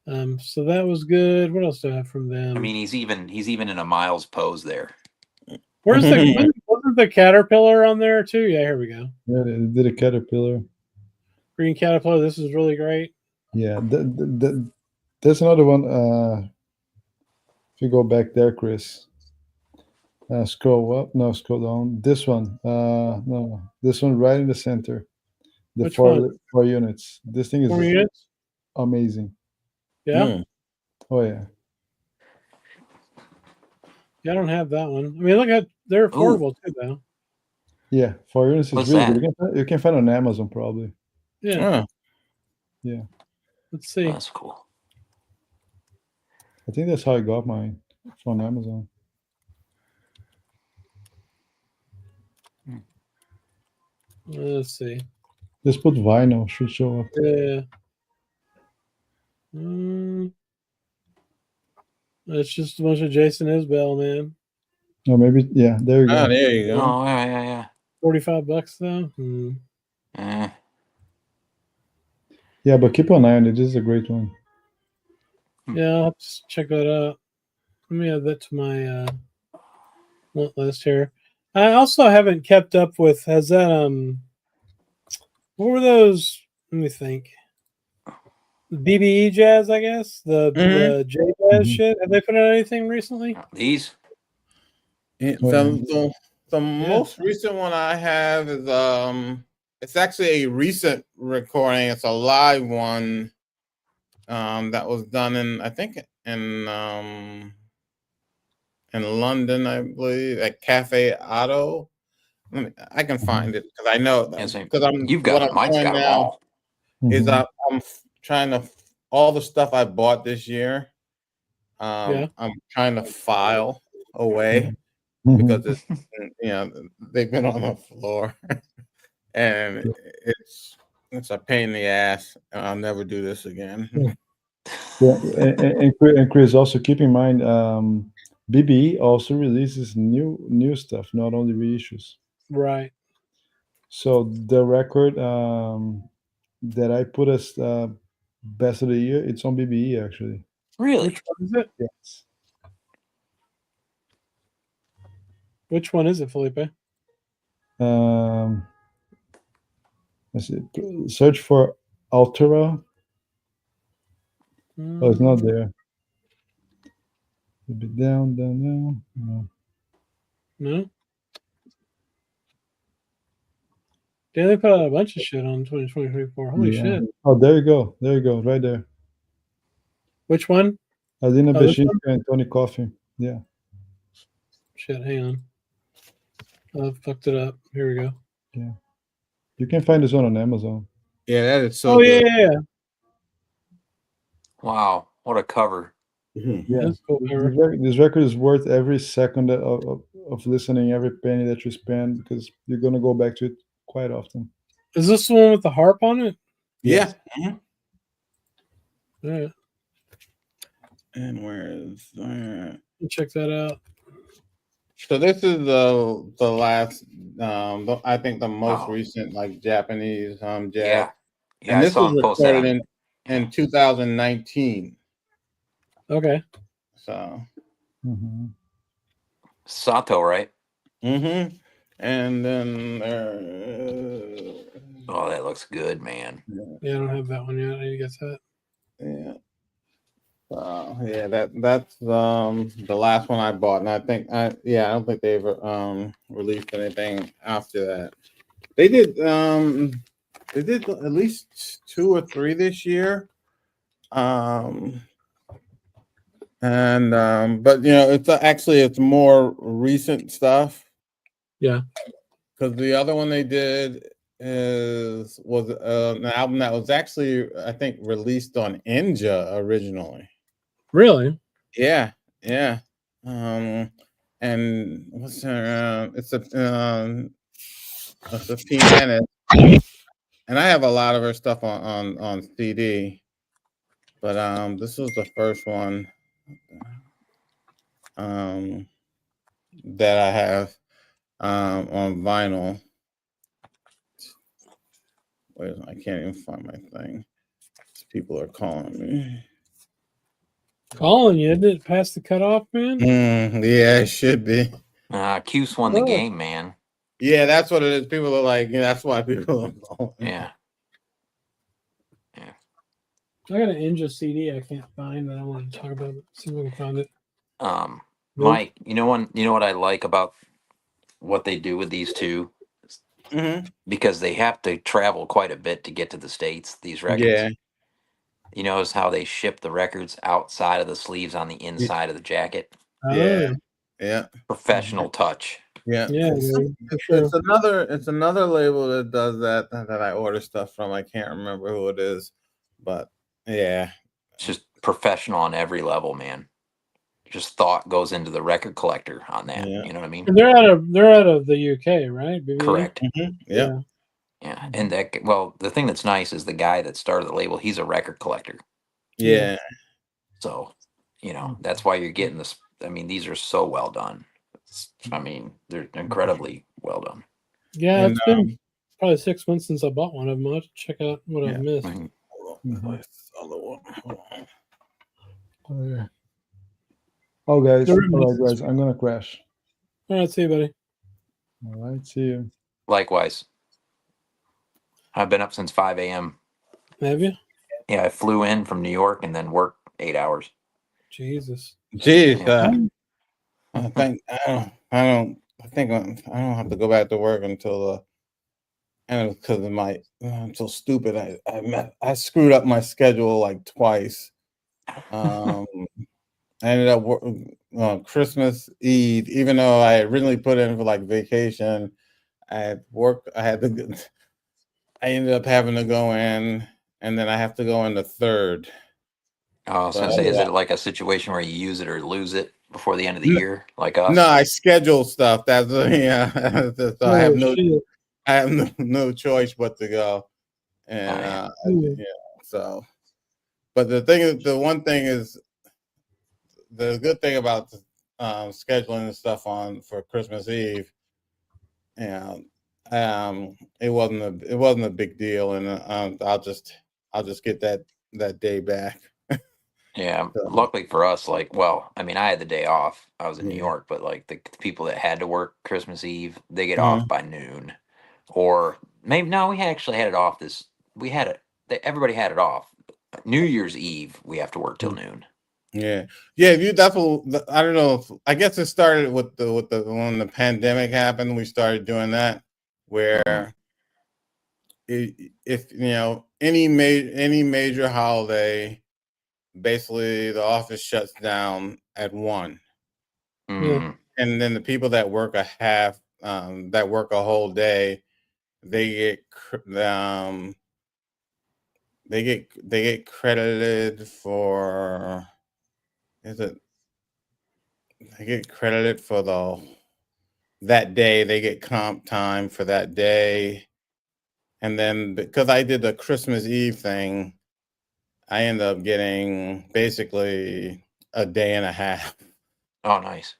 So that was good. What else do I have from them? I mean, he's even in a Miles pose there. Where's wasn't the Caterpillar on there too? Yeah, here we go. Yeah, they did a Caterpillar. Green Caterpillar. This is really great. Yeah, there's another one. If you go back there, Chris, Scroll up. No, scroll down. This one. No, this one right in the center. The Which four one? 4 units. This thing is 4 units? amazing. Yeah. Hmm. Oh yeah. Yeah, I don't have that one. I mean, look at they're affordable too, though. Yeah, 4 units is What's really that? good. You can find on Amazon probably. Yeah. Oh, Yeah, Let's see. Oh, that's cool. I think that's how I got mine from Amazon. Let's see. Just put vinyl, should show up. Yeah. It's just a bunch of Jason Isbell, man. No, maybe yeah. There you go. there you go. Oh, yeah. $45 though. Yeah, but keep an eye on it. This is a great one. Yeah, I'll have to check that out. Let me add that to my want list here. I also haven't kept up with. Has that what were those? Let me think. BBE Jazz, I guess the J Jazz shit. Have they put out anything recently? These. The most recent one I have is it's actually a recent recording. It's a live one that was done in, I think, in London, I believe, at Cafe Otto. I can find it because I know because You've got them. Mike's got them all. Is I'm trying to all the stuff I bought this year. I'm trying to file away because it's they've been on the floor and it's a pain in the ass. I'll never do this again. Yeah, and Chris, also keep in mind, BBE also releases new stuff, not only reissues. Right. So the record that I put as best of the year, it's on BBE actually. Really? Which one is it? Yes. Which one is it, Felipe? Let's see. Search for Altera. Oh, it's not there. A bit down. No. Yeah, they put out a bunch of shit on 2024. Holy shit. Oh, there you go. Right there. Which one? Adina Beshika and Tony Coffey. Yeah. Shit, hang on. I fucked it up. Here we go. Yeah. You can find this one on Amazon. Yeah, that is so good. Yeah. Wow, what a cover. Yeah. That's cool. This record is worth every second of listening, every penny that you spend, because you're going to go back to it quite often. Is this the one with the harp on it? Yeah. Yeah. And where is that? Check that out. So this is the last, I think the most recent like Japanese jazz. Yeah, and this was recorded in 2019. Okay. So. Sato, right? And then oh, that looks good, man. Yeah, I don't have that one yet. I need to get that. Yeah. That's the last one I bought, and I think I don't think they've released anything after that. They did at least 2 or 3 this year, but it's more recent stuff. Yeah, because the other one they did was an album that was actually, I think, released on Ninja originally. Really? Yeah. And what's her? It's a pianist, and I have a lot of her stuff on CD, but this was the first one that I have on vinyl. I can't even find my thing. People are calling me. Calling you? Did it pass the cutoff, man? Yeah, it should be. Cuse won the game, man. Yeah, that's what it is. People are like, that's why people are calling. Yeah. I got an Ninja CD I can't find that I wanted to talk about. See if I can find it. Mike, you know what I like about what they do with these two? Because they have to travel quite a bit to get to the States, these records. Yeah. You notice how they ship the records outside of the sleeves on the inside of the jacket? Yeah. Yeah. Professional touch. Yeah. Yeah, for sure. It's another label that does that I order stuff from. I can't remember who it is, but yeah. It's just professional on every level, man. Just thought goes into the record collector on that. Yeah. You know what I mean? And they're out of the UK, right? BBE? Correct. Yeah. Yeah. And the thing that's nice is the guy that started the label, he's a record collector. Yeah. So, that's why you're getting this. I mean, these are so well done. They're incredibly well done. Yeah, it's been probably 6 months since I bought one of them. I'll have to check out what I've missed. Oh, guys. All right, guys. I'm going to crash. All right, see you, buddy. All right, see you. Likewise. I've been up since 5 a.m. Have you? Yeah, I flew in from New York and then worked 8 hours. Jesus. Jeez. I think I don't have to go back to work until because of my I'm so stupid. I screwed up my schedule like twice. I ended up on Christmas Eve, even though I originally put in for like vacation. I ended up having to go in, and then I have to go in the 3rd. I was going to say, is it like a situation where you use it or lose it before the end of the year, like us? No, I schedule stuff. That's yeah. So I have no choice but to go, and So, but the one thing is, the good thing about scheduling the stuff for Christmas Eve, it wasn't a big deal, and I'll just get that day back. Yeah, luckily for us, I had the day off. I was in New York, but like the people that had to work Christmas Eve, they get off by noon, or maybe no, we actually had it off. Everybody had it off. New Year's Eve, we have to work till noon. Yeah. That's what I don't know. I guess it started with when the pandemic happened. We started doing that, where if any major holiday, basically the office shuts down at 1. Mm. And then the people that work that work a whole day, they get credited for that day. They get comp time for that day. And then because I did the Christmas Eve thing, I ended up getting basically a day and a half. Oh, nice.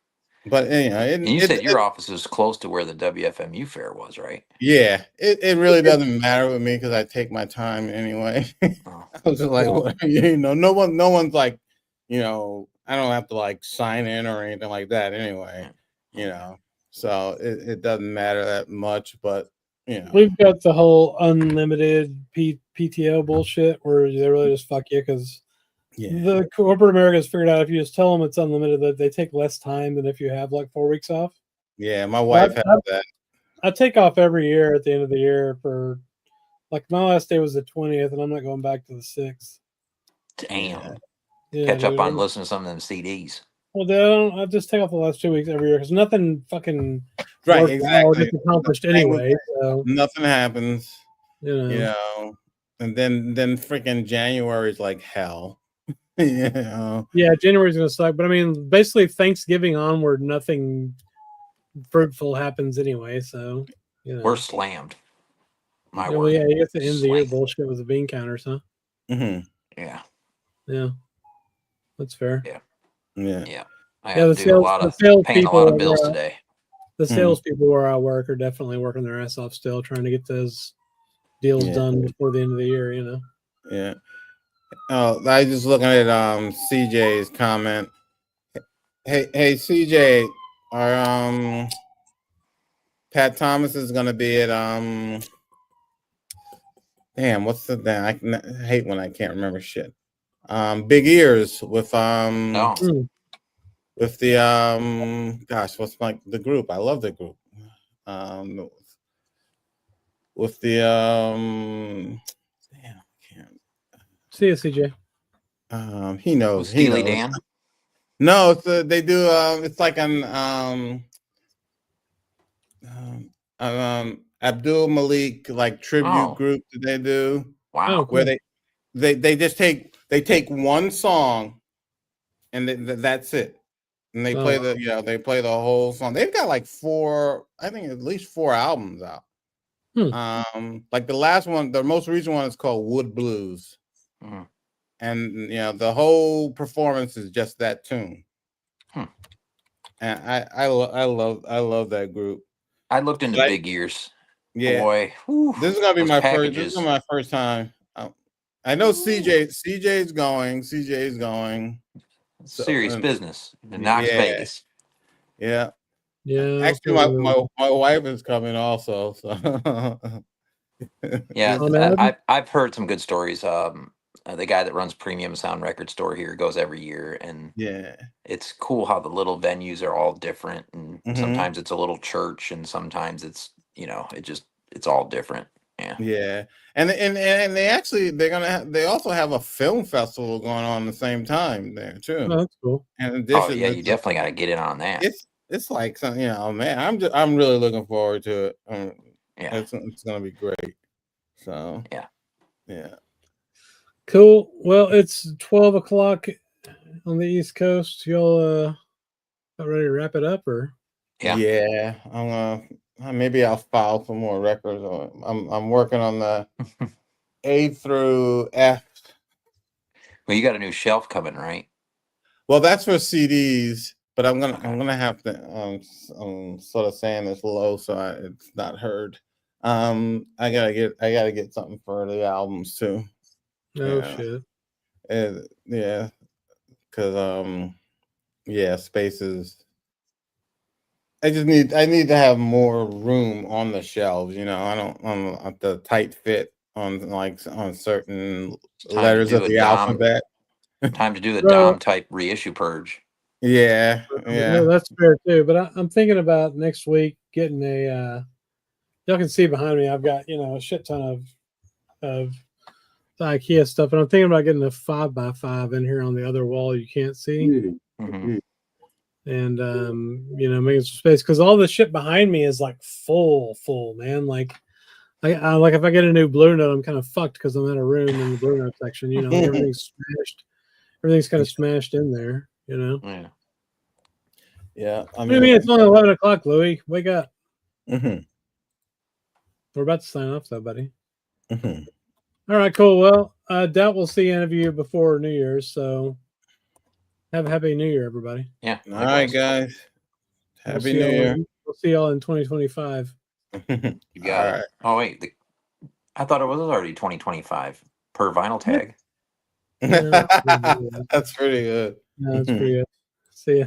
But and you said your office is close to where the WFMU fair was, right? Yeah, it really doesn't matter with me because I take my time anyway. I was just like, no one's like, I don't have to like sign in or anything like that anyway. So it doesn't matter that much, but we've got the whole unlimited PTO bullshit where they really just fuck you because the corporate America has figured out if you just tell them it's unlimited that they take less time than if you have like 4 weeks off. Yeah, my wife has that. I take off every year at the end of the year for like my last day was the 20th, and I'm not going back to the 6th. Damn. Yeah, catch up on listening to some of them CDs. Well, I just take off the last 2 weeks every year because nothing fucking exactly gets accomplished anyway. So nothing happens, and then freaking January is like hell. Yeah, January's gonna suck. But I mean, basically Thanksgiving onward, nothing fruitful happens anyway. So we're slammed. You get the end of the year bullshit with the bean counters, huh? Mm-hmm. Yeah, that's fair. Yeah. I have to do a lot of paying a lot of bills today. The salespeople where I work are definitely working their ass off still, trying to get those deals done before the end of the year. Yeah. Oh, I just looking at CJ's comment. Hey CJ, our Pat Thomas is gonna be at damn, what's the damn? I hate when I can't remember shit. Big Ears with with the gosh, what's the group? I love the group. With the damn, I can't. See you, CJ. He knows. Was He Steely knows. Dan? No, it's they do. It's like an Abdul Malik like tribute group that they do. Wow. Where they just take one song and that's it. And they play they play the whole song. They've got like I think at least 4 albums out. Like the last one, the most recent one is called Wood Blues. And the whole performance is just that tune. And I love that group. I looked into Big Ears. Yeah. Boy, this is gonna be my packages. first. This is my first time. I know CJ's going. CJ's going. Serious business in Knox Vegas. Yeah. Yeah. Actually, my wife is coming also. So. Yeah, I've heard some good stories. The guy that runs Premium Sound Record Store here goes every year, and it's cool how the little venues are all different, and sometimes it's a little church, and sometimes it's it's all different. Yeah, and they also have a film festival going on at the same time there too. Oh, that's cool. And in addition, you definitely got to get in on that. It's like something, man. I'm really looking forward to it. It's gonna be great. So yeah. Cool. Well, it's 12 o'clock on the East Coast. Y'all about ready to wrap it up, or? Yeah. Maybe I'll file some more records. I'm working on the A through F. Well, you got a new shelf coming, right? Well, that's for CDs, but I'm gonna have to sort of saying this low so it's not heard. I gotta get something for the albums too. Oh shit. Because spaces. I need to have more room on the shelves. I don't want the tight fit on certain letters of the alphabet. Time to do the Dom type reissue purge. Yeah. No, that's fair too. But I'm thinking about next week getting a. Y'all can see behind me. I've got a shit ton of the IKEA stuff, and I'm thinking about getting a 5x5 in here on the other wall. You can't see. And making some space because all the shit behind me is like full, man. Like like if I get a new Blue Note, I'm kind of fucked because I'm in a room in the Blue Note section. Everything's smashed. Everything's kind of smashed in there. Yeah. I mean, it's only 11 o'clock, Louis. Wake up. We're about to sign off, though, buddy. All right, cool. Well, I doubt we'll see any of you before New Year's, so. Have a happy New Year, everybody. Yeah. All right, guys. Happy New Year. We'll see y'all in 2025. You got it. Oh, wait. I thought it was already 2025 per vinyl tag. That's pretty good. No, that's pretty good. See ya.